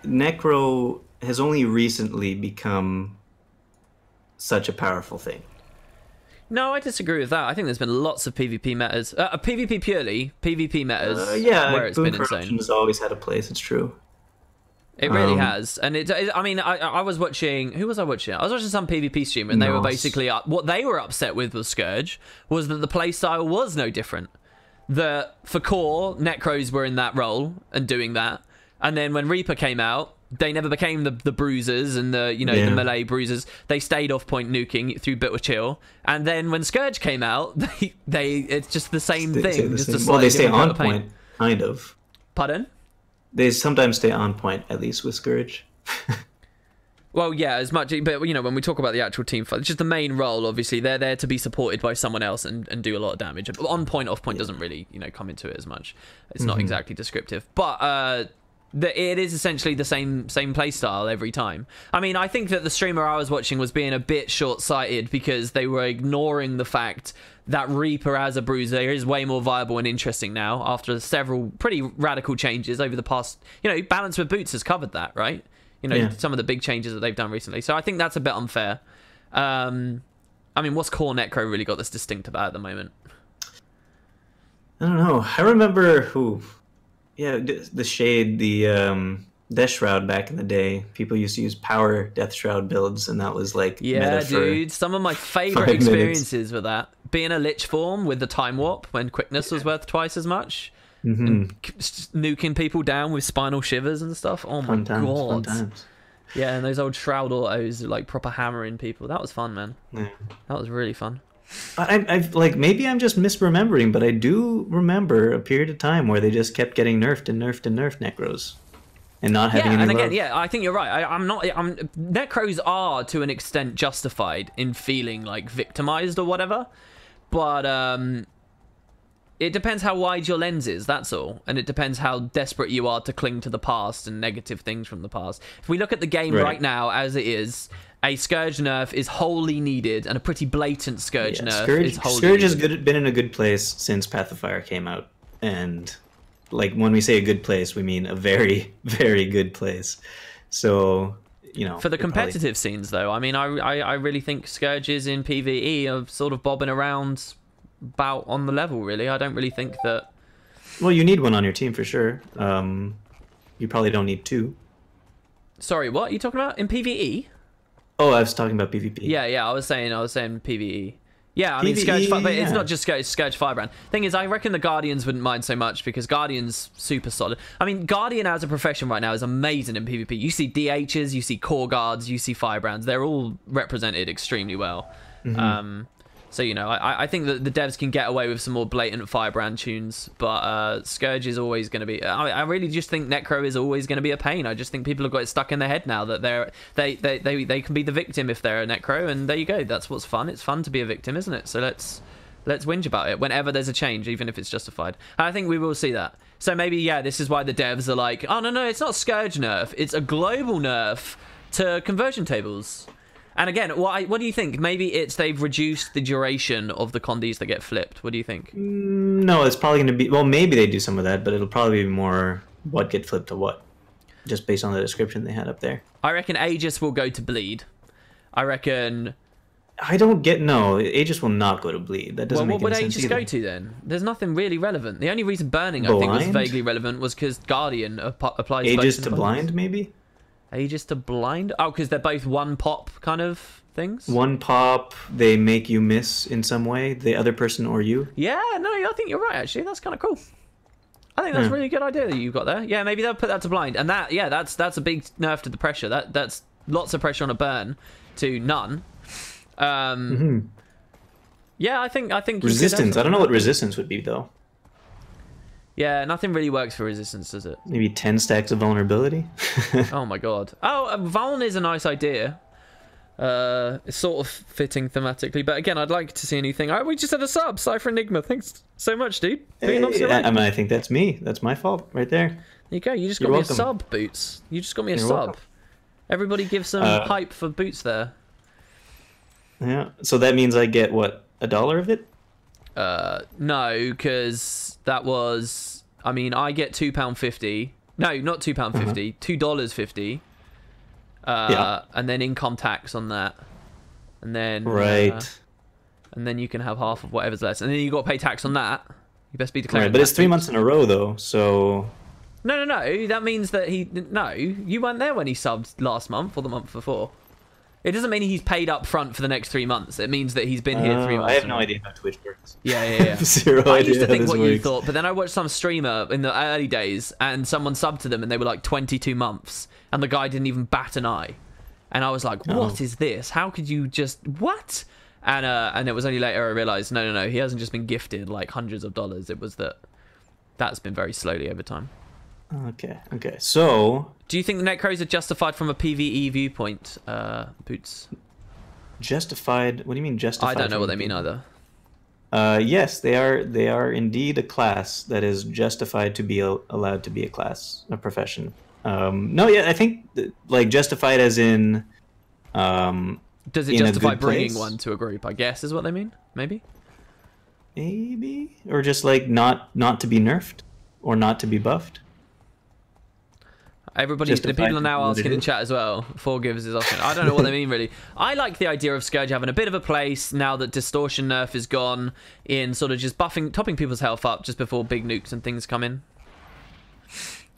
Necro has only recently become such a powerful thing. No, I disagree with that. I think there's been lots of PvP metas, PvP purely, PvP metas, Yeah, where it's boon been corruption insane. has always had a place. It's true. It really has, and I mean, I was watching. Who was I watching? I was watching some PvP streamer, and they were basically what they were upset with Scourge was that the playstyle was no different. That for core, Necros were in that role and doing that, and then when Reaper came out, they never became the bruisers and the the melee bruisers. They stayed off point nuking through bit of chill, and then when Scourge came out, they it's just the same thing. Just a well, they stay different on coat of paint. point, kind of. Pardon? They sometimes stay on point, at least with Scourge. Well, yeah, as much, but when we talk about the actual team fight, it's just the main role. Obviously, they're there to be supported by someone else and do a lot of damage. On point, off point doesn't really come into it as much. It's not exactly descriptive, but it is essentially the same play style every time. I mean, I think that the streamer I was watching was being a bit short-sighted because they were ignoring the fact that Reaper as a bruiser is way more viable and interesting now after several pretty radical changes over the past. Balance with Boots has covered that, right? Some of the big changes that they've done recently. So I think that's a bit unfair. I mean, what's core Necro really got that's distinct about at the moment? I don't know. I remember the Shade, the Death Shroud back in the day. People used to use power Death Shroud builds, and that was like yeah, dude. Some of my favorite experiences with that being a Lich form with the time warp when quickness was worth twice as much, and nuking people down with spinal shivers and stuff. Oh my god! Fun times. Yeah, and those old Shroud autos like proper hammering people. That was fun, man. Yeah. That was really fun. I've maybe I'm just misremembering, but I do remember a period of time where they just kept getting nerfed and nerfed and nerfed Necros, and not having any love. I think you're right. Necros are to an extent justified in feeling like victimized or whatever, but it depends how wide your lens is. That's all, and it depends how desperate you are to cling to the past and negative things from the past. If we look at the game right now as it is. A Scourge nerf is wholly needed, and a pretty blatant Scourge nerf is wholly Scourge needed. has been in a good place since Path of Fire came out, and when we say a good place, we mean a very, very good place. So, for the competitive scenes, though, I mean, I really think Scourges in PvE are sort of bobbing around about on the level. Really, I don't really think that. Well, you need one on your team for sure. You probably don't need two. Sorry, what are you talking about in PvE? Oh, I was talking about PvP. Yeah, I was saying PvE. Yeah, I mean Scourge, but it's not just Scourge Firebrand. Thing is, I reckon the Guardians wouldn't mind so much because Guardian's super solid. I mean, Guardian as a profession right now is amazing in PvP. You see DHs, you see Core Guards, you see Firebrands. They're all represented extremely well. So, I think that the devs can get away with some more blatant Firebrand tunes, but Scourge is always going to be... I really just think Necro is always going to be a pain. I just think people have got it stuck in their head now that they can be the victim if they're a Necro, and there you go. That's what's fun. It's fun to be a victim, isn't it? So let's whinge about it whenever there's a change, even if it's justified. And I think we will see that. So maybe, this is why the devs are like, oh, no, it's not Scourge nerf. It's a global nerf to conversion tables. And again, what do you think? Maybe they've reduced the duration of the condies that get flipped. What do you think? No, it's probably going to be... Well, maybe they do some of that, but it'll probably be more what get flipped to what. Just based on the description they had up there. I reckon Aegis will go to Bleed. I reckon... I don't get... No, Aegis will not go to Bleed. That doesn't make any sense. What would Aegis either. go to then? There's nothing really relevant. The only reason Burning, I think, was vaguely relevant was because Guardian applies... Aegis to Blind, maybe? Aegis to Blind? Oh, because they're both one pop kind of things? One pop, they make you miss in some way, the other person or you. Yeah, no, I think you're right, actually. That's kind of cool. I think that's a really good idea that you've got there. Yeah, maybe they'll put that to Blind. And that's a big nerf to the pressure. That's lots of pressure on a burn to none. Yeah, I think Resistance. I don't know what resistance would be, though. Yeah, nothing really works for resistance, does it? Maybe 10 stacks of vulnerability? Oh my god. Oh, Vuln is a nice idea. It's sort of fitting thematically, but again, I'd like to see anything. We just had a sub, Cypher Enigma. Thanks so much, dude. I think that's me. That's my fault right there. There you go. You just got me a sub, Boots. You just got me a sub. Welcome. Everybody give some hype for Boots there. Yeah. So that means I get, what, $1 of it? No, because that was I mean, I get £2.50. No, not £2.50. $2.50. Yeah. And then income tax on that, and then Right. and then you can have half of whatever's less, and then you got to pay tax on that. You best be declaring. Right, but it's tax, 3 boots. months in a row though, so No. That means that you weren't there when he subbed last month or the month before. It doesn't mean he's paid up front for the next 3 months. It means that he's been here 3 months. I have no idea how Twitch works. Yeah. Zero I idea used to how think this what you works. thought, but then I watched some streamer in the early days, and someone subbed to them, and they were like 22 months, and the guy didn't even bat an eye, and I was like, "What is this? How could you just what?" And it was only later I realized, no, he hasn't just been gifted like hundreds of dollars. It was that's been very slowly over time. Okay. So Do you think the Necros are justified from a PvE viewpoint, Boots? justified? What do you mean justified? I don't know what they mean either. Yes, they are. They are indeed a class that is justified to be allowed to be a class, a profession. No, yeah, I think like justified as in. Does it in a justify good bringing place? one to a group? I guess is what they mean. Maybe. Maybe, or just like not to be nerfed or not to be buffed. Everybody, Just the to find people are now what it asking in is. chat as well. 4Gives is asking. I don't know what they mean really. I like the idea of Scourge having a bit of a place now that Distortion nerf is gone, in sort of just topping people's health up just before big nukes and things come in.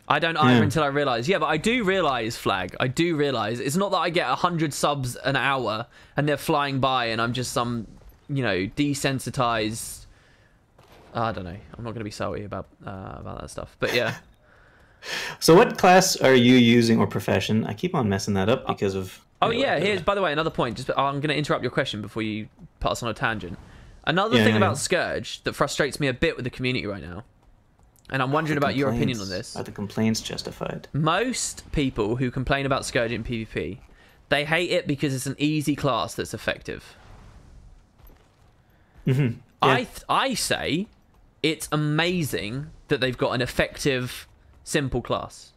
I don't either until I realise. Yeah, but I do realise, Flag. I do realise it's not that I get 100 subs an hour and they're flying by and I'm just some, desensitized. I don't know. I'm not going to be salty about that stuff. But yeah. So what class are you using or profession? I keep on messing that up because of. Oh yeah, here's by the way another point. I'm going to interrupt your question before you pass on a tangent. Another thing about Scourge that frustrates me a bit with the community right now, and I'm wondering about your opinion on this. Are the complaints justified? Most people who complain about Scourge in PvP, they hate it because it's an easy class that's effective. Mm-hmm. Yeah. I say it's amazing that they've got an effective, simple class.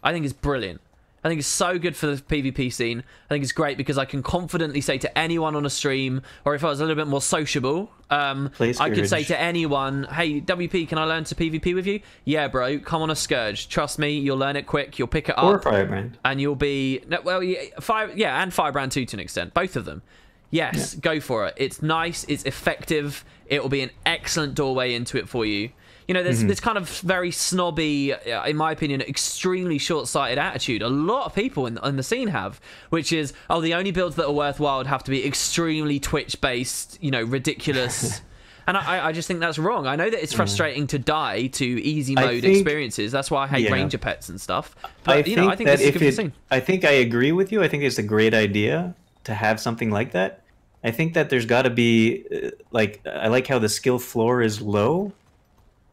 I think it's brilliant. I think it's so good for the PvP scene. I think it's great because I can confidently say to anyone on a stream, or if I was a little bit more sociable, I could say to anyone, hey, WP, can I learn to PvP with you? Yeah, bro, come on a Scourge. Trust me, you'll learn it quick, you'll pick it up. Or Firebrand. And you'll be... Well, yeah, and Firebrand too to an extent. Both of them. Yes, go for it. It's nice, it's effective, it will be an excellent doorway into it for you. There's this kind of very snobby, in my opinion, extremely short-sighted attitude a lot of people in the scene have, which is, the only builds that are worthwhile would have to be extremely Twitch-based, ridiculous. And I just think that's wrong. I know that it's frustrating to die to easy mode experiences. That's why I hate Ranger pets and stuff. But, I think this is good for the scene. I think I agree with you. I think it's a great idea to have something like that. I think that there's got to be, I like how the skill floor is low,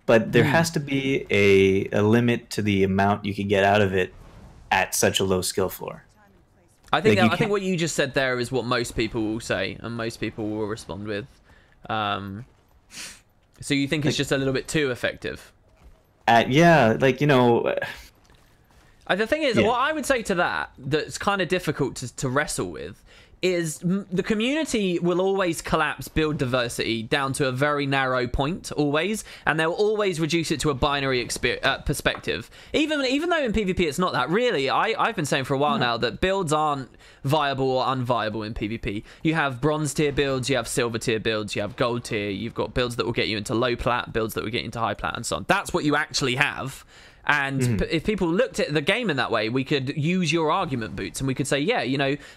but there has to be a limit to the amount you can get out of it at such a low skill floor. I think I think what you just said there is what most people will say and most people will respond with. So you think it's just a little bit too effective? The thing is, what I would say to that's kind of difficult to wrestle with is the community will always collapse build diversity down to a very narrow point, always, and they'll always reduce it to a binary perspective. Even though in PvP it's not that. Really, I've been saying for a while now that builds aren't viable or unviable in PvP. You have bronze tier builds, you have silver tier builds, you have gold tier, you've got builds that will get you into low plat, builds that will get you into high plat, and so on. That's what you actually have. And if people looked at the game in that way, we could use your argument, Boots, and we could say,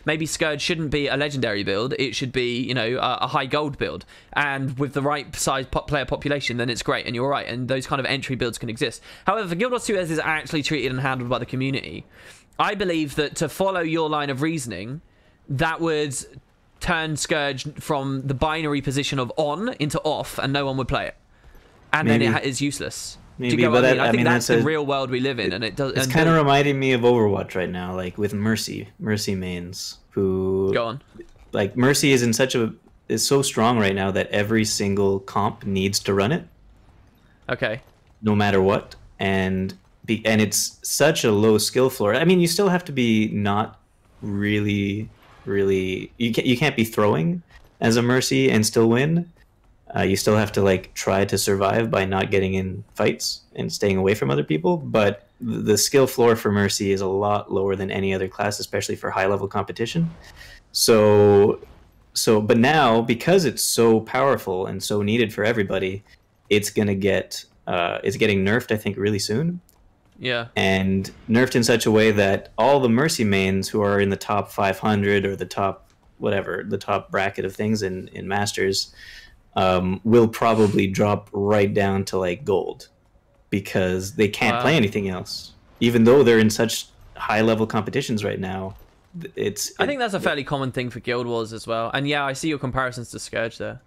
maybe Scourge shouldn't be a legendary build. It should be, a high gold build. And with the right size player population, then it's great, and you're right. And those kind of entry builds can exist. However, Guild Wars 2 is actually treated and handled by the community. I believe that to follow your line of reasoning, that would turn Scourge from the binary position of on into off, and no one would play it. And then it is useless. Maybe, but I think that's the real world we live in, and it does. It's kind of reminding me of Overwatch right now, like with Mercy mains who Go on. Like Mercy is so strong right now that every single comp needs to run it. Okay. No matter what, and it's such a low skill floor. I mean, you still have to be not really. You can't be throwing as a Mercy and still win. You still have to like try to survive by not getting in fights and staying away from other people, but the skill floor for Mercy is a lot lower than any other class, especially for high level competition. But now, because it's so powerful and so needed for everybody, it's gonna get it's getting nerfed, I think, really soon. Yeah. And nerfed in such a way that all the Mercy mains who are in the top 500 or the top whatever, the top bracket of things in Masters, will probably drop right down to like gold, because they can't play anything else, even though they're in such high level competitions right now. I think that's a fairly common thing for Guild Wars as well. And yeah, I see your comparisons to Scourge there.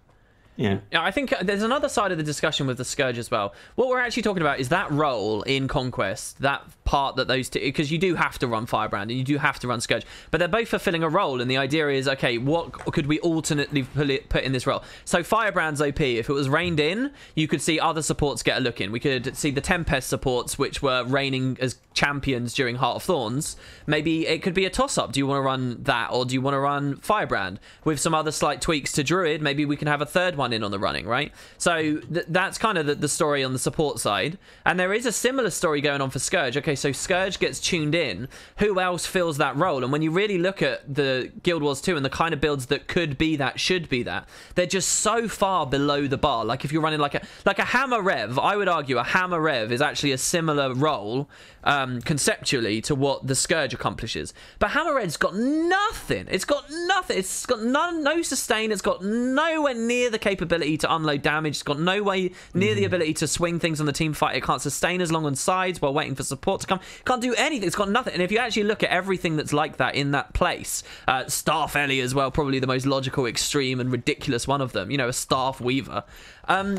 Yeah, I think there's another side of the discussion with the Scourge as well. What we're actually talking about is that role in Conquest, that part that those two, because you do have to run Firebrand and you do have to run Scourge, but they're both fulfilling a role, and the idea is, okay, what could we alternately put in this role? So Firebrand's OP. If it was reined in, you could see other supports get a look in. We could see the Tempest supports, which were reigning as champions during Heart of Thorns. Maybe it could be a toss-up. Do you want to run that, or do you want to run Firebrand? With some other slight tweaks to Druid, maybe we can have a third one in on the running, right? So that's kind of the story on the support side. And there is a similar story going on for Scourge. Okay, so Scourge gets tuned in. Who else fills that role? And when you really look at the Guild Wars 2 and the kind of builds that could be that, should be that, they're just so far below the bar. Like if you're running like a Hammer Rev, I would argue a Hammer Rev is actually a similar role conceptually to what the Scourge accomplishes. But Hammer Rev's got nothing. It's got nothing. It's got no sustain. It's got nowhere near the capability to unload damage. It's got no way near the ability to swing things on the team fight. It can't sustain as long on sides while waiting for support to come. It can't do anything. It's got nothing. And if you actually look at everything that's like that in that place, Staff Ellie as well, probably the most logical, extreme, and ridiculous one of them. You know, a Staff Weaver.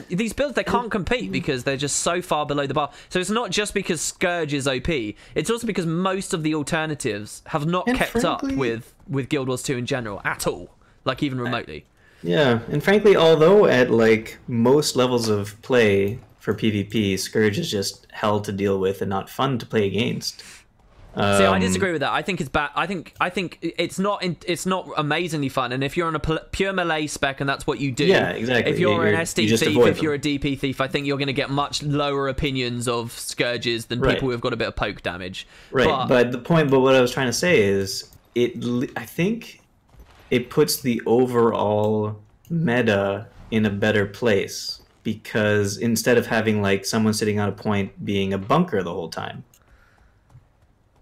These builds, they can't compete because they're just so far below the bar. So it's not just because Scourge is OP. It's also because most of the alternatives have not kept up with Guild Wars 2 in general at all, like even remotely. Yeah, and frankly, although at like most levels of play for PvP, Scourge is just hell to deal with and not fun to play against. See, I disagree with that. I think it's bad. I think it's not amazingly fun. And if you're on a pure melee spec and that's what you do, yeah, exactly. If you're an SD thief, if you're a DP thief, I think you're going to get much lower opinions of Scourges than people who've got a bit of poke damage. Right. But what I was trying to say is, I think it puts the overall meta in a better place, because instead of having like someone sitting on a point being a bunker the whole time,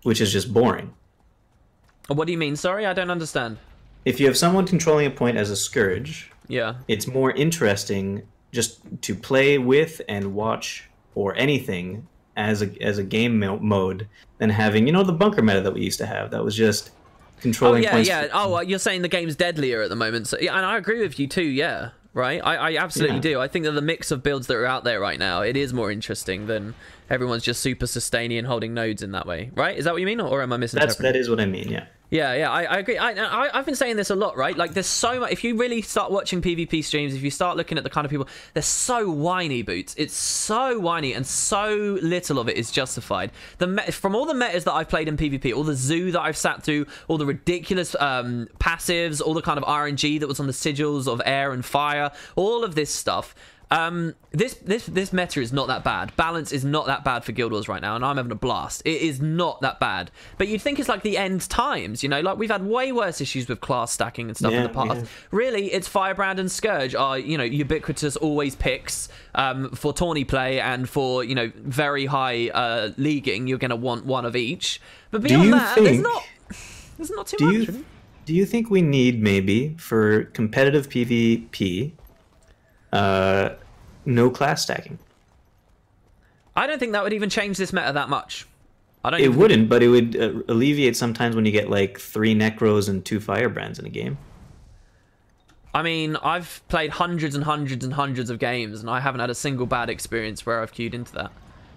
which is just boring. What do you mean? Sorry, I don't understand. If you have someone controlling a point as a Scourge, yeah, it's more interesting just to play with and watch or anything as a game mode than having, you know, the bunker meta that we used to have. That was just controlling points. Yeah. Oh, you're saying the game's deadlier at the moment. So, yeah, and I agree with you too, yeah. Right? I absolutely do. I think that the mix of builds that are out there right now, it is more interesting than everyone's just super sustaining and holding nodes in that way. Right? Is that what you mean? Or am I misinterpreting? That is what I mean, yeah. Yeah, I agree. I've been saying this a lot, right? Like, there's so much. If you really start watching PvP streams, if you start looking at the kind of people, they're so whiny, Boots. It's so whiny, and so little of it is justified. From all the metas that I've played in PvP, all the zoo that I've sat through, all the ridiculous passives, all the kind of RNG that was on the sigils of air and fire, all of this stuff. This meta is not that bad. Balance is not that bad for Guild Wars right now, and I'm having a blast. It is not that bad. But you'd think it's like the end times, you know? Like, we've had way worse issues with class stacking and stuff in the past. Yeah. Really, it's Firebrand and Scourge are, you know, ubiquitous always picks for tourney play, and for, you know, very high leaguing, you're going to want one of each. But beyond that, there's not too much. Really. Do you think we need, maybe, for competitive PvP, no class stacking? I don't think that would even change this meta that much. It wouldn't, but it would alleviate sometimes when you get like 3 Necros and 2 Firebrands in a game. I mean, I've played hundreds and hundreds and hundreds of games, and I haven't had a single bad experience where I've queued into that.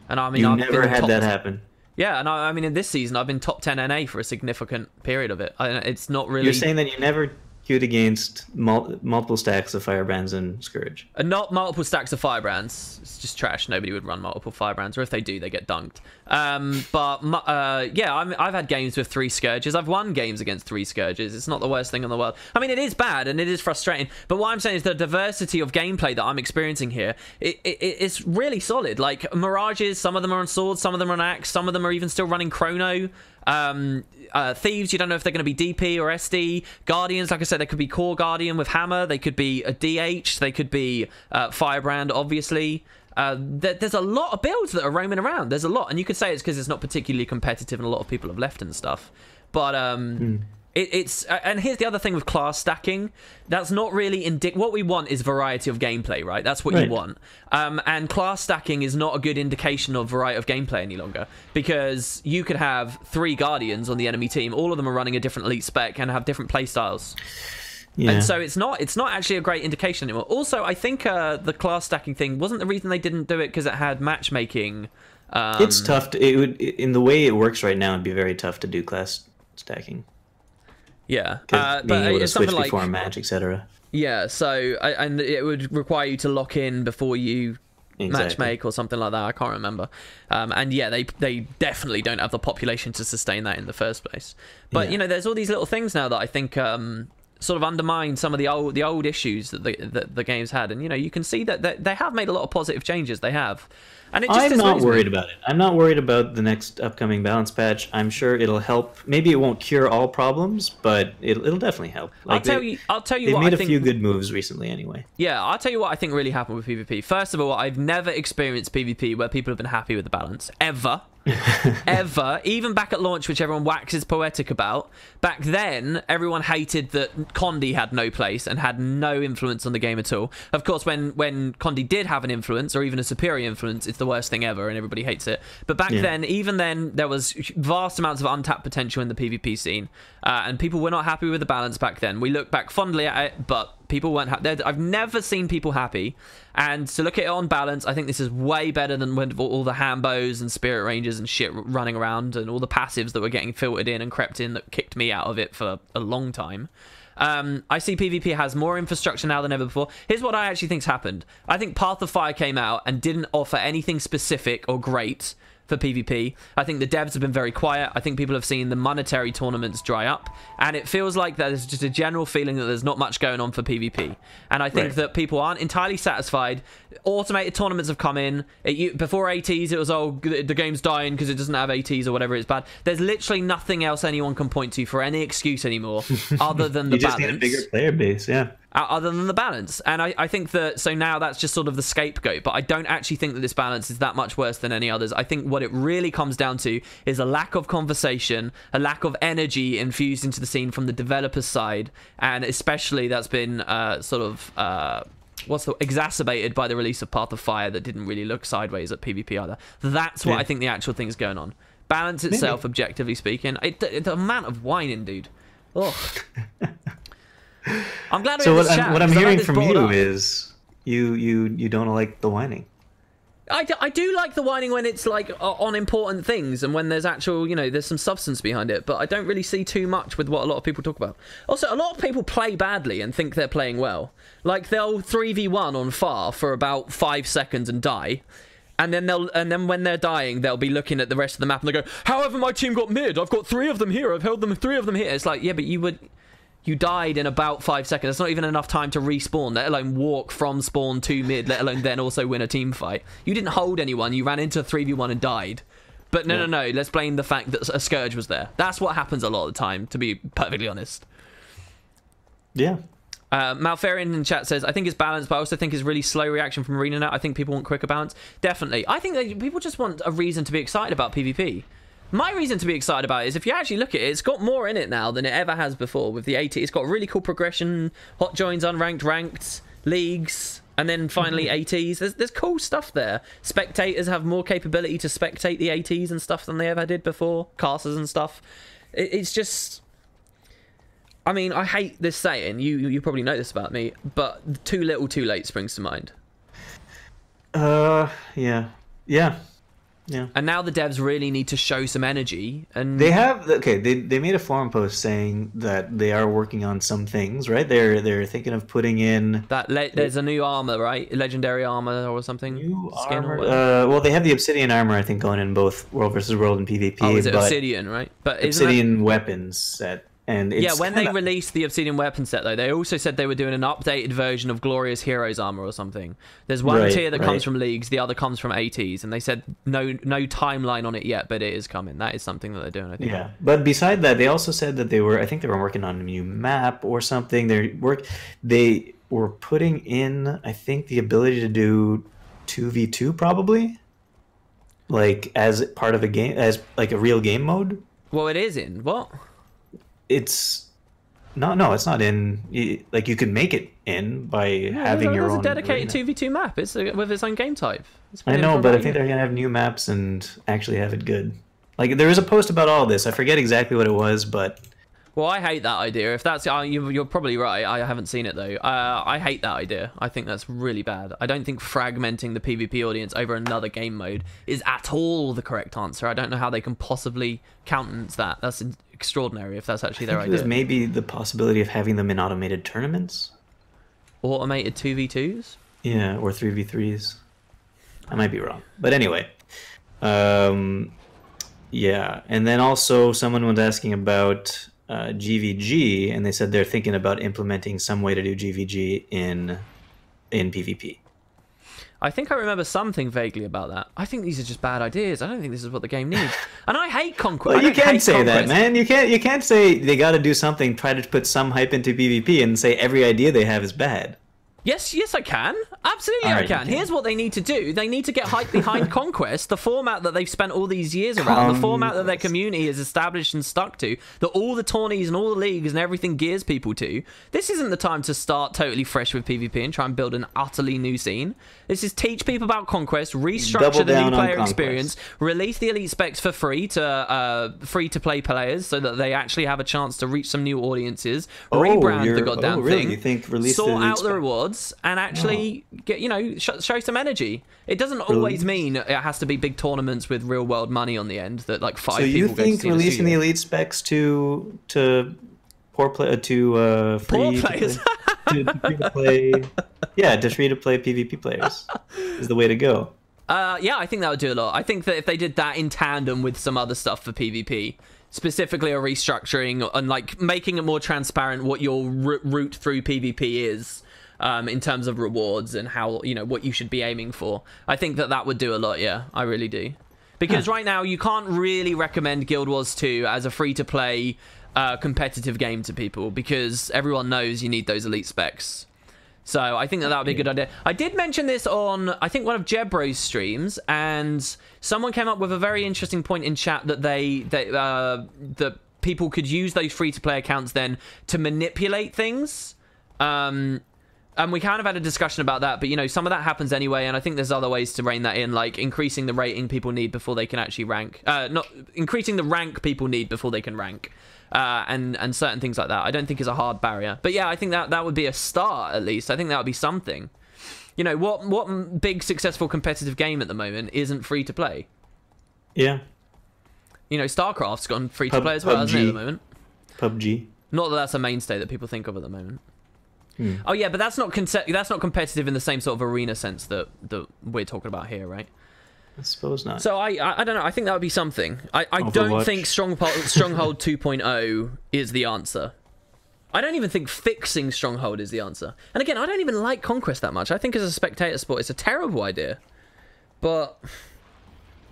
And I mean, I've never had that happen. Yeah, and I mean, in this season, I've been top 10 NA for a significant period of it. It's not really. You're saying that you never queued against multiple stacks of firebrands and Scourge. And not multiple stacks of firebrands. It's just trash. Nobody would run multiple firebrands, or if they do, they get dunked. Yeah, I've had games with 3 Scourges. I've won games against 3 Scourges. It's not the worst thing in the world. I mean, it is bad and it is frustrating, but what I'm saying is the diversity of gameplay that I'm experiencing here, it's really solid. Like, Mirages, some of them are on swords, some of them are on axe, some of them are even still running chrono. Thieves, you don't know if they're going to be DP or SD. Guardians, like I said, they could be core Guardian with hammer, they could be a DH, they could be firebrand, obviously. There's a lot of builds that are roaming around. There's a lot, and you could say it's because it's not particularly competitive and a lot of people have left and stuff, but it's and here's the other thing with class stacking. That's not really what we want is variety of gameplay, right? That's what you want. And class stacking is not a good indication of variety of gameplay any longer, because you could have 3 Guardians on the enemy team. All of them are running a different elite spec and have different play styles. Yeah. And so it's not actually a great indication anymore. Also, I think the class stacking thing wasn't the reason they didn't do it because it had matchmaking. It's tough. In the way it works right now, it'd be very tough to do class stacking. Yeah, but it's switch before a match, etc. Yeah, so and it would require you to lock in before you matchmake or something like that. I can't remember. And yeah, they definitely don't have the population to sustain that in the first place. But you know, there's all these little things now that I think sort of undermine some of the old issues that the game's had. And you know, you can see that they have made a lot of positive changes. They have. And I'm not worried about it. I'm not worried about the next upcoming balance patch. I'm sure it'll help. Maybe it won't cure all problems, but it'll definitely help. Like I'll tell you they've what made I think, a few good moves recently anyway. Yeah, I'll tell you what I think really happened with PvP. First of all, I've never experienced PvP where people have been happy with the balance. Ever. Ever. Even back at launch, which everyone waxes poetic about. Back then, everyone hated that Condi had no place and had no influence on the game at all. Of course, when Condi did have an influence, or even a superior influence, it's the worst thing ever and everybody hates it. But back then, even then, there was vast amounts of untapped potential in the PvP scene. And people were not happy with the balance back then. We look back fondly at it, but people weren't happy. I've never seen people happy. And to look at it on balance, I think this is way better than when all the Hambos and Spirit Rangers and shit running around and all the passives that were getting filtered in and crept in that kicked me out of it for a long time. I see PvP has more infrastructure now than ever before. Here's what I actually think's happened. I think Path of Fire came out and didn't offer anything specific or great for PvP. I think the devs have been very quiet. I think people have seen the monetary tournaments dry up, and it feels like there's just a general feeling that there's not much going on for PvP. And I think that people aren't entirely satisfied. Automated tournaments have come in. Before ATs, it was, oh, the game's dying because it doesn't have ATs or whatever, it's bad. There's literally nothing else anyone can point to for any excuse anymore other than the balance. You just need a bigger player base, yeah. Other than the balance. And I think that, so now that's just sort of the scapegoat, but I don't actually think that this balance is that much worse than any others. I think what it really comes down to is a lack of conversation, a lack of energy infused into the scene from the developer's side, and especially that's been exacerbated by the release of Path of Fire that didn't really look sideways at PvP either. That's what I think the actual thing is going on. Balance itself, objectively speaking, the amount of whining, dude. Ugh. I'm glad we're in this chat. What I'm hearing from you is you don't like the whining. I do like the whining when it's like on important things and when there's actual, you know, there's some substance behind it, but I don't really see too much with what a lot of people talk about. Also, a lot of people play badly and think they're playing well. Like, they'll 3v1 on FAR for about 5 seconds and die. And then when they're dying, they'll be looking at the rest of the map and they go, however, my team got mid. I've got 3 of them here. I've held them 3 of them here. It's like, yeah, but you died in about 5 seconds. That's not even enough time to respawn, let alone walk from spawn to mid, let alone then also win a team fight. You didn't hold anyone. You ran into a 3v1 and died. But no. Let's blame the fact that a Scourge was there. That's what happens a lot of the time, to be perfectly honest. Yeah. Malfarian in chat says, I think it's balanced, but I also think it's really slow reaction from ArenaNet. I think people want quicker balance. Definitely. I think that people just want a reason to be excited about PvP. My reason to be excited about it is if you actually look at it, it's got more in it now than it ever has before with the AT. It's got really cool progression, hot joins, unranked, ranked, leagues, and then finally ATs. There's cool stuff there. Spectators have more capability to spectate the ATs and stuff than they ever did before. Casters and stuff. It's just... I mean, I hate this saying. You probably know this about me, but too little, too late springs to mind. Yeah. Yeah. And now the devs really need to show some energy. And They have They made a forum post saying that they are working on some things, right? They're thinking of putting in that there's a new armor, right? Legendary armor or something. new Skin or armor. whatever. Well, they have the Obsidian armor, I think, going in both World versus World and PvP. Oh, is it but Obsidian, right? But isn't Obsidian weapons set, and it's yeah, when kinda, they released the Obsidian weapon set, though, they also said they were doing an updated version of Glorious Heroes armor or something. There's one Right, tier that right. comes from leagues, the other comes from ATs, and they said no timeline on it yet, but it is coming. That is something that they're doing, I think. Yeah, but beside that, they also said that I think they were working on a new map or something. They were putting in, I think, the ability to do 2v2 probably, like as part of a game, as like a real game mode. Well, it is in what? It's no, it's not in. Like you can make it in by having your there's own. a dedicated arena. 2v2 map. It's with its own game type. It's I been in know, for but I about a think year. they're gonna have new maps and actually have it good. Like there is a post about all this. I forget exactly what it was, but Well, I hate that idea. If that's you're probably right. I haven't seen it though. I hate that idea. I think that's really bad. I don't think fragmenting the PvP audience over another game mode is at all the correct answer. I don't know how they can possibly countenance that. That's extraordinary if that's actually I their think there's idea. maybe the possibility of having them in automated tournaments. Automated 2v2s? Yeah, or 3v3s. I might be wrong. But anyway. Yeah. And then also someone was asking about GVG, and they said they're thinking about implementing some way to do GVG in PvP. I think I remember something vaguely about that. I think these are just bad ideas. I don't think this is what the game needs. And I hate Conquest. Well, you can't say that, man. You can't say they got to do something, try to put some hype into PvP, and say every idea they have is bad. Yes, I can. Absolutely, All I right, you can. can. Here's what they need to do. They need to get hype behind Conquest, the format that they've spent all these years around, the format that their community has established and stuck to, that all the tourneys and all the leagues and everything gears people to. This isn't the time to start totally fresh with PvP and try and build an utterly new scene. This is teach people about Conquest, restructure Double the down new on player Conquest. experience, release the elite specs for free to play players so that they actually have a chance to reach some new audiences, rebrand the goddamn really? thing, You think release the sort elite out the spec? rewards, and actually get show some energy. It doesn't always mean it has to be big tournaments with real world money on the end that like five So you people go to think see in a releasing the studio. elite specs to poor play to free Poor to players. play, to free to play, yeah, to free to play PvP players is the way to go. Yeah, I think that would do a lot. I think that if they did that in tandem with some other stuff for PvP, specifically a restructuring and like making it more transparent what your route through PvP is, in terms of rewards and how, what you should be aiming for. I think that would do a lot, yeah. I really do. Because right now, you can't really recommend Guild Wars 2 as a free-to-play competitive game to people because everyone knows you need those elite specs. So I think that would be a good idea. I did mention this on, I think, one of Jebro's streams, and someone came up with a very interesting point in chat that that people could use those free-to-play accounts then to manipulate things. And we kind of had a discussion about that, but, some of that happens anyway, and I think there's other ways to rein that in, like increasing the rating people need before they can actually rank. Not increasing the rank people need before they can rank. And certain things like that. I don't think is a hard barrier. But yeah, I think that would be a start, at least. I think that would be something. What big, successful competitive game at the moment isn't free to play? Yeah. StarCraft's gone free to play as well, hasn't it, at the moment? PUBG. Not that that's a mainstay that people think of at the moment. Oh yeah, but that's not competitive in the same sort of arena sense that we're talking about here, right? I suppose not. So I don't know. I think that would be something. I don't Overwatch. think Stronghold 2.0 is the answer. I don't even think fixing Stronghold is the answer. And again, I don't even like Conquest that much. I think as a spectator sport, it's a terrible idea. But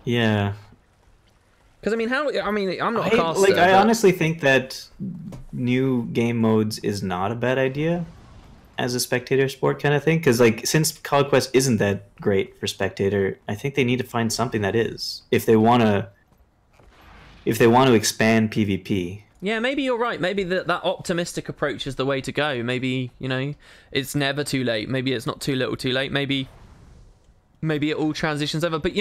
yeah. because I'm not a caster. I but- honestly think that new game modes is not a bad idea as a spectator sport kind of thing, because since Conquest isn't that great for spectator, I think they need to find something that is, if they want to expand PvP. Yeah, maybe you're right. Maybe that optimistic approach is the way to go. Maybe, it's never too late. Maybe it's not too little too late. Maybe it all transitions over. But,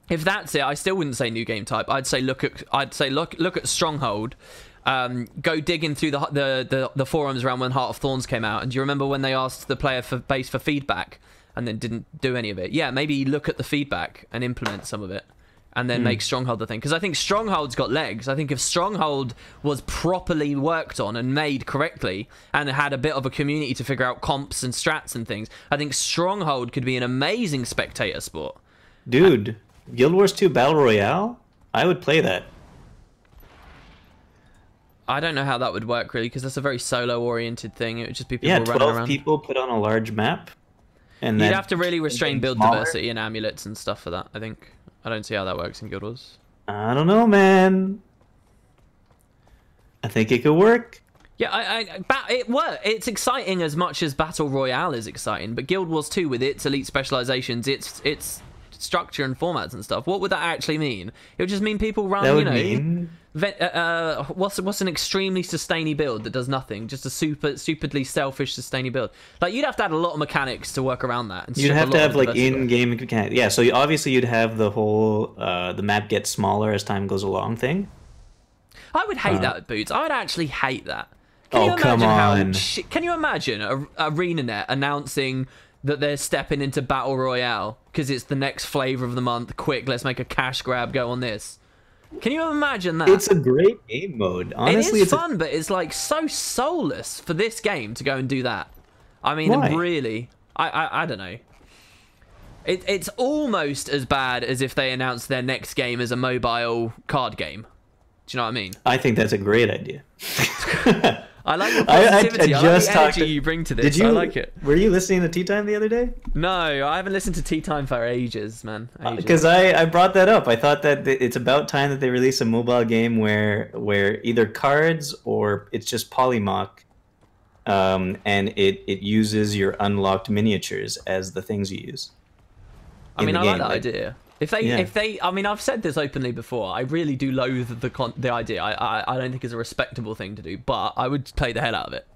if that's it, I still wouldn't say new game type. I'd say look at Stronghold. Go digging through the forums around when Heart of Thorns came out. And do you remember when they asked the player base for feedback and then didn't do any of it? Yeah, maybe look at the feedback and implement some of it. and then make Stronghold the thing. Because I think Stronghold's got legs. I think if Stronghold was properly worked on and made correctly and had a bit of a community to figure out comps and strats and things, I think Stronghold could be an amazing spectator sport. Dude, Guild Wars 2 Battle Royale? I would play that. I don't know how that would work, really, because that's a very solo-oriented thing. It would just be people running 12 around. people put on a large map. And You'd then have to really restrain build smaller. diversity and amulets and stuff for that, I think. I don't see how that works in Guild Wars. I don't know, man. I think it could work. Yeah, it's exciting as much as Battle Royale is exciting, but Guild Wars 2 with its elite specializations, its structure and formats and stuff, what would that actually mean? It would just mean people run, That would mean... what's an extremely sustainy build that does nothing? Just a stupidly selfish sustainy build. Like, you'd have to add a lot of mechanics to work around that. And You'd have to have like in-game in mechanics. Yeah, so obviously you'd have the whole the map gets smaller as time goes along thing. I would hate that, Boots. I would actually hate that. Come on. Can you imagine ArenaNet announcing that they're stepping into Battle Royale because it's the next flavor of the month? Quick, let's make a cash grab go on this. Can you imagine that? It's a great game mode. Honestly, it is fun, but it's like so soulless for this game to go and do that. I mean, Why? really, I don't know. It's almost as bad as if they announced their next game as a mobile card game. Do you know what I mean? I think that's a great idea. I like the positivity. I like the energy you bring to this. Did you, I like it. Were you listening to Tea Time the other day? No, I haven't listened to Tea Time for ages, man. Because I brought that up. I thought that it's about time that they release a mobile game where either cards or it's just Polymock, and it uses your unlocked miniatures as the things you use. I mean, I like that idea. If they, I mean, I've said this openly before. I really do loathe the idea. I don't think it's a respectable thing to do, but I would play the hell out of it.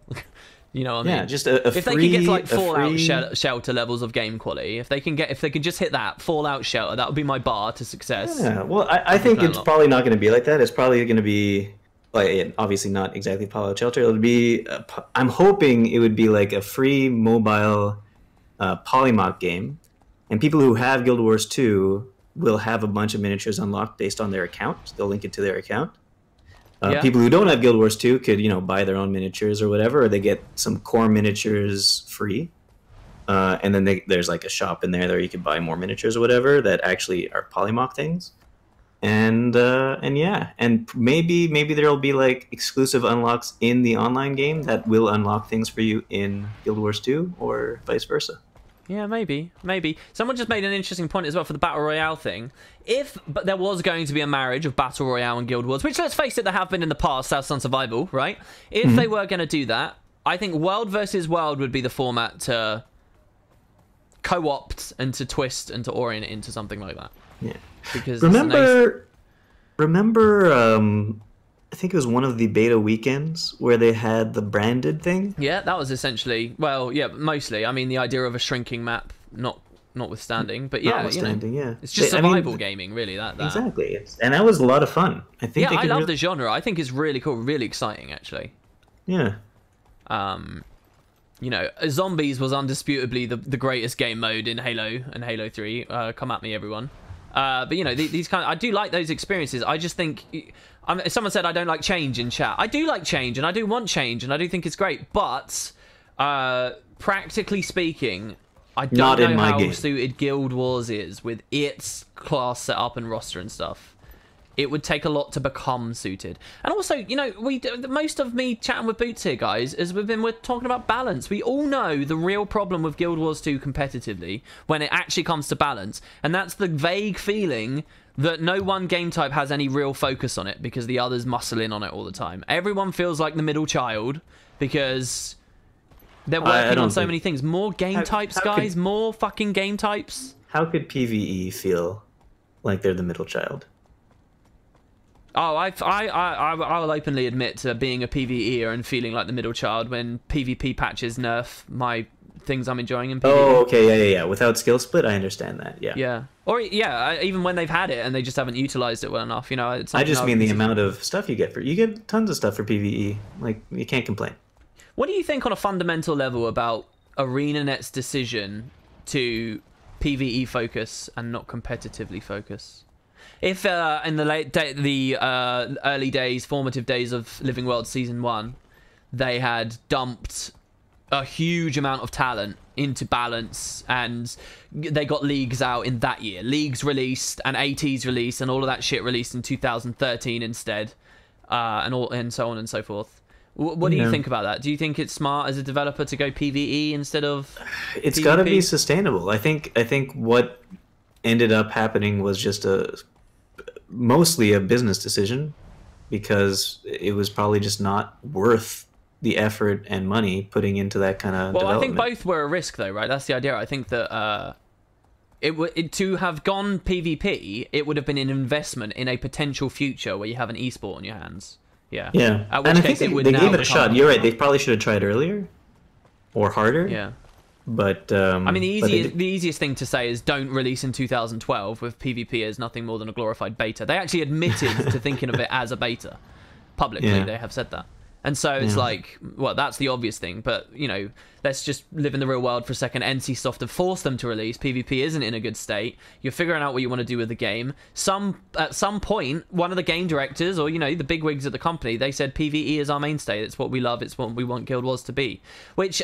You know what I mean? Yeah, just a if they could get to like Fallout Shelter levels of game quality, if they can just hit that Fallout Shelter, that would be my bar to success. Yeah, well, I think it's probably not going to be like that. It's probably going to be like, obviously not exactly Fallout Shelter. It would be, I'm hoping it would be like a free mobile Polymock game, and people who have Guild Wars 2 will have a bunch of miniatures unlocked based on their account. They'll link it to their account. People who don't have Guild Wars 2 could, buy their own miniatures or whatever, or they get some core miniatures free. And then there's like a shop in there you can buy more miniatures or whatever that actually are Polymock things. And yeah, and maybe there'll be like exclusive unlocks in the online game that will unlock things for you in Guild Wars 2 or vice versa. Yeah, maybe. Someone just made an interesting point as well for the Battle Royale thing. But there was going to be a marriage of Battle Royale and Guild Wars, which, let's face it, there have been in the past, South Sun Survival, right? If they were going to do that, I think World versus World would be the format to co-opt and to twist and to orient it into something like that. Yeah. Because remember, I think it was one of the beta weekends where they had the branded thing. Yeah, that was essentially, well, yeah, mostly. I mean, the idea of a shrinking map, notwithstanding, but yeah, yeah, it's just survival gaming, really. That exactly, and that was a lot of fun. I think. Yeah, I love the genre. I think it's really cool, really exciting, actually. Yeah. Zombies was undisputably the greatest game mode in Halo and Halo 3. Come at me, everyone. But these kind of, I do like those experiences. I just think, someone said I don't like change in chat. I do like change, and I do want change, and I do think it's great. But practically speaking, I don't know how suited Guild Wars is with its class setup and roster and stuff. It would take a lot to become suited. And also, most of me chatting with Boots here, guys, is we're talking about balance. We all know the real problem with Guild Wars 2 competitively when it actually comes to balance. And that's the vague feeling that no one game type has any real focus on it because the others muscle in on it all the time. Everyone feels like the middle child because they're working on so many things. More game types, guys. More fucking game types. How could PvE feel like they're the middle child? Oh, I'll openly admit to being a PvEer and feeling like the middle child when PvP patches nerf my things I'm enjoying in PvE. Oh, okay, yeah. Without skill split, I understand that, yeah. Yeah. Or, even when they've had it and they just haven't utilized it well enough, It's I just mean the amount of stuff you get. You get tons of stuff for PvE. Like, you can't complain. What do you think on a fundamental level about ArenaNet's decision to PvE focus and not competitively focus? if in the early days, formative days of Living World Season 1, they had dumped a huge amount of talent into Balance, and they got Leagues out in that year. Leagues released and ATs released and all of that shit released in 2013 instead, and so on and so forth. What do you think about that? Do you think it's smart as a developer to go PvE instead of It's PvP? got to be sustainable. I think what ended up happening was just mostly a business decision, because it was probably just not worth the effort and money putting into that kind of development. I think both were a risk, though, right? That's the idea. I think that to have gone PvP, it would have been an investment in a potential future where you have an esport on your hands. Yeah. Yeah. At which and I case think it would they now gave it a become- shot. You're right. They probably should have tried earlier or harder. Yeah. But I mean, the the easiest thing to say is don't release in 2012 with PvP as nothing more than a glorified beta. They actually admitted to thinking of it as a beta. Publicly, Yeah. they have said that. And so it's like, well, that's the obvious thing. But, you know, let's just live in the real world for a second. NCSoft have forced them to release. PvP isn't in a good state. You're figuring out what you want to do with the game. At some point, one of the game directors or, you know, the bigwigs at the company, they said PvE is our mainstay. It's what we love. It's what we want Guild Wars to be.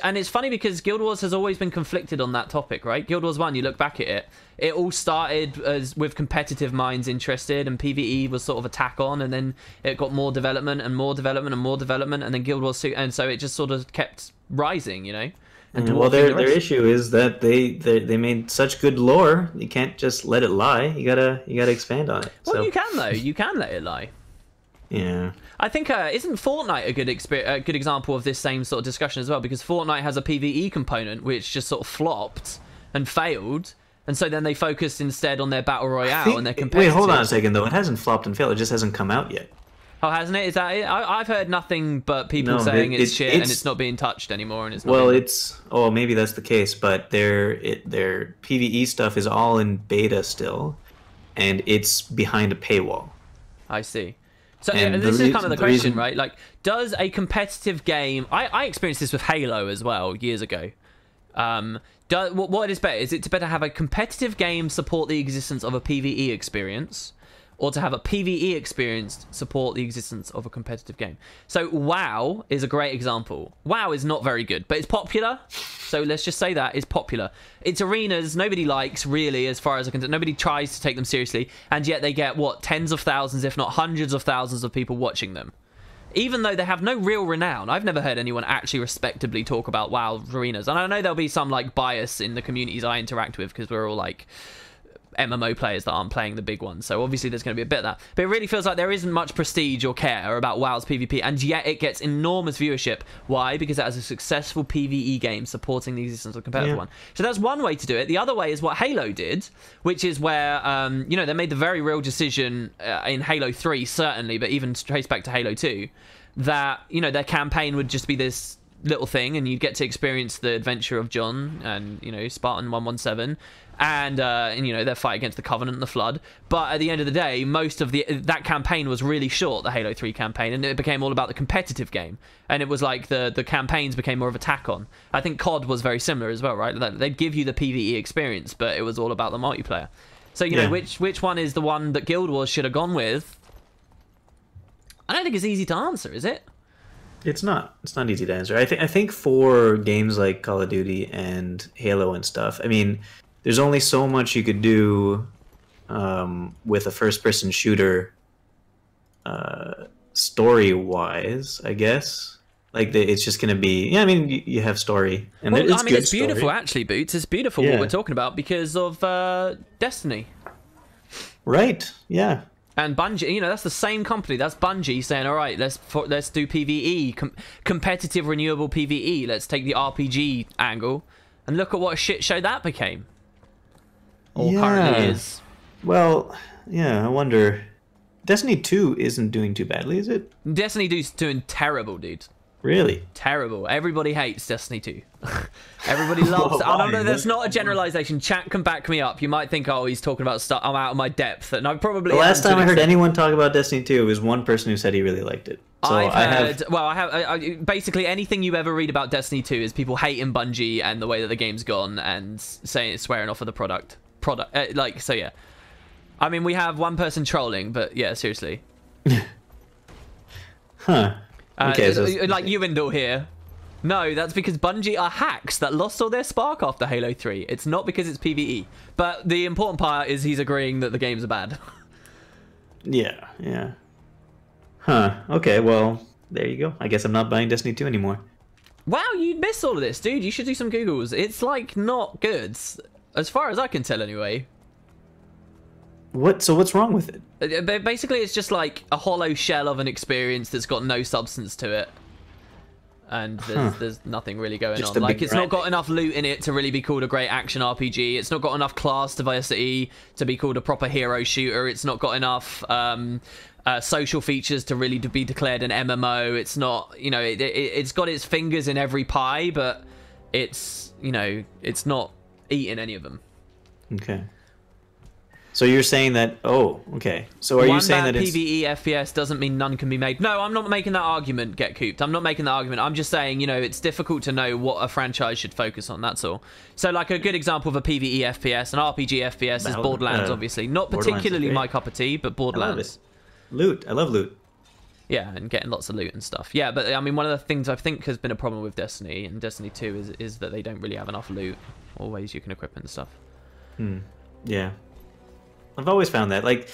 And it's funny because Guild Wars has always been conflicted on that topic, right? Guild Wars 1, you look back at it, it all started with competitive minds interested, and PvE was sort of a tack on, and then it got more development and more development and more development, and then Guild Wars 2, and so it just sort of kept rising, you know. And well, dwarfing the their rest. issue is that they made such good lore. You can't just let it lie. You gotta expand on it. Well, So you can though. You can let it lie. yeah, I think isn't Fortnite a good example of this same sort of discussion as well? Because Fortnite has a PvE component which just sort of flopped and failed, and so then they focused instead on their battle royale and their competitive. wait, hold on a second though. It hasn't flopped and failed. It just hasn't come out yet. Oh, hasn't it? Is that it? I've heard nothing but people No, saying it's shit and it's- it's not being touched anymore. And it's not Well, being- maybe that's the case, but their PvE stuff is all in beta still, and it's behind a paywall. I see. So And this the is kind of the the question, reason- right? Like, does a competitive game? I experienced this with Halo as well years ago. What is better? Is it better to have a competitive game support the existence of a PvE experience, or to have a PvE experience support the existence of a competitive game? So WoW is a great example. WoW is not very good, but it's popular. So let's just say that it's popular. Its arenas nobody likes really, as far as I can tell. Nobody tries to take them seriously, and yet they get what, tens of thousands, if not hundreds of thousands of people watching them. Even though they have no real renown. I've never heard anyone actually respectably talk about WoW arenas. And I know there'll be some like bias in the communities I interact with, because we're all like MMO players that aren't playing the big ones, so obviously there's going to be a bit of that, but it really feels like there isn't much prestige or care about WoW's PvP, and yet it gets enormous viewership. Why? Because it has a successful PvE game supporting the existence of a competitive one. So that's one way to do it. The other way is what Halo did, which is where you know, they made the very real decision in Halo 3 certainly, but even traced back to Halo 2, that, you know, their campaign would just be this little thing, and you'd get to experience the adventure of John and, you know, Spartan 117, and you know, their fight against the Covenant and the Flood. But at the end of the day, most of that campaign was really short, the Halo 3 campaign, and it became all about the competitive game. And it was like the campaigns became more of a tack on. I think COD was very similar as well, right? They'd give you the PvE experience, but it was all about the multiplayer. So, you know, which one is the one that Guild Wars should have gone with? I don't think it's easy to answer, is it? It's not easy to answer. I think for games like Call of Duty and Halo and stuff, I mean, there's only so much you could do with a first-person shooter story-wise, I guess. Like, it's just going to be... Yeah, I mean, you have story. And Well, it's I mean, good it's beautiful, story. actually, Boots. It's beautiful what we're talking about because of Destiny. Right, yeah. And Bungie, you know, that's the same company. That's Bungie saying, all right, let's do PvE, competitive renewable PvE. Let's take the RPG angle. And look at what a shit show that became. Or currently is. Well, yeah, I wonder... Destiny 2 isn't doing too badly, is it? Destiny 2's doing terrible, dude. Really? Terrible. Everybody hates Destiny 2. Everybody loves... I don't know, that's not a generalization. Chat can back me up. You might think, oh, he's talking about stuff. I'm out of my depth. And I probably... The last am to time an I heard extent. anyone talk about Destiny 2, it was one person who said he really liked it. So basically anything you ever read about Destiny 2 is people hating Bungie and the way that the game's gone and saying swearing off of the product. So yeah. I mean, we have one person trolling, but yeah, seriously. Huh. Okay, so like Uwindle here. No, that's because Bungie are hacks that lost all their spark after Halo 3. It's not because it's PvE. But the important part is he's agreeing that the games are bad. yeah, yeah. Huh. Okay, well, there you go. I guess I'm not buying Destiny 2 anymore. Wow, you missed all of this, dude. You should do some Googles. It's, like, not good. As far as I can tell, anyway. So what's wrong with it? Basically, it's just, like, a hollow shell of an experience that's got no substance to it. And there's nothing really going on. Like, it's not got enough loot in it to really be called a great action RPG. It's not got enough class diversity to be called a proper hero shooter. It's not got enough social features to really be declared an MMO. It's not, you know, it's got its fingers in every pie, but it's, you know, it's not eating any of them. Okay. So you're saying that? Oh, okay. So are you saying that it's PvE FPS doesn't mean none can be made? No, I'm not making that argument. Get cooped. I'm not making that argument. I'm just saying, you know, it's difficult to know what a franchise should focus on. That's all. So, like a good example of a PvE FPS, an RPG FPS is Borderlands, obviously. Not particularly my cup of tea, but Borderlands. Loot. I love loot. Yeah, and getting lots of loot and stuff. Yeah, but I mean, one of the things I think has been a problem with Destiny and Destiny 2 is that they don't really have enough loot or ways you can equip and stuff. Yeah. I've always found that, like,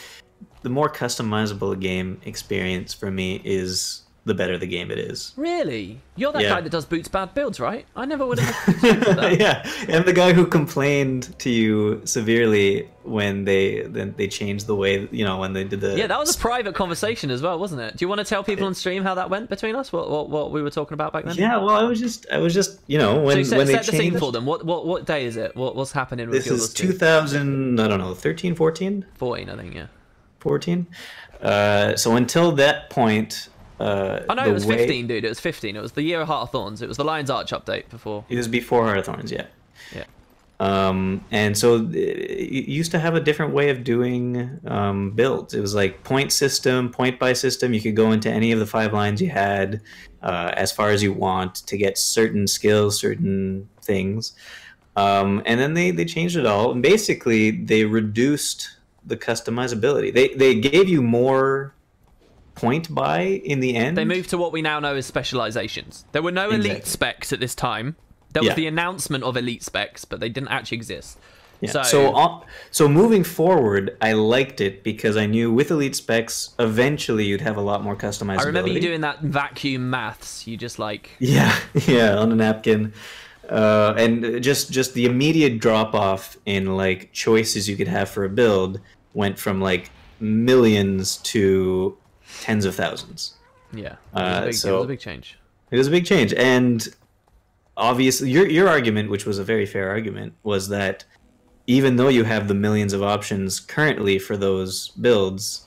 the more customizable a game experience for me is, the better the game it is. Really? You're that guy that does Boots bad builds, right? I never would have. Yeah, and the guy who complained to you severely when they changed the way, you know, when they did the... Yeah, that was a private conversation as well, wasn't it? Do you want to tell people on stream how that went between us? What we were talking about back then? Yeah, well, I was just, you know, when so they set the changed... scene for them. What day is it? What's happening with This is 2000, I don't know, 13, 14? 14, I think, yeah. 14? So until that point... oh no, it was 15, dude. It was 15. It was the year of Heart of Thorns. It was the Lion's Arch update before. It was before Heart of Thorns, yeah. Yeah. And so it used to have a different way of doing builds. It was like point by system. You could go into any of the 5 lines you had as far as you want to get certain skills, certain things. And then they changed it all. And basically, they reduced the customizability. They gave you more point buy in the end. They moved to what we now know as specializations. There were no elite specs at this time. There was the announcement of elite specs, but they didn't actually exist. Yeah. So moving forward, I liked it because I knew with elite specs, eventually you'd have a lot more customizability. I remember you doing that vacuum maths. You just like... Yeah, on a napkin. And just the immediate drop off in like choices you could have for a build went from like millions to tens of thousands. Yeah, it was a big change. It was a big change, and obviously your argument, which was a very fair argument, was that even though you have the millions of options currently for those builds,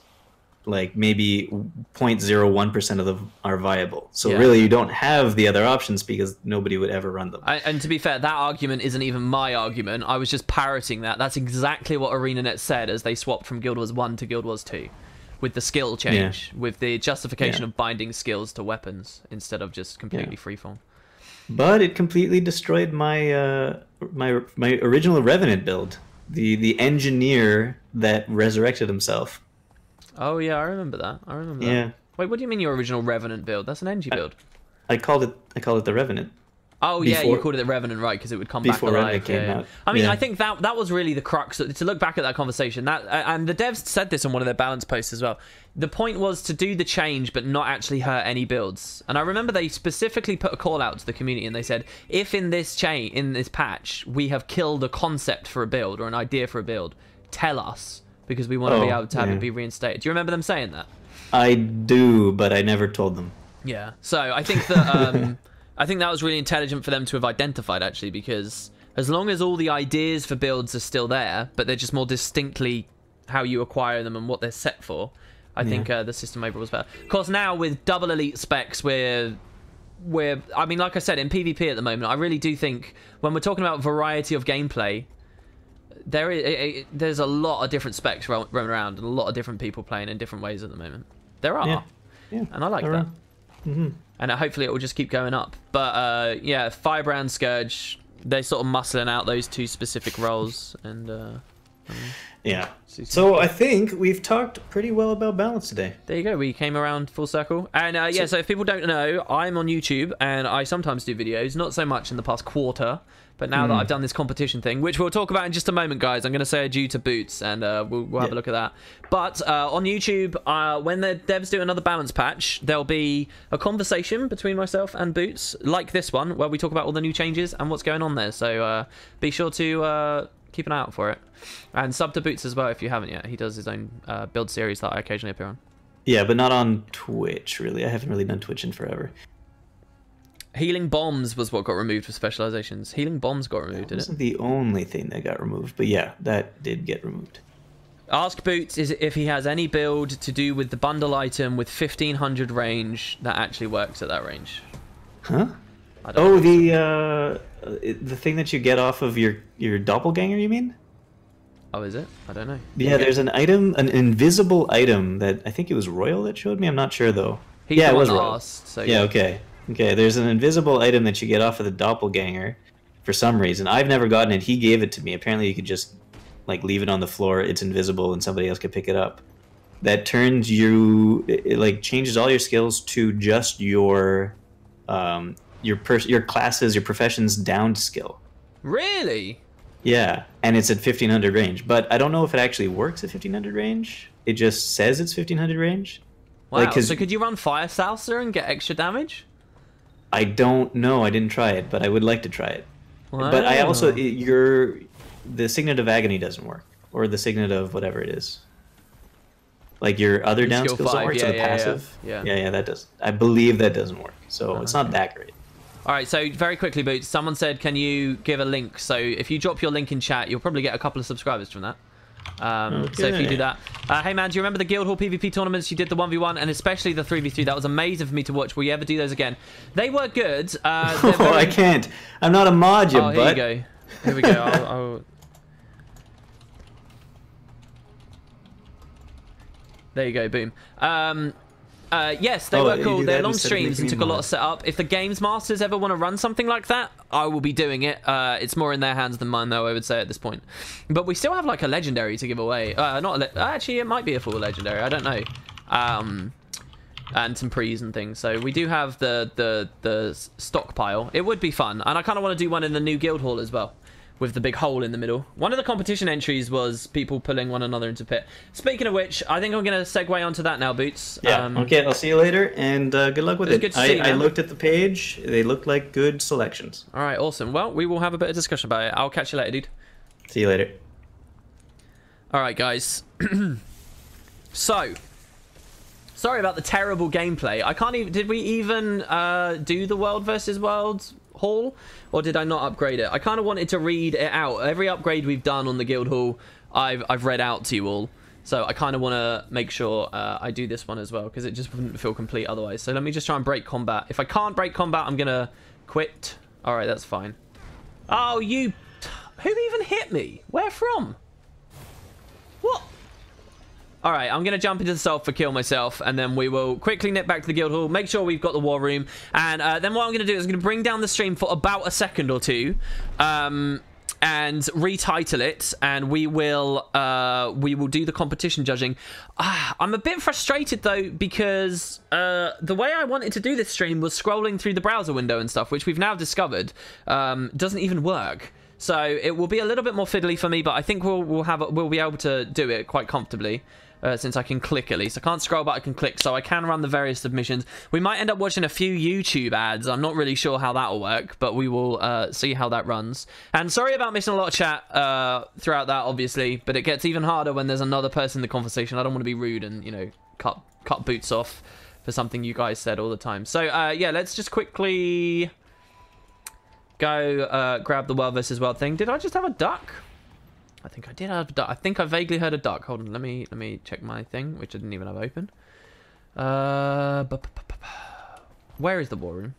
like maybe 0.01% of them are viable. So really you don't have the other options because nobody would ever run them. And to be fair, that argument isn't even my argument. I was just parroting that. That's exactly what ArenaNet said as they swapped from Guild Wars 1 to Guild Wars 2. With the skill change, with the justification of binding skills to weapons instead of just completely freeform. But it completely destroyed my my original Revenant build. The engineer that resurrected himself. Oh yeah, I remember that. That. Wait, what do you mean your original Revenant build? That's an Engie build. I called it the Revenant. Oh yeah, you called it the Revenant, right? Because it would come back alive. Yeah. I mean, I think that was really the crux. To look back at that conversation, and the devs said this on one of their balance posts as well. The point was to do the change, but not actually hurt any builds. And I remember they specifically put a call out to the community, and they said, if in this patch, we have killed a concept for a build or an idea for a build, tell us because we want to be able to have it be reinstated. Do you remember them saying that? I do, but I never told them. Yeah. So I think that. I think that was really intelligent for them to have identified, actually, because as long as all the ideas for builds are still there, but they're just more distinctly how you acquire them and what they're set for, I think the system overall was better. Of course, now with double elite specs, I mean, like I said, in PvP at the moment, I really do think when we're talking about variety of gameplay, there's a lot of different specs roaming around and a lot of different people playing in different ways at the moment. There are. Yeah. And I like that. Mm-hmm. And hopefully it will just keep going up. But yeah, Firebrand, Scourge, they're sort of muscling out those 2 specific roles. And Yeah. So I think we've talked pretty well about balance today. There you go. We came around full circle. And yeah, so if people don't know, I'm on YouTube and I sometimes do videos, not so much in the past quarter, but now that I've done this competition thing, which we'll talk about in just a moment, guys, I'm going to say adieu to Boots and we'll have a look at that. But on YouTube, when the devs do another balance patch, there'll be a conversation between myself and Boots, like this one, where we talk about all the new changes and what's going on there. So be sure to keep an eye out for it. And sub to Boots as well if you haven't yet. He does his own build series that I occasionally appear on. Yeah, but not on Twitch, really. I haven't really done Twitch in forever. Healing bombs was what got removed for specializations. Healing bombs got removed, did it? Wasn't the only thing that got removed, but yeah, that did get removed. Ask Boots if he has any build to do with the bundle item with 1500 range that actually works at that range. Huh? Oh, the thing that you get off of your doppelganger, you mean? Oh, is it? I don't know. Yeah, there's an item, an invisible item that I think it was Royal that showed me. I'm not sure though. Yeah, it was Royal. Asked, so yeah, okay. Okay, there's an invisible item that you get off of the doppelganger for some reason. I've never gotten it. He gave it to me. Apparently you could just like leave it on the floor. It's invisible and somebody else could pick it up. That turns you, it like changes all your skills to just your classes, your profession's downed skill. Really? Yeah, and it's at 1500 range. But I don't know if it actually works at 1500 range. It just says it's 1500 range. Wow, like, so could you run Fire Saucer and get extra damage? I don't know. I didn't try it, but I would like to try it. Wow. But I also, the Signet of Agony doesn't work, or the Signet of whatever it is. Like your other down skill skills don't 5, work, so the passive. Yeah. That does. I believe that doesn't work, so it's not that great. All right, so very quickly, Boots, someone said, can you give a link? So if you drop your link in chat, you'll probably get a couple of subscribers from that. So if you do that. Hey, man, do you remember the Guildhall PvP tournaments? You did the 1v1 and especially the 3v3. That was amazing for me to watch. Will you ever do those again? They were good. I can't. I'm not a mod, you butt. Here you go. Here we go. There you go. Boom. Yes, they were cool. They're long streams and took a lot of setup. If the Games Masters ever want to run something like that, I will be doing it. It's more in their hands than mine, though, I would say at this point. But we still have like a legendary to give away. Actually, it might be a full legendary. I don't know. And some pre's and things. So we do have the stockpile. It would be fun, and I kind of want to do one in the new Guildhall as well, with the big hole in the middle. One of the competition entries was people pulling one another into pit. Speaking of which, I think I'm going to segue onto that now, Boots. Yeah, okay, I'll see you later, and good luck with it. Good to see you, I looked at the page. They looked like good selections. All right, awesome. Well, we will have a bit of discussion about it. I'll catch you later, dude. See you later. All right, guys. So, sorry about the terrible gameplay. I can't even... Did we even do the World versus World Hall, or did I not upgrade it? I kind of wanted to read it out. Every upgrade we've done on the Guildhall, I've read out to you all. So I kind of want to make sure I do this one as well, because it just wouldn't feel complete otherwise. So let me just try and break combat. If I can't break combat, I'm gonna quit. All right, that's fine. Oh, you... Who even hit me? Where from? What? All right, I'm going to jump into the self for kill myself, and then we will quickly nip back to the Guildhall, make sure we've got the war room, and then what I'm going to do is I'm going to bring down the stream for about a second or two, and retitle it, and we will do the competition judging. I'm a bit frustrated, though, because the way I wanted to do this stream was scrolling through the browser window and stuff, which we've now discovered doesn't even work. So it will be a little bit more fiddly for me, but I think we'll be able to do it quite comfortably. Since I can click at least. I can't scroll, but I can click, so I can run the various submissions. We might end up watching a few YouTube ads. I'm not really sure how that'll work, but we will see how that runs. And sorry about missing a lot of chat throughout that, obviously, but it gets even harder when there's another person in the conversation. I don't want to be rude and, you know, cut Boots off for something you guys said all the time. So, yeah, let's just quickly go grab the World versus World thing. Did I just have a duck? I think I did have a duck. I think I vaguely heard a duck. Hold on, let me check my thing, which I didn't even have open. Where is the war room?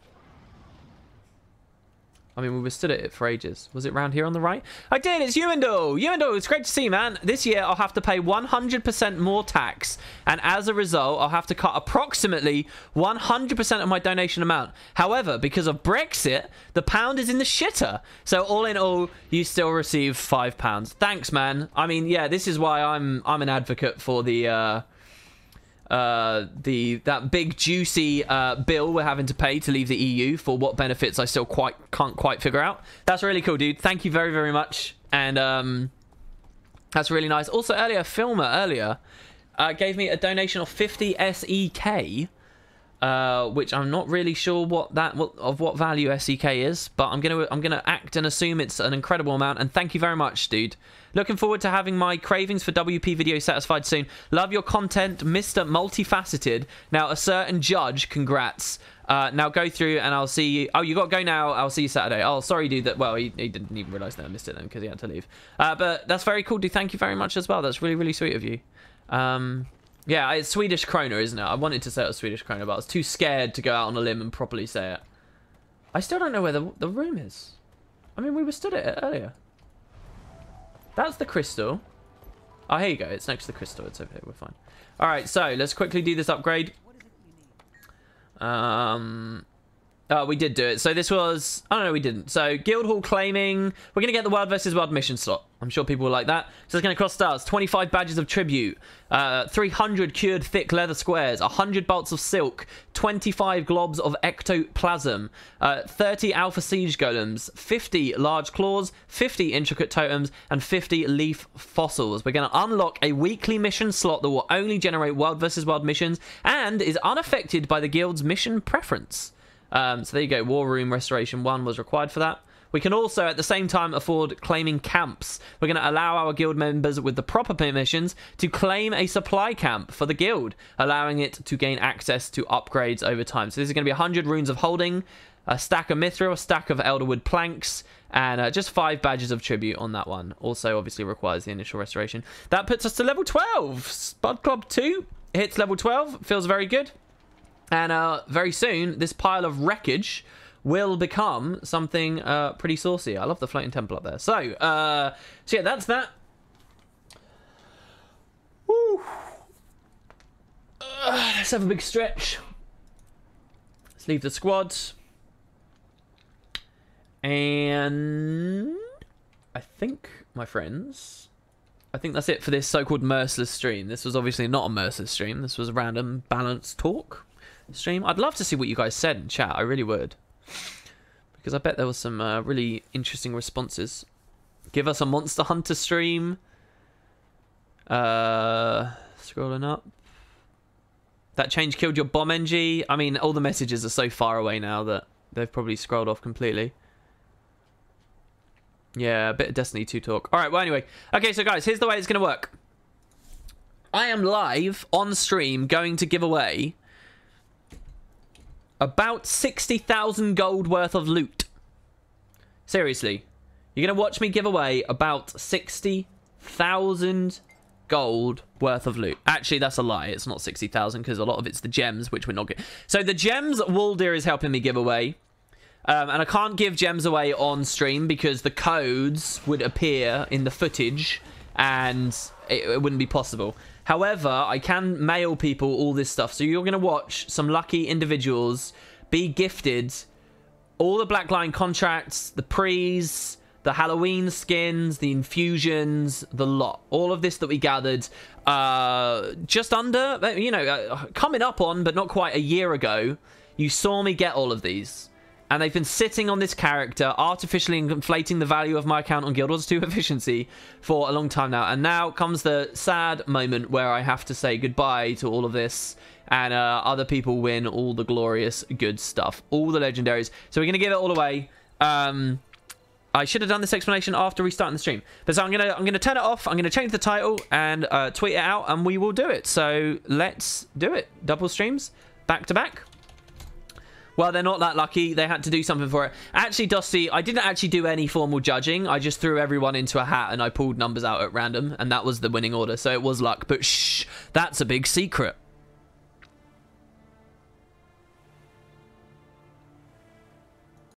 I mean, we withstood it for ages. Was it round here on the right? I did. It's Ewendell. Ewendell, it's great to see you, man. This year, I'll have to pay 100% more tax. And as a result, I'll have to cut approximately 100% of my donation amount. However, because of Brexit, the pound is in the shitter. So all in all, you still receive £5. Thanks, man. I mean, yeah, this is why I'm an advocate for the that big juicy bill we're having to pay to leave the EU for what benefits I still can't quite figure out. That's really cool, dude. Thank you very, very much. And that's really nice. Also, Filmer earlier gave me a donation of 50 SEK, which I'm not really sure what value SEK is, but I'm gonna act and assume it's an incredible amount. And thank you very much, dude. Looking forward to having my cravings for WP videos satisfied soon. Love your content, Mr. Multifaceted. Now, a certain judge, congrats. Now go through and I'll see you. Oh, you got to go now. I'll see you Saturday. Oh, sorry, dude. Well, he didn't even realize that I missed it then because he had to leave. But that's very cool, dude. Thank you very much as well. That's really, really sweet of you. Yeah, it's Swedish krona, isn't it? I wanted to say it was Swedish krona, but I was too scared to go out on a limb and properly say it. I still don't know where the room is. I mean, we withstood it earlier. That's the crystal. Oh, here you go. It's next to the crystal. It's over here. We're fine. All right, so let's quickly do this upgrade. Oh, we did do it. So this was... Oh, no, we didn't. So Guildhall claiming... We're going to get the World versus World mission slot. I'm sure people will like that. So it's going to cost us 25 badges of tribute, 300 cured thick leather squares, 100 bolts of silk, 25 globs of ectoplasm, 30 alpha siege golems, 50 large claws, 50 intricate totems, and 50 leaf fossils. We're going to unlock a weekly mission slot that will only generate World versus World missions and is unaffected by the guild's mission preference. So there you go. War Room Restoration 1 was required for that. We can also, at the same time, afford claiming camps. We're going to allow our guild members with the proper permissions to claim a supply camp for the guild, allowing it to gain access to upgrades over time. So this is going to be 100 runes of holding, a stack of mithril, a stack of elderwood planks, and just 5 badges of tribute on that one. Also, obviously, requires the initial restoration. That puts us to level 12. Spud Club 2 hits level 12. Feels very good. And very soon, this pile of wreckage will become something pretty saucy. I love the floating temple up there. So yeah, that's that. Woo. Let's have a big stretch. Let's leave the squad. And I think, my friends, I think that's it for this so-called merciless stream. This was obviously not a merciless stream. This was a random balanced talk stream. I'd love to see what you guys said in chat. I really would, because I bet there was some really interesting responses. Give us a Monster Hunter stream. Scrolling up. That change killed your bomb NG. I mean, all the messages are so far away now that they've probably scrolled off completely. Yeah, a bit of Destiny 2 talk. All right, well, anyway. Okay, so guys, here's the way it's going to work. I am live on stream going to give away about 60,000 gold worth of loot. Seriously. You're going to watch me give away about 60,000 gold worth of loot. Actually, that's a lie. It's not 60,000 because a lot of it's the gems, which we're not getting. So the gems Waldir is helping me give away. And I can't give gems away on stream because the codes would appear in the footage and it wouldn't be possible. However, I can mail people all this stuff. So you're going to watch some lucky individuals be gifted all the Blackline contracts, the pre's, the Halloween skins, the infusions, the lot. All of this that we gathered just under, you know, coming up on, but not quite a year ago. You saw me get all of these. And they've been sitting on this character, artificially inflating the value of my account on Guild Wars 2 efficiency for a long time now. And now comes the sad moment where I have to say goodbye to all of this. And other people win all the glorious good stuff. All the legendaries. So we're going to give it all away. I should have done this explanation after restarting the stream. But so I'm gonna turn it off. I'm going to change the title and tweet it out. And we will do it. So let's do it. Double streams. Back to back. Well, they're not that lucky. They had to do something for it. Actually, Dusty, I didn't actually do any formal judging. I just threw everyone into a hat and I pulled numbers out at random. And that was the winning order. So it was luck. But shh, that's a big secret.